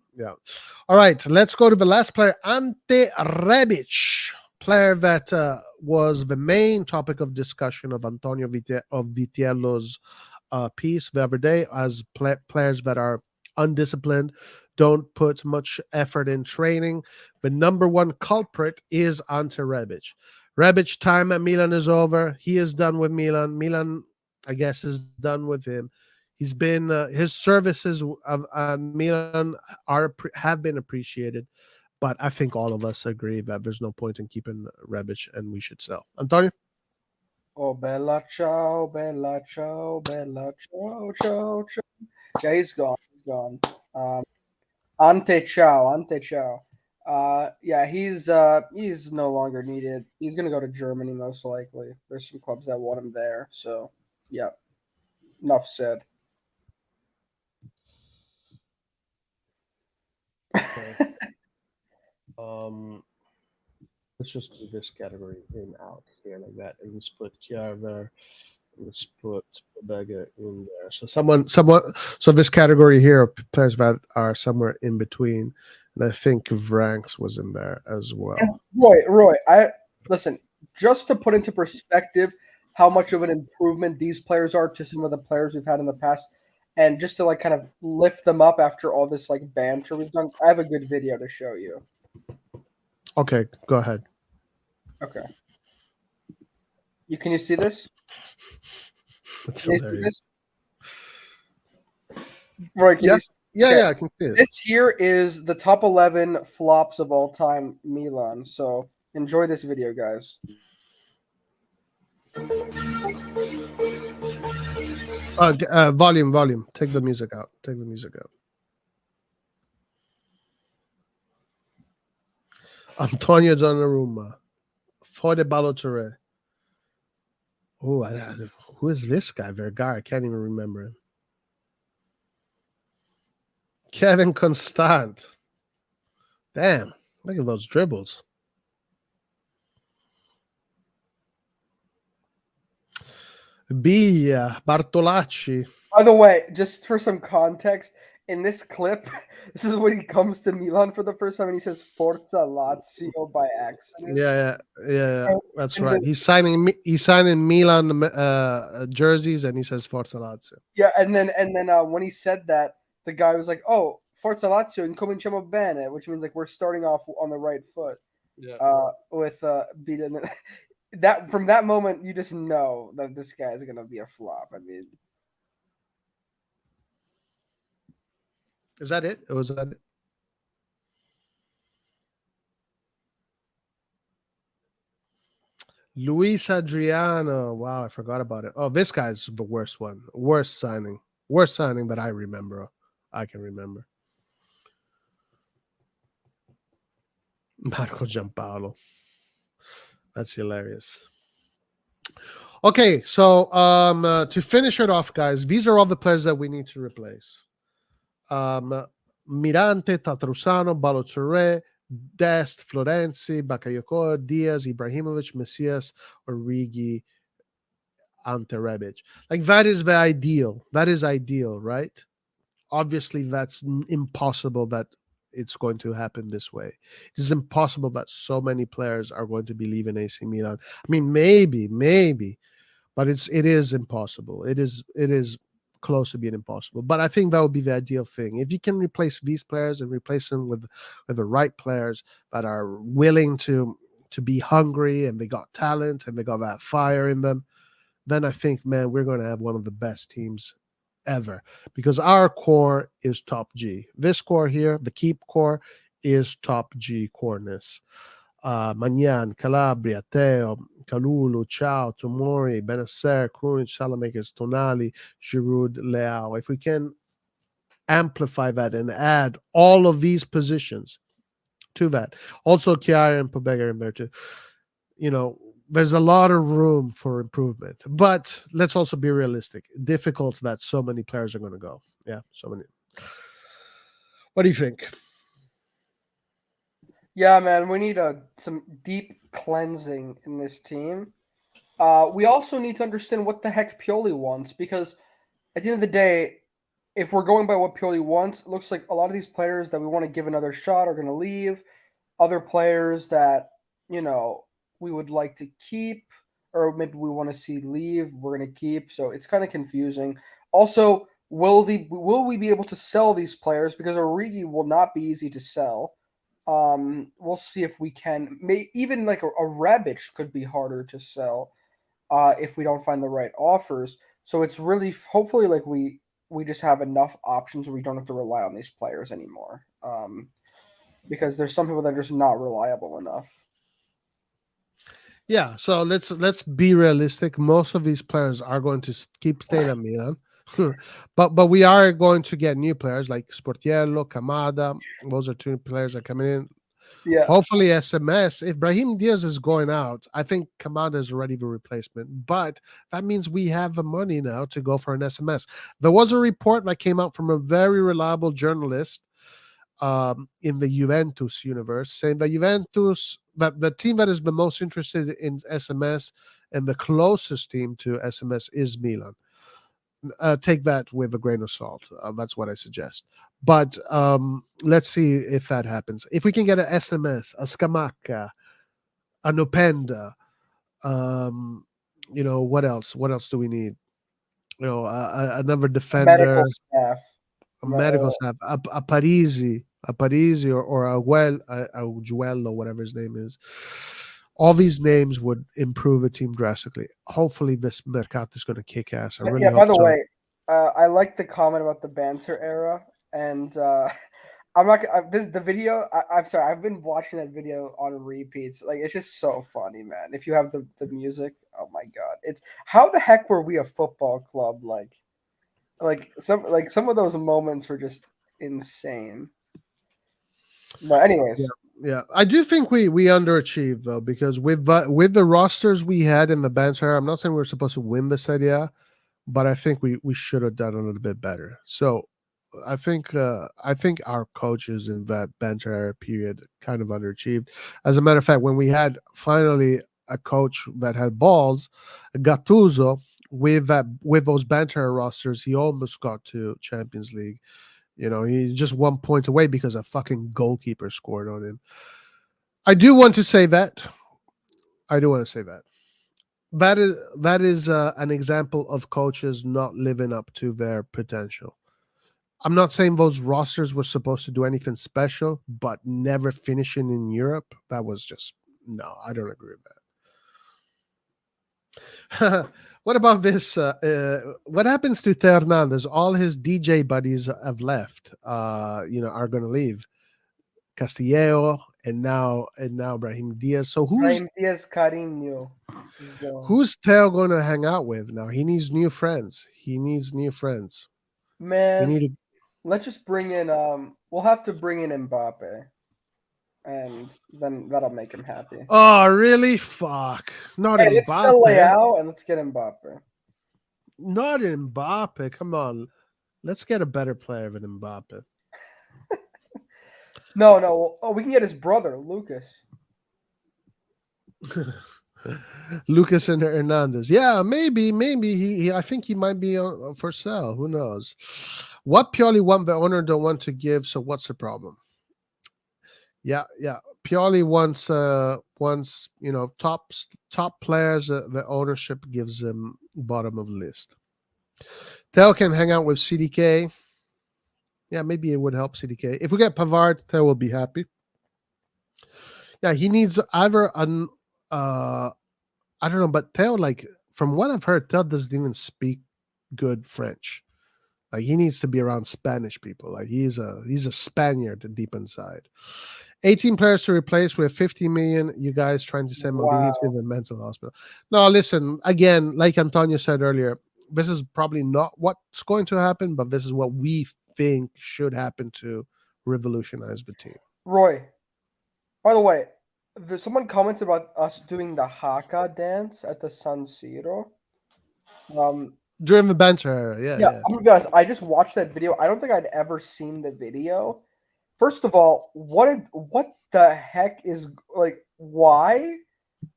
All right, let's go to the last player, Ante Rebic, player that was the main topic of discussion of Antonio Vitiello's piece the other day, as players that are undisciplined, don't put much effort in training. The number 1 culprit is Ante Rebic. Rebic time at Milan is over. He is done with Milan. Milan, I guess, is done with him. He's been his services of Milan have been appreciated, but I think all of us agree that there's no point in keeping Rebic and we should sell. Antonio? Oh, bella ciao, bella ciao, bella ciao, ciao, ciao. Yeah, he's gone. He's gone. Ante ciao, ante ciao. Yeah, he's no longer needed. He's gonna go to Germany most likely. There's some clubs that want him there. So, yeah, enough said. Okay. Let's just do this category in out here like that, and let's put Kiar there. Let's put Bega in there. So so this category here of players that are somewhere in between, and I think Vranks was in there as well. And Roy, listen. Just to put into perspective how much of an improvement these players are to some of the players we've had in the past, and just to like kind of lift them up after all this like banter we've done, I have a good video to show you. Okay, go ahead. Okay. Can you see this? That's Can you see hilarious. this? Roy, can you Yes. see? Yeah, Okay. yeah, I can see it. This here is the top 11 flops of all time Milan. So enjoy this video, guys. Volume. Take the music out. Antonio Donnarumma. Fode Balotelli. Oh, who is this guy? Vergara. I can't even remember him. Kevin Constant. Damn. Look at those dribbles. Bartolacci. By the way, just for some context, in this clip, this is when he comes to Milan for the first time and he says Forza Lazio by accident. Yeah. That's And right. He's signing Milan jerseys, and he says Forza Lazio. Yeah, and then when he said that, the guy was like, "Oh, Forza Lazio incominciamo bene," which means like we're starting off on the right foot. Yeah. With beating that from that moment, you just know that this guy is gonna be a flop. I mean, Is that it? Or was that it? Luis Adriano. Wow, I forgot about it. Oh, this guy's the worst one. Worst signing that I remember. I can remember. Marco Giampaolo. That's hilarious. Okay, so to finish it off, guys, these are all the players that we need to replace. Mirante, Tatarusano, Balotelli, Dest, Florenzi, Bakayoko, Diaz, Ibrahimovic, Messias, Origi, Ante Rebic. Like that is the ideal. That is ideal, right? Obviously, that's impossible that it's going to happen this way. It is impossible that so many players are going to be leaving AC Milan. I mean, maybe, but it is impossible. It is close to being impossible. But I think that would be the ideal thing. If you can replace these players and replace them with the right players that are willing to be hungry and they got talent and they got that fire in them, then I think, man, we're going to have one of the best teams ever, because our core is top G. This core here, the keep core, is top G coreness. Magnan, Calabria, Teo, Kalulu, Ciao, Tomori, Benacer, Krunic, Salamakers, Tonali, Giroud, Leao. If we can amplify that and add all of these positions to that, also Chiara and Pobega in there too, there's a lot of room for improvement. But let's also be realistic. Difficult that so many players are going to go. Yeah, so many. What do you think? yeah, man, we need some deep cleansing in this team. We also need to understand what the heck Pioli wants, because at the end of the day, if we're going by what Pioli wants, it looks like a lot of these players that we want to give another shot are going to leave. Other players that, we would like to keep, or maybe we want to see leave, we're going to keep. So it's kind of confusing. Also, will we be able to sell these players? Because Origi will not be easy to sell. We'll see if we can. Even like a Rebic could be harder to sell if we don't find the right offers. So it's really hopefully like we just have enough options where we don't have to rely on these players anymore. Because there's some people that are just not reliable enough. Yeah, so let's be realistic. Most of these players are going to keep staying at Milan, but we are going to get new players like Sportiello, Kamada. Those are two players that are coming in. Yeah. Hopefully, SMS. If Brahim Diaz is going out, I think Kamada is already the replacement. But that means we have the money now to go for an SMS. There was a report that came out from a very reliable journalist in the Juventus universe, saying that that the team that is the most interested in SMS and the closest team to SMS is Milan. Take that with a grain of salt. That's what I suggest. But let's see if that happens. If we can get an SMS, a Scamacca, an Openda, what else? What else do we need? Another defender, Medical staff. a medical staff, a Parisi, or a Guello, whatever his name is. All these names would improve a team drastically. Hopefully, this Mercato is going to kick ass. I really hope By the so. way, I like the comment about the banter era, and I'm not. The video. I'm sorry. I've been watching that video on repeats. Like it's just so funny, man. If you have the music, oh my god, it's how the heck were we a football club? Like some of those moments were just insane. But anyways, Yeah, I do think we underachieved though, because with the rosters we had in the banter, I'm not saying we were supposed to win the Serie A, but I think we should have done a little bit better. So I think our coaches in that banter era period kind of underachieved. As a matter of fact, when we had finally a coach that had balls, Gattuso, with those banter rosters, he almost got to Champions League. He just 1 point away because a fucking goalkeeper scored on him. I do want to say that. That is an example of coaches not living up to their potential. I'm not saying those rosters were supposed to do anything special, but never finishing in Europe, that was just no. I don't agree with that. What about this? What happens to Theo Hernandez? All his DJ buddies have left. Are going to leave. Castillejo and now Brahim Diaz. So Brahim Diaz, Carino. Who's Theo going to hang out with now? He needs new friends. Man, let's just bring in. We'll have to bring in Mbappe, and then that'll make him happy. Oh, really? Fuck! Not Mbappe. Let's sell Leao and let's get Mbappe. Not Mbappe. Come on, let's get a better player than Mbappe. No. Oh, we can get his brother, Lucas. Lucas and Hernandez. Yeah, maybe he. I think he might be for sale. Who knows? What Pioli want the owner don't want to give. So what's the problem? Yeah. Pioli wants top players. The ownership gives them bottom of the list. Theo can hang out with CDK. Yeah, maybe it would help CDK. If we get Pavard, Theo will be happy. Yeah, he needs either an I don't know, but Theo, like from what I've heard, Theo doesn't even speak good French. Like he needs to be around Spanish people. Like he's a Spaniard deep inside. 18 players to replace with 50 million. You guys trying to send Maldini to the mental hospital? No, listen. Again, like Antonio said earlier, this is probably not what's going to happen, but this is what we think should happen to revolutionize the team. Roy, by the way, someone commented about us doing the Haka dance at the San Siro. During the banter era, yeah. I'm gonna be honest, I just watched that video. I don't think I'd ever seen the video. First of all, what the heck is like? Why?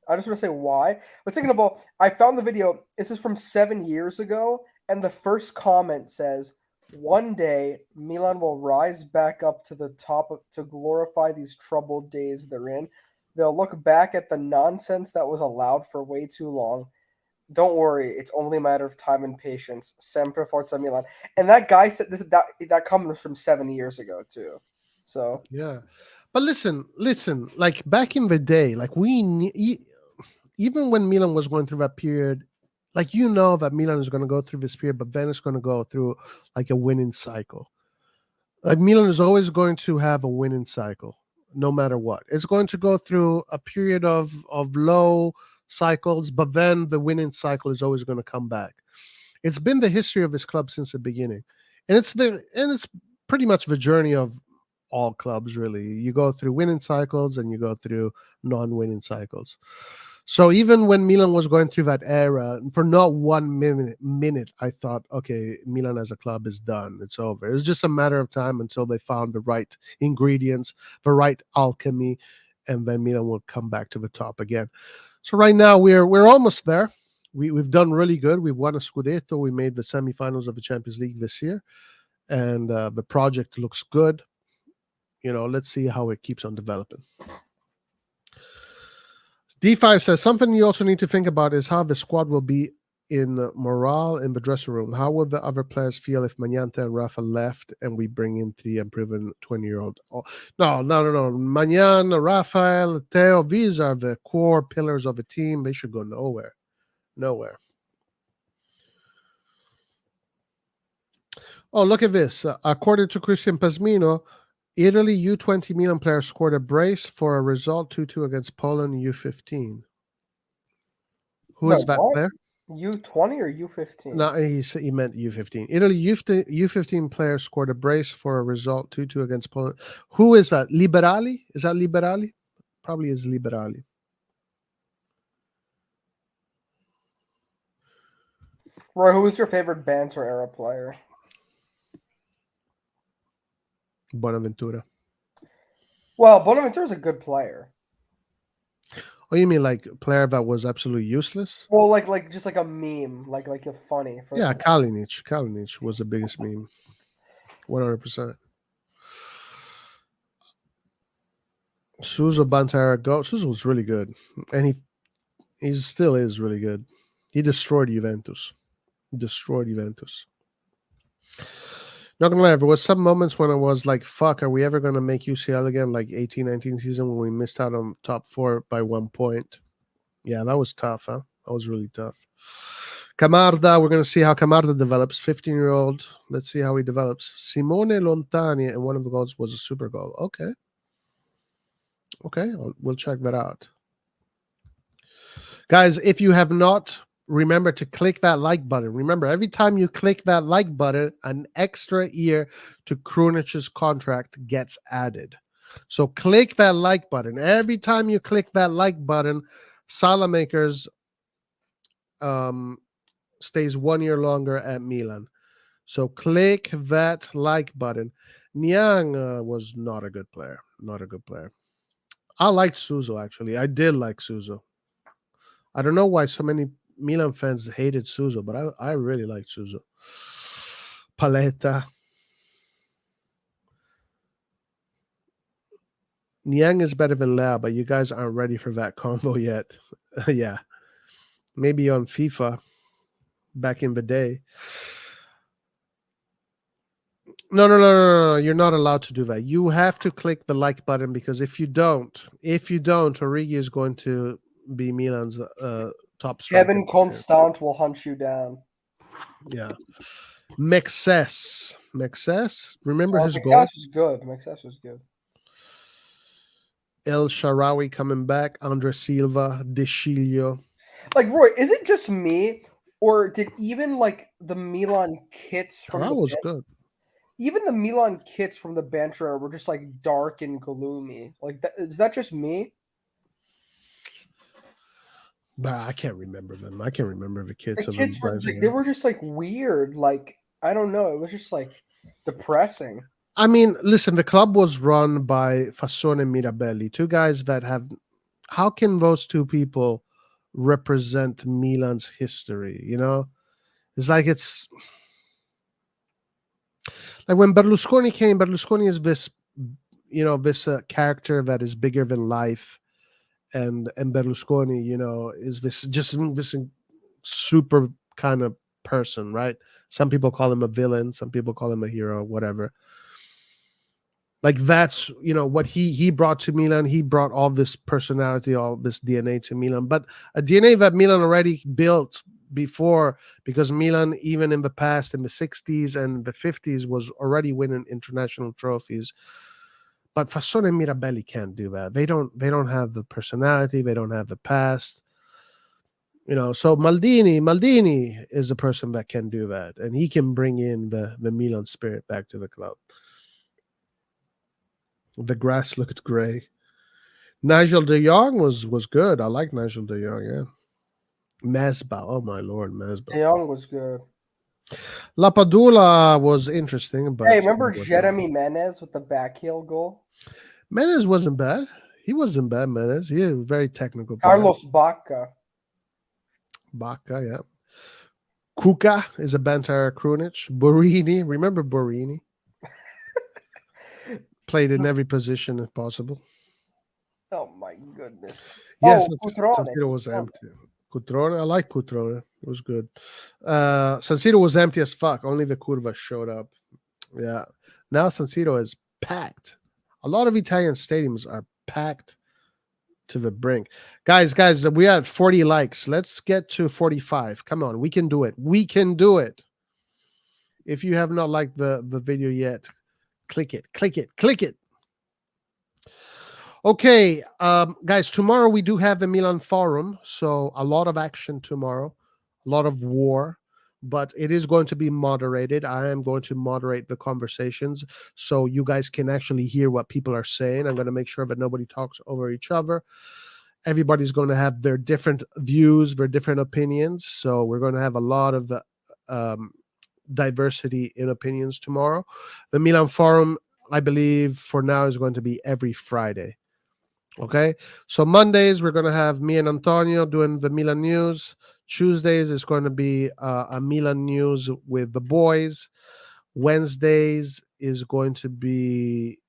I just want to say why. But second of all, I found the video. This is from 7 years ago, and the first comment says, "One day Milan will rise back up to the top to glorify these troubled days they're in. They'll look back at the nonsense that was allowed for way too long. Don't worry, it's only a matter of time and patience. Sempre Forza Milan." And that guy said this. That comment was from 7 years ago too. So Yeah, but listen, like back in the day, like even when Milan was going through that period, like that Milan is going to go through this period, but then it's going to go through like a winning cycle. Like Milan is always going to have a winning cycle, no matter what. It's going to go through a period of low cycles, but then the winning cycle is always going to come back. It's been the history of this club since the beginning, and it's pretty much the journey of all clubs. Really, you go through winning cycles and you go through non-winning cycles. So even when Milan was going through that era, for not 1 minute, I thought, okay, Milan as a club is done. It's over. It was just a matter of time until they found the right ingredients, the right alchemy, and then Milan will come back to the top again. So right now we're almost there. We've done really good. We've won a Scudetto. We made the semifinals of the Champions League this year, and the project looks good. Let's see how it keeps on developing. D5 says something you also need to think about is how the squad will be in morale in the dressing room. How will the other players feel if Magnante and Rafa left and we bring in 3 unproven 20-year-old? Oh, no. Magnan, Rafael, Theo, these are the core pillars of a team. They should go nowhere. Oh, look at this. According to Christian Pasmino, Italy U20 Milan player scored a brace for a result 2-2 against Poland U15. Who is that player? U20 or U15? No, he meant U15. Italy U15 player scored a brace for a result 2-2 against Poland. Who is that? Liberali? Is that Liberali? Probably is Liberali. Roy, who was your favorite banter era player? Bonaventura. Well, Bonaventura's a good player. Oh, you mean like a player that was absolutely useless? Well, like just like a meme, like a funny. Yeah, Kalinic. Kalinic was the biggest meme. 100%. Suso Bantara go. Suso was really good, and he still is really good. He destroyed Juventus. Not gonna lie, there was some moments when I was like, fuck, are we ever gonna make UCL again, like 18-19 season when we missed out on top 4 by 1 point? Yeah, that was tough, huh? That was really tough. Kamada, we're gonna see how Kamada develops. 15-year-old. Let's see how he develops. Simone Lontani, and one of the goals was a super goal. Okay, we'll check that out. Guys, if you have not, remember to click that like button. Remember, every time you click that like button, an extra year to Krunich's contract gets added. So click that like button. Every time you click that like button, Salamakers stays 1 year longer at Milan. So click that like button. Niang was not a good player. I liked Suso, actually. I did like Suso. I don't know why so many Milan fans hated Suso, but I really liked Suso. Paletta. Niang is better than Leao, but you guys aren't ready for that combo yet. Yeah. Maybe on FIFA back in the day. No. You're not allowed to do that. You have to click the like button because if you don't, Origi is going to be Milan's top striker. Kevin Constant will hunt you down. Yeah. Mexes. Remember his goal? Mexes was good. El Shaarawy coming back. Andre Silva. De Sciglio. Like, Roy, is it just me, or did even like the Milan kits from That was good. Even the Milan kits from the Banter were just like dark and gloomy. Like, is that just me? But I can't remember them. I can't remember the kits. The kits were like, they were just like weird. Like, I don't know. It was just like depressing. I mean, listen, the club was run by Fassone and Mirabelli, two guys that have. How can those two people represent Milan's history? It's like when Berlusconi came. Berlusconi is this, this character that is bigger than life, and Berlusconi, is this super kind of person, right? Some people call him a villain, some people call him a hero, whatever. Like that's what he brought to Milan. He brought all this personality, all this DNA to Milan, but a DNA that Milan already built before, because Milan, even in the past, in the 60s and the 50s, was already winning international trophies. But Fassone and Mirabelli can't do that. They don't have the personality. They don't have the past. So Maldini is a person that can do that, and he can bring in the Milan spirit back to the club. The grass looked gray. Nigel de Jong was good. I like Nigel de Jong, yeah. Mesba, oh my lord, Mesba. De Jong was good. Lapadula was interesting, but Hey, remember Jeremy Menez with the backheel goal? Menez wasn't bad. He wasn't bad, Menez. He was a very technical player. Carlos Bacca, yeah. Kuka is a Banter Krunic. Borini, remember Borini? Played in every position if possible. Oh my goodness. Yes, Cutrone. San Siro was empty. Cutrone, I like Cutrone. It was good. San Siro was empty as fuck. Only the Curva showed up. Yeah. Now San Siro is packed. A lot of Italian stadiums are packed to the brink. Guys, we are at 40 likes. Let's get to 45. Come on, we can do it. We can do it. If you have not liked the video yet, click it. Okay, guys, tomorrow we do have the Milan Forum, so a lot of action tomorrow, a lot of war, but it is going to be moderated. I am going to moderate the conversations so you guys can actually hear what people are saying. I'm going to make sure that nobody talks over each other. Everybody's going to have their different views, their different opinions, so we're going to have a lot of the diversity in opinions tomorrow. The Milan Forum, I believe, for now is going to be every Friday. Okay, so Mondays we're going to have me and Antonio doing the Milan news. Tuesdays is going to be a Milan news with the boys. Wednesdays is going to be,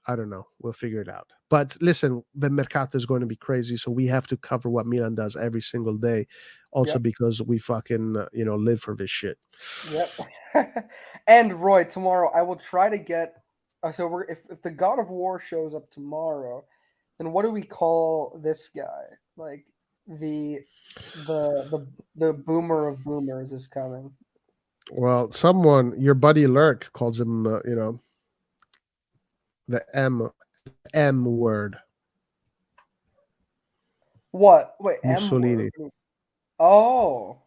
I don't know, we'll figure it out. But listen, the Mercato is going to be crazy, so we have to cover what Milan does every single day, also because we fucking live for this shit. Yep. And Roy, tomorrow I will try to get. So if the God of War shows up tomorrow, then what do we call this guy? Like the boomer of boomers is coming. Well, your buddy Lurk calls him, the M word. What? Wait, Mussolini. M word? Oh.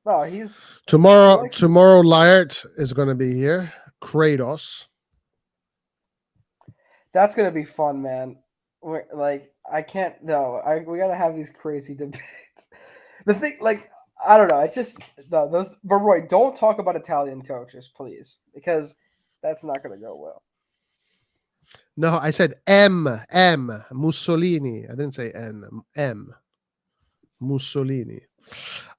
No, he's tomorrow. Liart is going to be here. Kratos. That's gonna be fun, man. I can't. No, we gotta have these crazy debates. The thing, I don't know. I just those. But Roy, don't talk about Italian coaches, please, because that's not gonna go well. No, I said M Mussolini. I didn't say M Mussolini.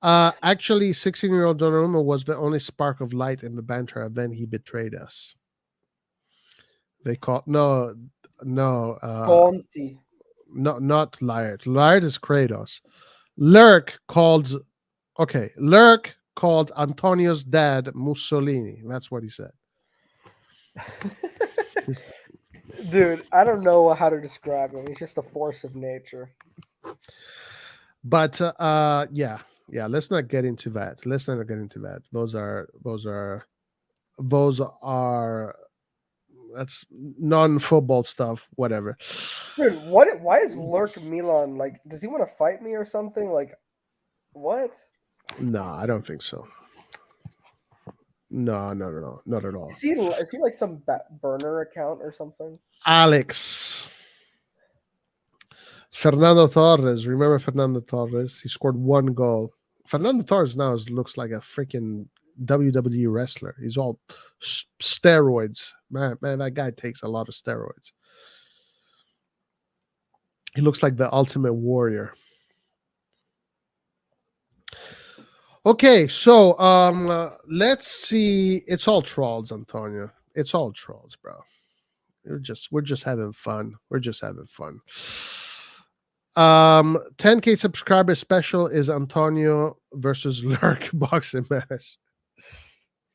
Actually, 16-year-old Donnarumma was the only spark of light in the banter, and then he betrayed us. They call Conti. No, not Liart. Liart is Kratos. Lurk called Antonio's dad Mussolini. That's what he said. Dude, I don't know how to describe him. He's just a force of nature. But yeah. Let's not get into that. Those are that's non-football stuff. Whatever. Dude, why is Lurk Milan like? Does he want to fight me or something? Like, what? No, I don't think so. No, not at all. Is he like some burner account or something? Alex. Fernando Torres. Remember Fernando Torres? He scored 1 goal. Fernando Torres now looks like a freaking WWE wrestler. He's all steroids. Man, that guy takes a lot of steroids. He looks like the ultimate warrior. Okay, so let's see. It's all trolls, Antonio. It's all trolls, bro. We're just having fun. 10K subscriber special is Antonio versus Lurk boxing match.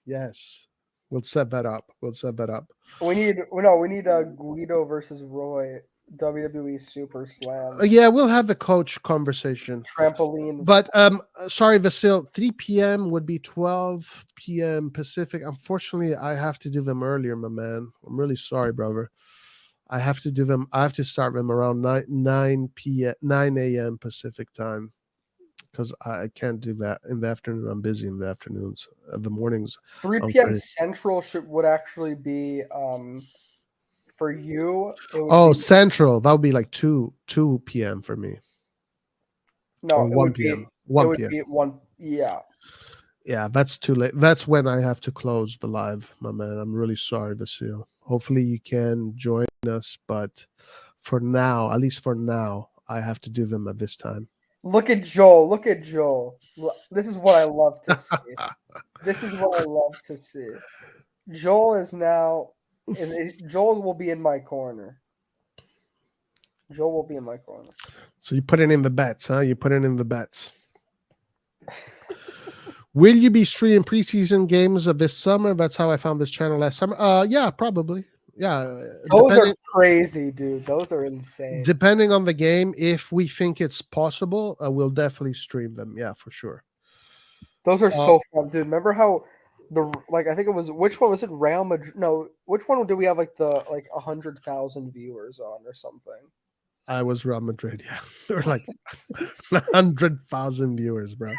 Yes. We'll set that up. We'll set that up. We need Guido versus Roy WWE Super Slam Yeah, we'll have the coach conversation. trampoline. But sorry, Vasil, 3 p.m. would be 12 p.m. Pacific. Unfortunately, I have to do them earlier, my man. I'm really sorry, brother. I have to do them. I have to start them around 9 a.m. Pacific time because I can't do that in the afternoon. I'm busy in the afternoons. The mornings. 3 I'm p.m. free. Central would actually be for you. It would Oh, be, Central. That would be like 2 p.m. for me. no, Or it 1 would be p.m. it 1 would p.m. be 1. Yeah. Yeah, that's too late. That's when I have to close the live, my man. I'm really sorry, Vasil. Hopefully you can join us, but for now, at least for now, I have to do them at this time. Look at Joel. Look at Joel. This is what I love to see. This is what I love to see. Joel is now. Joel will be in my corner. Joel will be in my corner. So you put it in the bets, huh? You put it in the bets. Will you be streaming preseason games of this summer? That's how I found this channel last summer. Yeah, probably. Yeah, Those are crazy, dude. Those are insane. depending on the game, if we think it's possible, we'll definitely stream them. Yeah, for sure. Those are so fun, dude. Remember how I think it was, which one was it? Real Madrid? No, which one did we have like 100,000 viewers on or something? I was Real Madrid. Yeah, there were like 100,000 viewers, bro.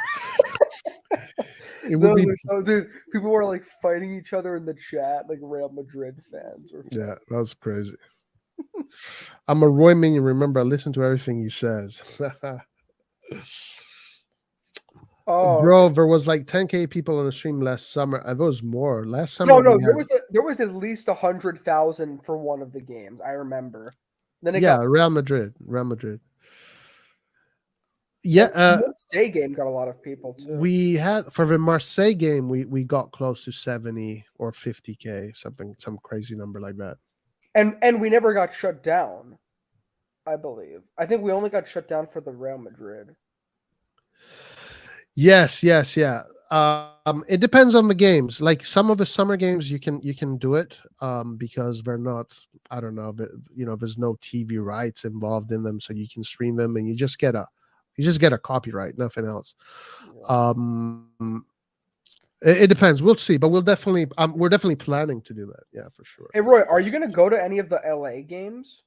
It would be, dude. People were like fighting each other in the chat, like Real Madrid fans. Yeah, that was crazy. I'm a Roy minion. Remember, I listen to everything he says. Oh, bro, there was like 10K people on the stream last summer. There was more last summer. no, there was at least 100,000 for one of the games. I remember. Then it got Real Madrid. Yeah, the Marseille game got a lot of people too. We had for the Marseille game, we got close to 70 or 50K, some crazy number like that. And we never got shut down, I believe. I think we only got shut down for the Real Madrid. Yes, yeah. It depends on the games. Like some of the summer games, you can do it because they're not. I don't know, but there's no TV rights involved in them, so you can stream them, and you just get a copyright, nothing else. It depends. We'll see, but we're definitely planning to do that. Yeah, for sure. Hey Roy, are you gonna go to any of the LA games?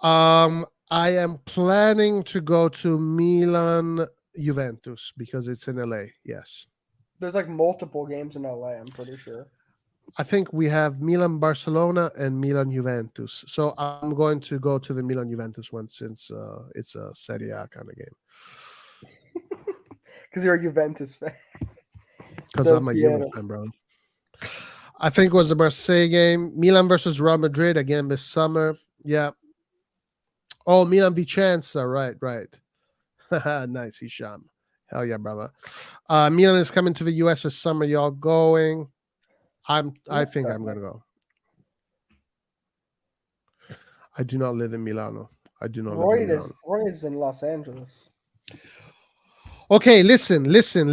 I am planning to go to Milan Juventus because it's in LA. Yes. There's like multiple games in LA, I'm pretty sure. I think we have Milan Barcelona and Milan Juventus. So I'm going to go to the Milan Juventus one since it's a Serie A kind of game. Because you're a Juventus fan. Because I'm a Juventus fan, bro. I think it was the Marseille game. Milan versus Real Madrid again this summer. Yeah. Oh, Milan Vicenza. Right. Nice, Hisham. Hell yeah, brother. Milan is coming to the US this summer. Y'all going? I think I'm gonna go. I do not live in Milano. I do not live in Milano. Roy is in Los Angeles. Okay, listen. So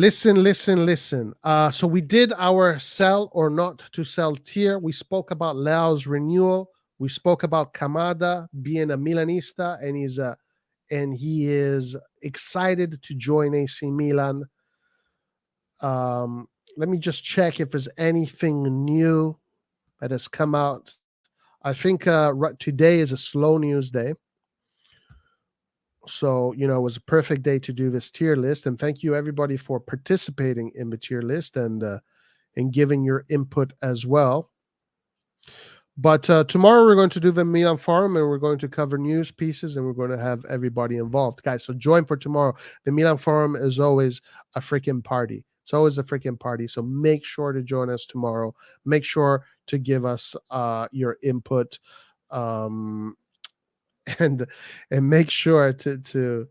we did our sell or not to sell tier. We spoke about Leao's renewal. We spoke about Kamada being a Milanista, and he is excited to join AC Milan. Let me just check if there's anything new that has come out. I think today is a slow news day. So, it was a perfect day to do this tier list. And thank you, everybody, for participating in the tier list and giving your input as well. But tomorrow we're going to do the Milan Forum, and we're going to cover news pieces, and we're going to have everybody involved. Guys, so join for tomorrow. The Milan Forum is always a freaking party. It's always a freaking party. So make sure to join us tomorrow. Make sure to give us your input. And make sure to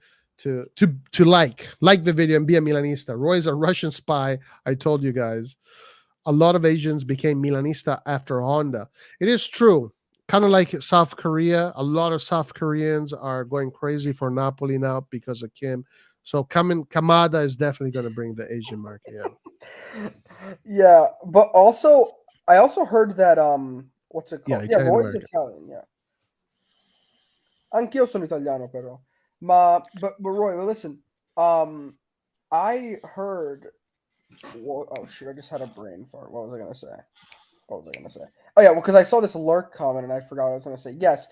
like the video and be a Milanista. Roy's a Russian spy. I told you guys. A lot of Asians became Milanista after Honda. It is true. Kind of like South Korea. A lot of South Koreans are going crazy for Napoli now because of Kim. So Kamada is definitely going to bring the Asian market. Yeah. Yeah, but also I also heard that what's it Yeah, called? Yeah, Italian Roy's American. Italian, yeah. Anch'io sono italiano però. But Roy, well, listen. I heard oh shoot, I just had a brain fart. What was I gonna say? What was I gonna say? Oh yeah, well, because I saw this lurk comment and I forgot what I was gonna say. Yes,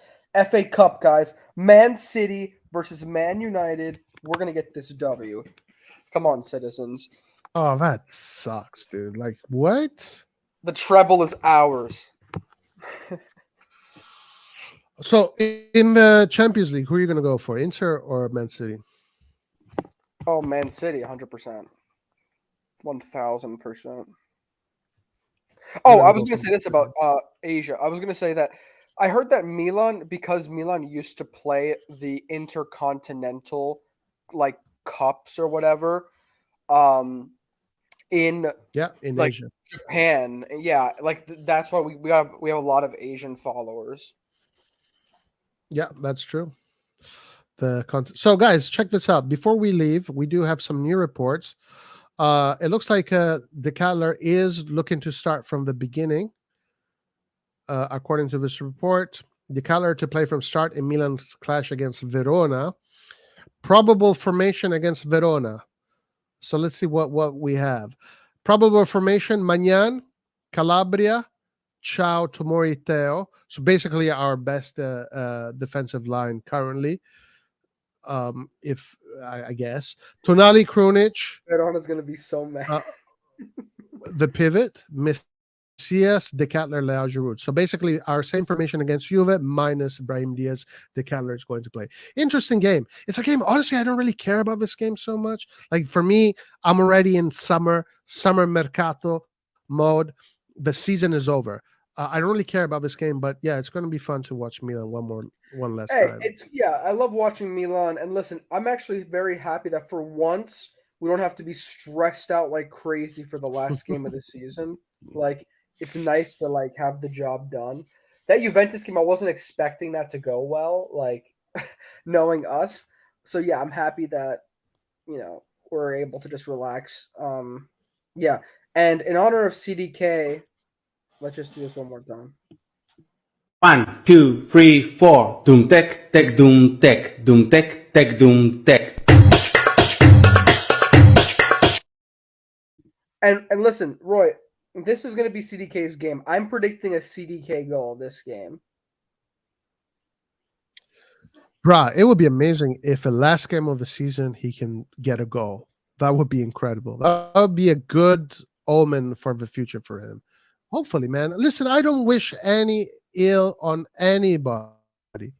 FA Cup, guys. Man City versus Man United. We're gonna get this W. Come on, citizens. Oh, that sucks, dude. Like, what? The treble is ours. So in the Champions League, who are you going to go for, Inter or Man City? Oh, Man City, 100%. 1,000%. Oh, I was going to say this about Asia. I was going to say that I heard that Milan, because Milan used to play the intercontinental like cups or whatever, in like Asia. Japan. Yeah, like that's why we have a lot of Asian followers. Yeah, that's true. So guys, check this out. Before we leave, we do have some new reports. It looks like De Kettler is looking to start from the beginning. According to this report, De Kettler to play from start in Milan's clash against Verona. Probable formation against Verona. So let's see what we have. Probable formation: Magnan, Calabria, Ciao, Tomori, Teo. So basically our best defensive line currently. If I guess Tonali, Krunic, Verona's going to be so mad. The pivot, Messias, De Kettler, Leao, Giroud. So basically our same formation against Juve minus Brahim Diaz. De Kettler is going to play. Interesting game. It's a game, honestly, I don't really care about this game so much. Like for me, I'm already in summer mercato mode. The season is over. I don't really care about this game, but yeah, it's going to be fun to watch Milan one last time. I love watching Milan. And listen, I'm actually very happy that for once we don't have to be stressed out like crazy for the last game of the season. Like, it's nice to like have the job done. That Juventus game, I wasn't expecting that to go well, like knowing us. So yeah, I'm happy that we're able to just relax. Yeah, and in honor of CDK, let's just do this one more time. 1, 2, 3, 4. Doom tech, tech, doom tech, doom tech, tech, doom tech. And listen, Roy, this is going to be CDK's game. I'm predicting a CDK goal this game. Bruh, it would be amazing if the last game of the season he can get a goal. That would be incredible. That would be a good omen for the future for him. Hopefully, man. Listen, I don't wish any ill on anybody.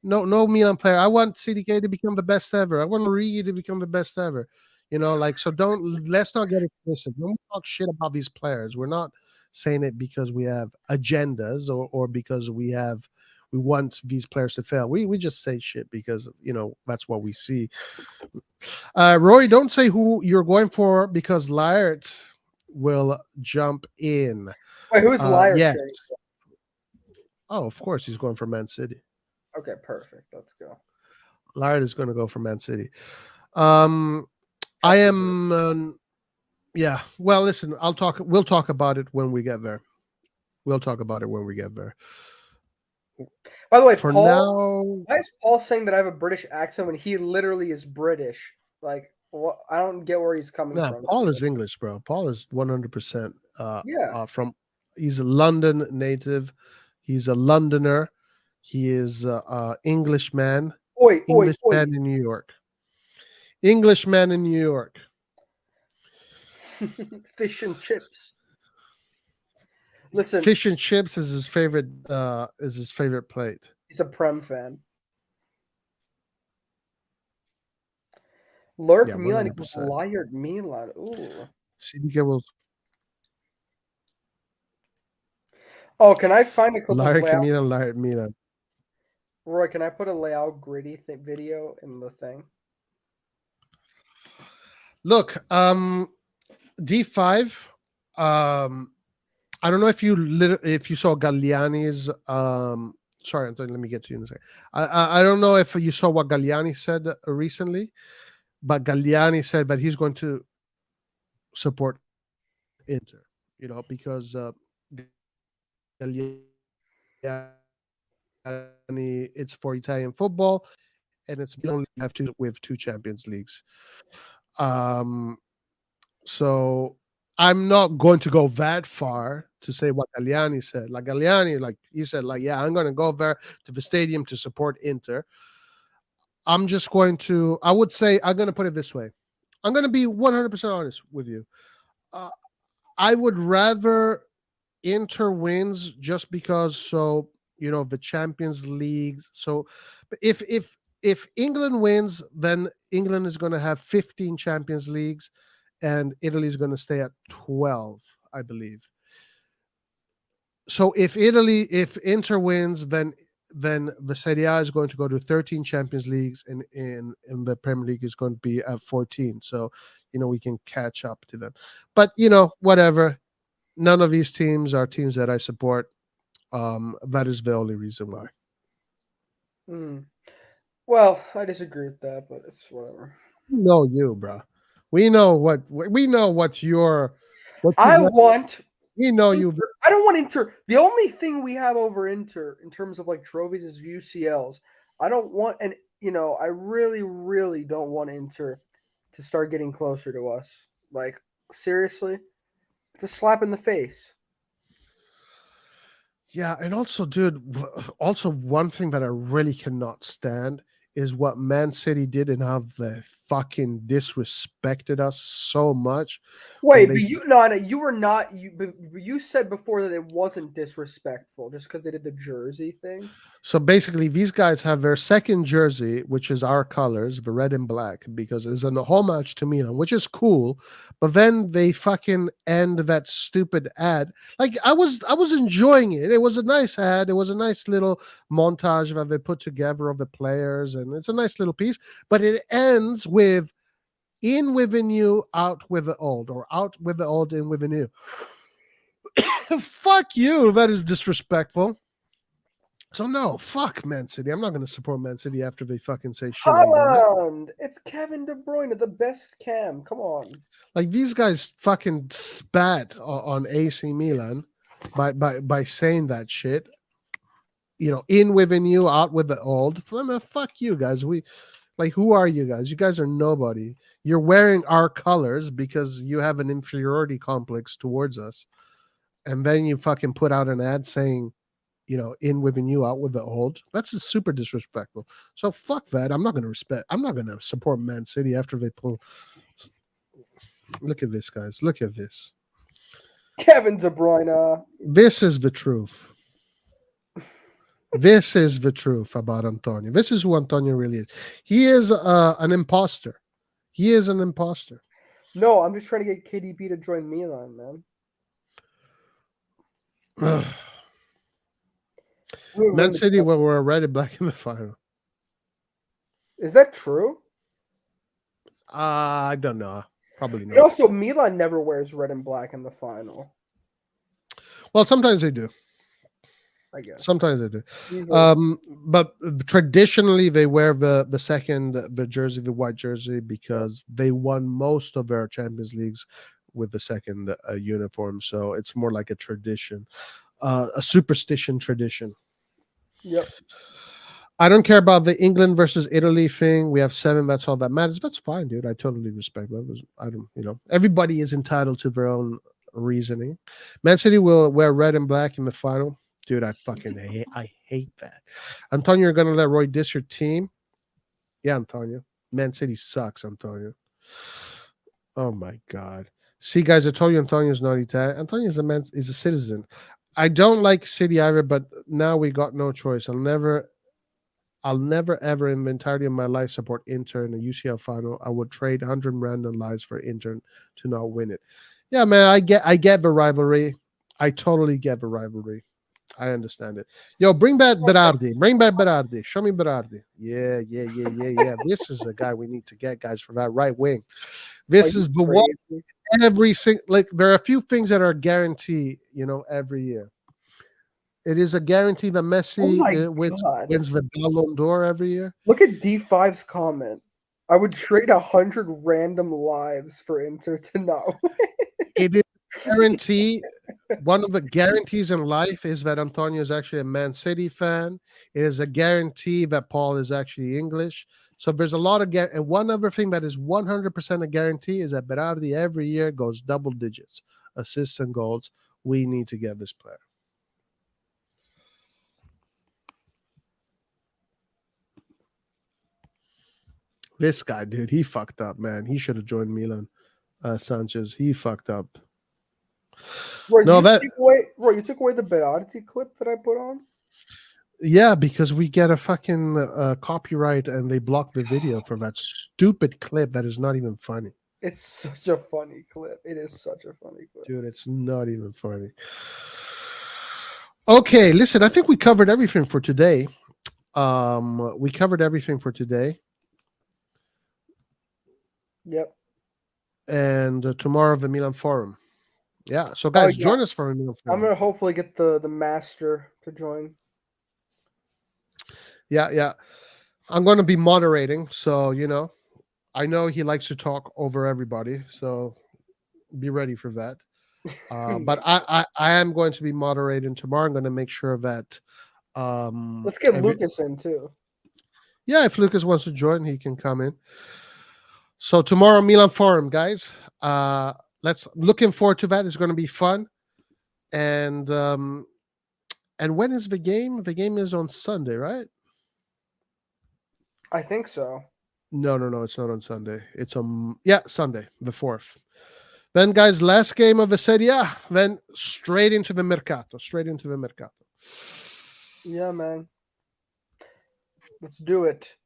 No Milan player. I want CDK to become the best ever. I want Origi to become the best ever. So let's not get it twisted. When we talk shit about these players, we're not saying it because we have agendas or because we want these players to fail. We just say shit because that's what we see. Roy, don't say who you're going for because Laird will jump in. Wait, who's Laird? Yes. Oh, of course he's going for Man City. Okay, perfect. Let's go. Laird is going to go for Man City. I am. Yeah. Well, listen. We'll talk about it when we get there. By the way, for Paul, now, why is Paul saying that I have a British accent when he literally is British? Like, I don't get where he's coming from. Paul is English, bro. Paul is 100% from. He's a London native. He's a Londoner. He is Englishman. Englishman in New York. Englishman in New York. Fish and chips. Listen, fish and chips is his favorite. Plate. He's a Prem fan. Lurk Milan equals Laird Milan. Ooh. CDK will. Oh, can I find a clip of Leao? Laird Milan. Roy, can I put a Leao gritty video in the thing? Look, D5. I don't know if you saw Galliani's. Sorry, Antonio, let me get to you in a second. I don't know if you saw what Galliani said recently, but Galliani said that he's going to support Inter, because Galliani, it's for Italian football, and it's only have two with two Champions Leagues. Um, so I'm not going to go that far to say what Galliani said. Like Galliani, like he said, like, yeah, I'm going to go there to the stadium to support Inter. I'm just going to, I would say, I'm going to put it this way. I'm going to be 100% honest with you. I would rather Inter wins just because, so, the Champions League. So if England wins, then England is going to have 15 Champions Leagues and Italy is going to stay at 12, I believe. So if Inter wins, then the Serie A is going to go to 13 Champions Leagues, and in the Premier League is going to be at 14. So, we can catch up to them. But, whatever. None of these teams are teams that I support. That is the only reason why. Well, I disagree with that, but it's whatever. We know you, bro. We know what your. I want. We know you. I don't want Inter. The only thing we have over Inter in terms of like trophies is UCLs. I don't want, and I really, really don't want Inter to start getting closer to us. Like, seriously, it's a slap in the face. Yeah, and also, dude, also one thing that I really cannot stand is what Man City did and how they fucking disrespected us so much. Wait, but you were not. You said before that it wasn't disrespectful just because they did the jersey thing. So basically, these guys have their second jersey, which is our colors, the red and black, because it's a homage to Milan, which is cool. But then they fucking end that stupid ad. Like I was enjoying it. It was a nice ad. It was a nice little montage that they put together of the players, and it's a nice little piece. But it ends with "in with the new, out with the old," or "out with the old, in with the new." Fuck you. That is disrespectful. So no, fuck Man City. I'm not going to support Man City after they fucking say shit. Haaland! It's Kevin De Bruyne, the best cam. Come on. Like these guys fucking spat on AC Milan by saying that shit. In with the new, out with the old. Fuck you guys. Who are you guys? You guys are nobody. You're wearing our colors because you have an inferiority complex towards us. And then you fucking put out an ad saying, in with the new, out with the old. That's super disrespectful. So fuck that. I'm not going to support Man City after they pull. Look at this, guys. Look at this. Kevin De Bruyne. This is the truth. This is the truth about Antonio. This is who Antonio really is. He is an imposter. He is an imposter. No, I'm just trying to get KDB to join Milan, man. Man City were red and black in the final. Is that true? I don't know. Probably not. And also, Milan never wears red and black in the final. Well, sometimes they do. I guess. Sometimes they do. But traditionally, they wear the jersey, the white jersey, because they won most of their Champions Leagues with the second uniform. So it's more like a tradition, a superstition tradition. Yep. I don't care about the England versus Italy thing. We have 7. That's all that matters. That's fine, dude. I totally respect that. I don't, everybody is entitled to their own reasoning. Man City will wear red and black in the final. Dude, I hate that. Antonio, you're going to let Roy diss your team? Yeah, Antonio. Man City sucks, Antonio. Oh, my God. See, guys, I told you Antonio's not Italian. Antonio is a citizen. I don't like City either, but now we got no choice. I'll never, ever in the entirety of my life support Inter in a UCL final. I would trade 100 random lives for Inter to not win it. Yeah, man, I get the rivalry. I totally get the rivalry. I understand it. Yo, bring back Berardi. Bring back Berardi. Show me Berardi. Yeah. This is the guy we need to get, guys, for that right wing. This is the one. Every single, there are a few things that are guaranteed, every year. It is a guarantee that Messi wins the Ballon d'Or every year. Look at D5's comment. I would trade 100 random lives for Inter to not win. It is a guarantee. One of the guarantees in life is that Antonio is actually a Man City fan. It is a guarantee that Paul is actually English. So there's a lot of and one other thing that is 100% a guarantee is that Berardi every year goes double digits, assists and goals. We need to get this player. This guy, dude, he fucked up, man. He should have joined Milan. Sanchez, he fucked up. Bro, No, you took away the Berardi clip that I put on? Yeah, because we get a fucking copyright and they block the video for that stupid clip that is not even funny. It's such a funny clip. It is such a funny clip. Dude, it's not even funny. Okay, listen, I think we covered everything for today. We covered everything for today. Yep. And tomorrow the Milan Forum. Yeah, so guys, join us for a Milan Forum. I'm going to hopefully get the master to join. Yeah. I'm going to be moderating, so, I know he likes to talk over everybody, so be ready for that. But I am going to be moderating tomorrow. I'm going to make sure that let's get Lucas in too. Yeah, if Lucas wants to join, he can come in. So tomorrow, Milan Forum, guys. Looking forward to that. It's going to be fun. And when is the game? The game is on Sunday, right? I think so. No, it's not on Sunday. It's on Sunday, the 4th. Then, guys, last game of the Serie A. Then straight into the Mercato. Yeah, man. Let's do it.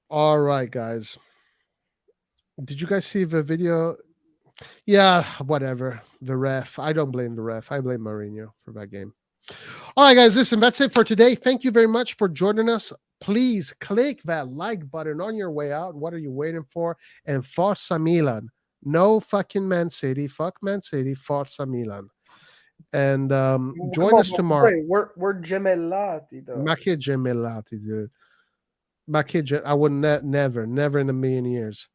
All right, guys. Did you guys see the video? Yeah, whatever. The ref. I don't blame the ref. I blame Mourinho for that game. All right, guys, listen, that's it for today. Thank you very much for joining us. Please click that like button on your way out. What are you waiting for? And Forza Milan. No fucking Man City. Fuck Man City. Forza Milan. And join us tomorrow. We're gemellati, though. Ma che gemellati, dude. I would never in a million years.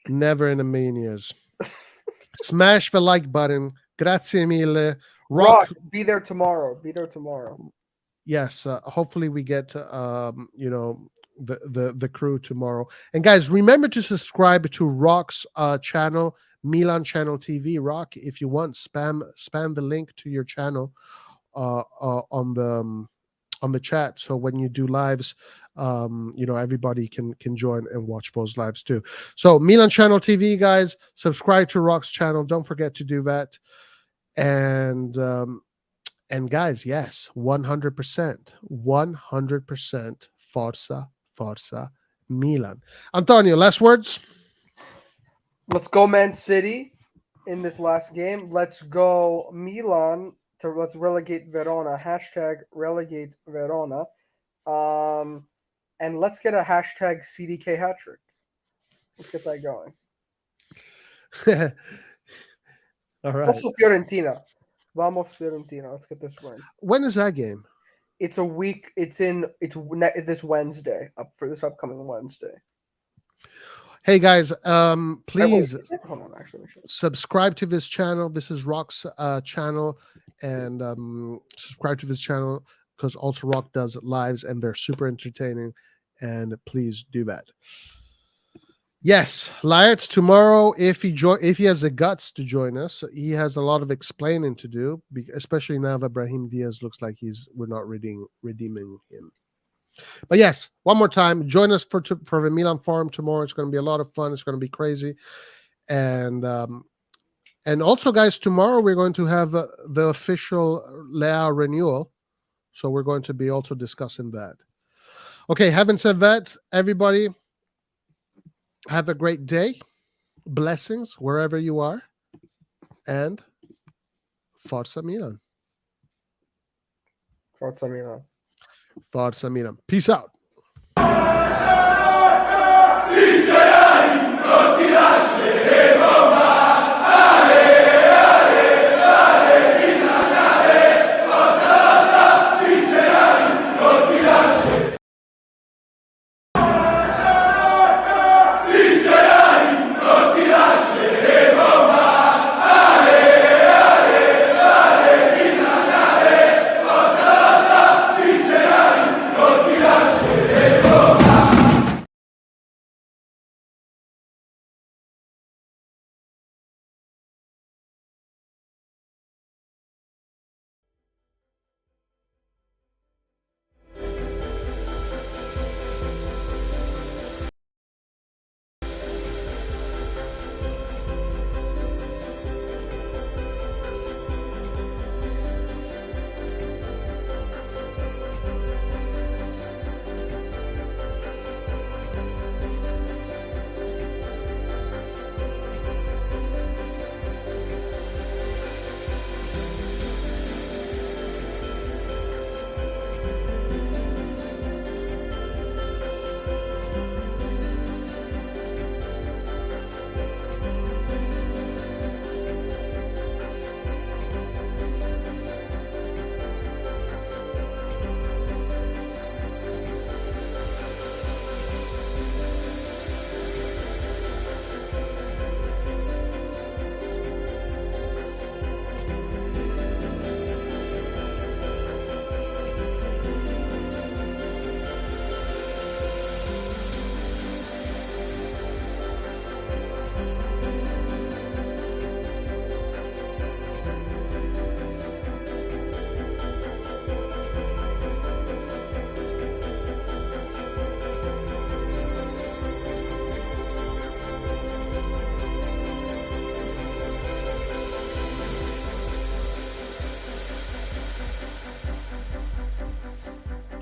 Never in a million years. Smash the like button. Grazie mille. Rock, be there tomorrow. Yes, hopefully we get the crew tomorrow. And guys, remember to subscribe to Rock's channel, Milan Channel TV. Rock, if you want, spam the link to your channel on the chat. So when you do lives, everybody can join and watch those lives too. So Milan Channel TV, guys, subscribe to Rock's channel. Don't forget to do that. And guys, yes, 100% Forza Milan. Antonio, last words? Let's go Man City in this last game. Let's go Milan. Let's relegate Verona. #relegate Verona. And let's get a #CDK hat trick. Let's get that going. All right. Also Fiorentina. Vamos Fiorentina. Let's get this win. When is that game? It's a week. It's this Wednesday. Up for this upcoming Wednesday. Hey guys, please hold on, actually, subscribe to this channel. This is Rock's channel, and subscribe to this channel because also Rock does lives and they're super entertaining. And please do that. Yes, Liat tomorrow. If he has the guts to join us, he has a lot of explaining to do, especially now that Brahim Diaz looks like we're not redeeming him. But yes, one more time, join us for the Milan Forum tomorrow. It's going to be a lot of fun. It's going to be crazy, and also, guys, tomorrow we're going to have the official Leao renewal, so we're going to be also discussing that. Okay, having said that, everybody, have a great day. Blessings wherever you are, and Forza Milan. Forza Milan. Forza Milan. Peace out.